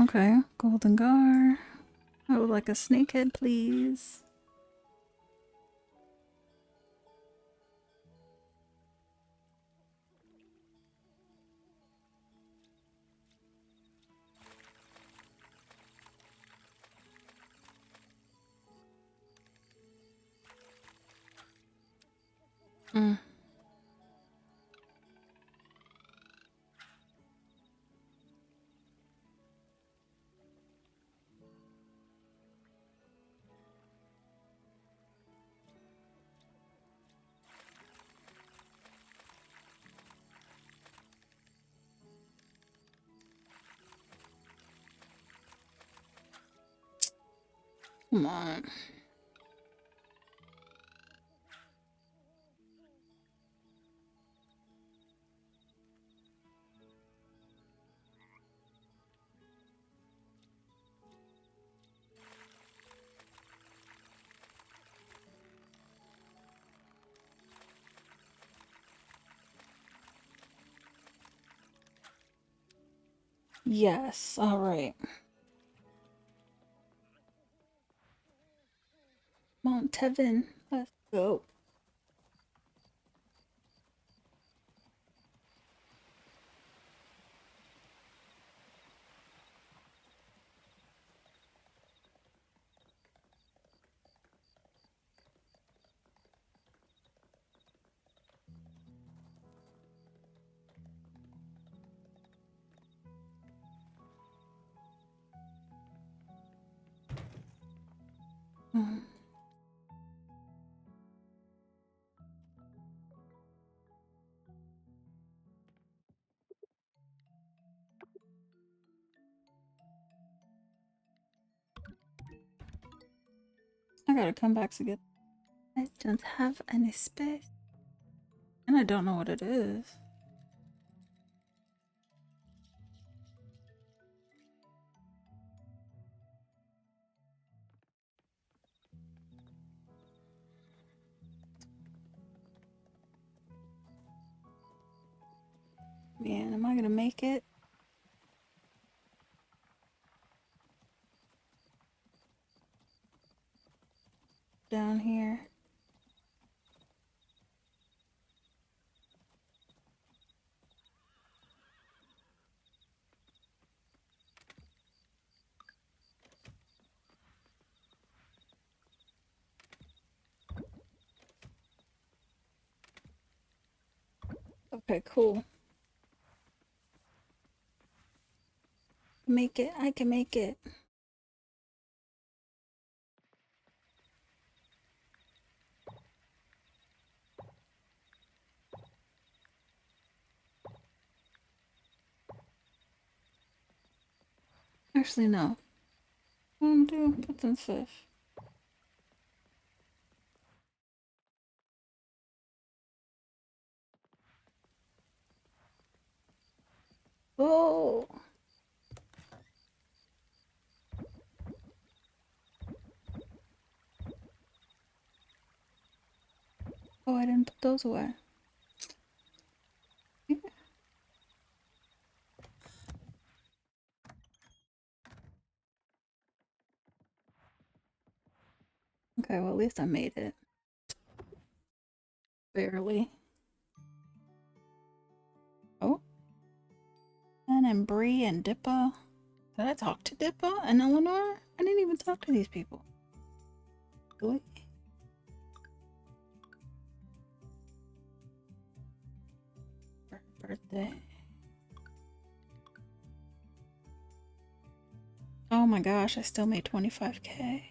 Okay, golden gar. I would like a snakehead, please. Mm. Come on. Yes, alright. Mount Tevin, let's go. Mm. I gotta come back to get. I don't have any space. And I don't know what it is. Man, am I gonna make it? Down here. Okay, cool. Make it. I can make it. Actually, no. What I'm doing? Put some fish. Oh. Oh, I didn't put those away. Okay, well, at least I made it. Barely. Oh. And Bree and Dippa. Did I talk to Dippa and Eleanor? I didn't even talk to these people. Really? For her birthday. my gosh, I still made 25K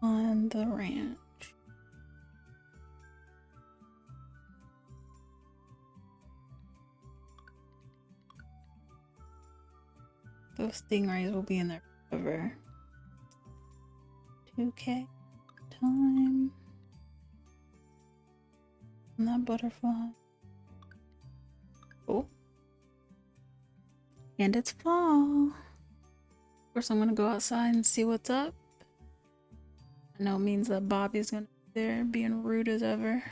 on the ranch. Those stingrays will be in there forever. 2K time. And that butterfly. Oh. And it's fall. Of course, I'm gonna go outside and see what's up. I know it means that Bobby's gonna be there being rude as ever.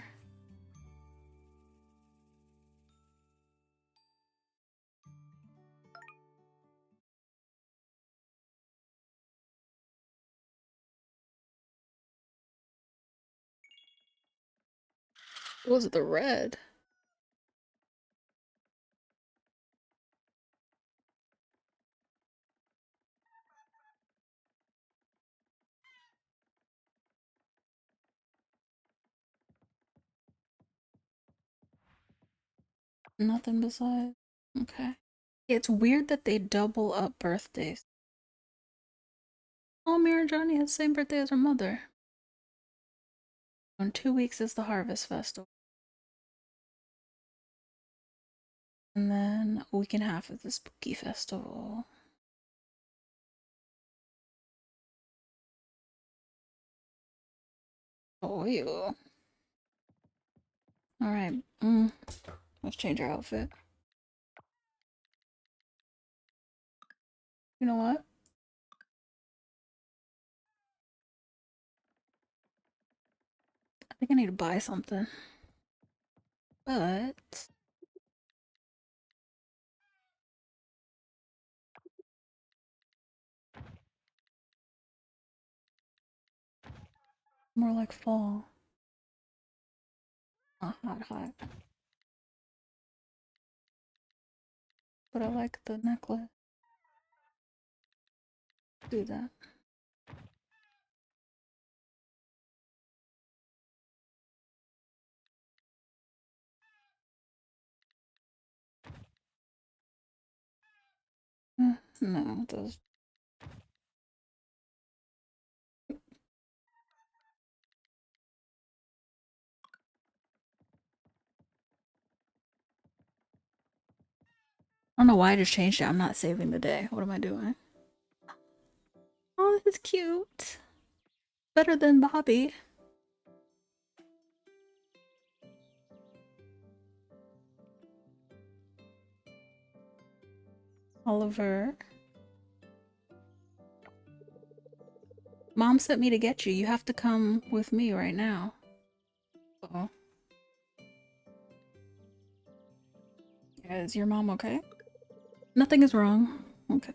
What was the red? Nothing besides. Okay. It's weird that they double up birthdays. Oh, Mira Johnny has the same birthday as her mother. In 2 weeks is the Harvest Festival. And then a week and a half is the Spooky Festival. Oh, yeah. Alright. Let's change our outfit. You know what? I think I need to buy something. But more like fall. Not hot. But I like the necklace. Do that. No, those. I don't know why I just changed it. I'm not saving the day. What am I doing? Oh, this is cute. Better than Bobby. Oliver. Mom sent me to get you. You have to come with me right now. Uh-oh. Is your mom okay? Nothing is wrong. Okay.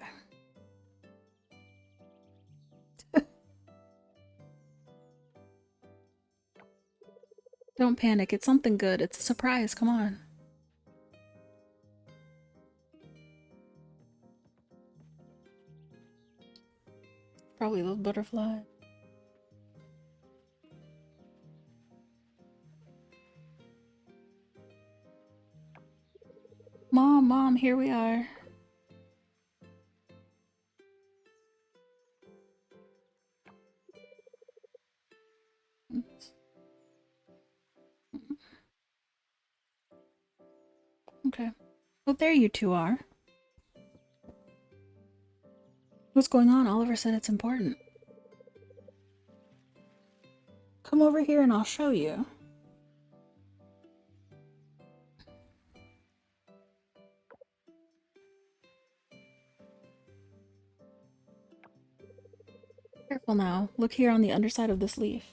Don't panic. It's something good. It's a surprise. Come on. Probably those butterflies. Mom, here we are. Okay. Well, there you two are. What's going on? Oliver said it's important. Come over here and I'll show you. Careful now. Look here on the underside of this leaf.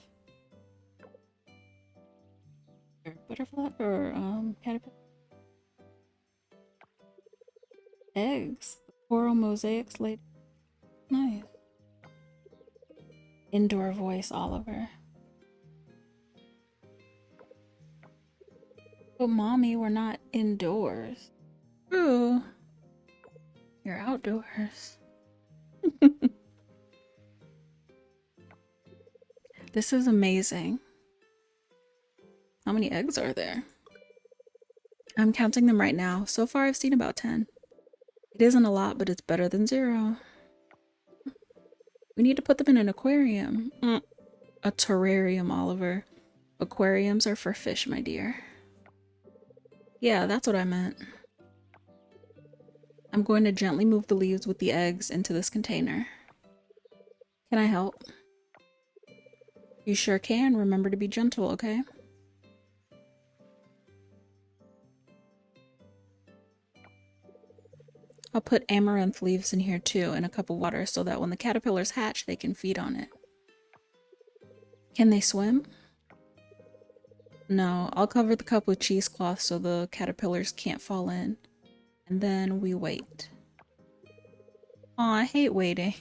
Butterfly or caterpillar? Eggs. Coral mosaics laid. Nice. Indoor voice, Oliver. But mommy, we're not indoors. True. You're outdoors. This is amazing. How many eggs are there? I'm counting them right now. So far I've seen about 10. It isn't a lot, but it's better than 0. We need to put them in an aquarium. A terrarium, Oliver. Aquariums are for fish, my dear. Yeah, that's what I meant. I'm going to gently move the leaves with the eggs into this container. Can I help? You sure can. Remember to be gentle, okay? I'll put amaranth leaves in here too in a cup of water so that when the caterpillars hatch, they can feed on it. Can they swim? No, I'll cover the cup with cheesecloth so the caterpillars can't fall in. And then we wait. Aw, I hate waiting.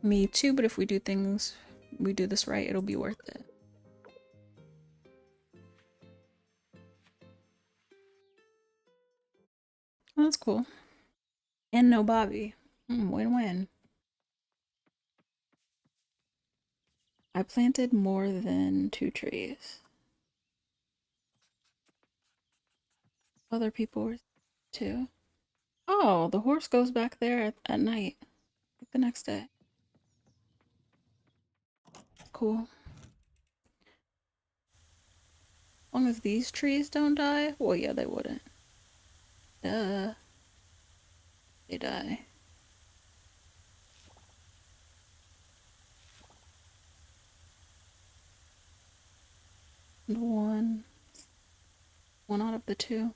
Me too, but if we do this right, it'll be worth it. Oh, that's cool. And no Bobby. Win-win. I planted more than 2 trees. Other people were too. Oh, the horse goes back there at night. Like the next day. Cool. As long as these trees don't die. Well, yeah, they wouldn't. Duh. They die. And one out of the 2.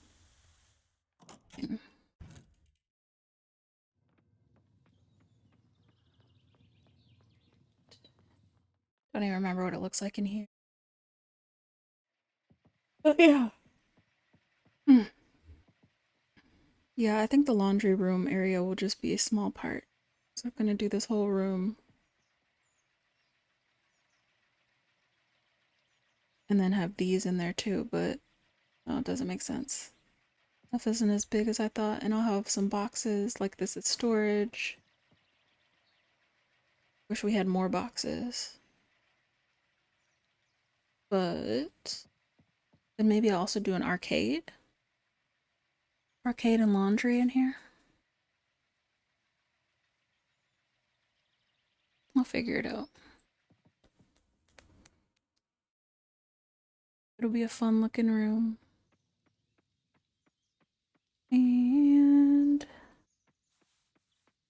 Don't even remember what it looks like in here. Oh, yeah. Yeah, I think the laundry room area will just be a small part. So I'm gonna do this whole room. And then have these in there too, but it doesn't make sense. Stuff isn't as big as I thought, and I'll have some boxes like this as storage. Wish we had more boxes. But then maybe I'll also do an arcade. Arcade and laundry in here. I'll figure it out. It'll be a fun looking room. And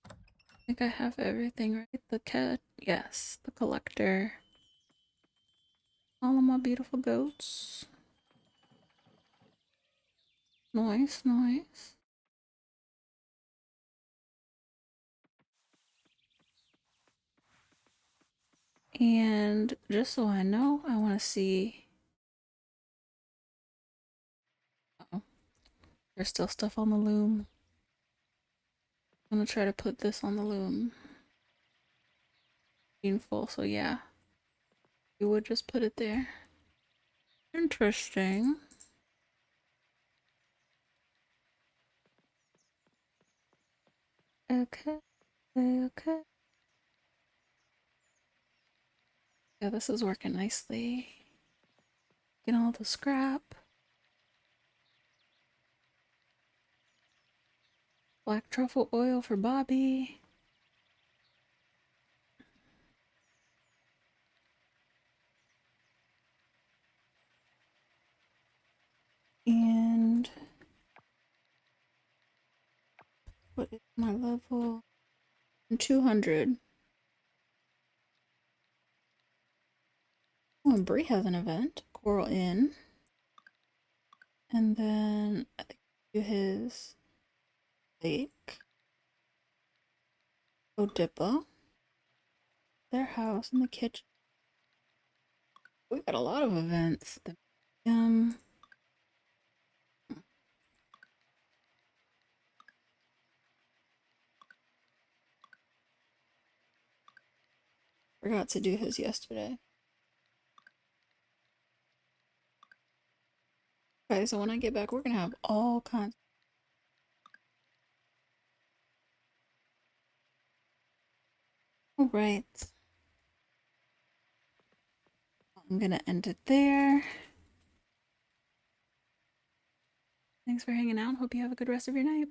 I think I have everything right. The cat, yes, the collector. All of my beautiful goats. Nice, nice. And just so I know, I want to see. Oh, there's still stuff on the loom. I'm gonna try to put this on the loom. Being full, so yeah. You would just put it there. Interesting. Okay, okay. Yeah, this is working nicely. Get all the scrap. Black truffle oil for Bobby. And what is my level? 200. Oh, and Bree has an event. Coral Inn. And then I think do his lake. Odipa. Their house and the kitchen. We got a lot of events. Forgot to do his yesterday. Okay, so when I get back, we're gonna have all kinds. All right. I'm gonna end it there. Thanks for hanging out. Hope you have a good rest of your night.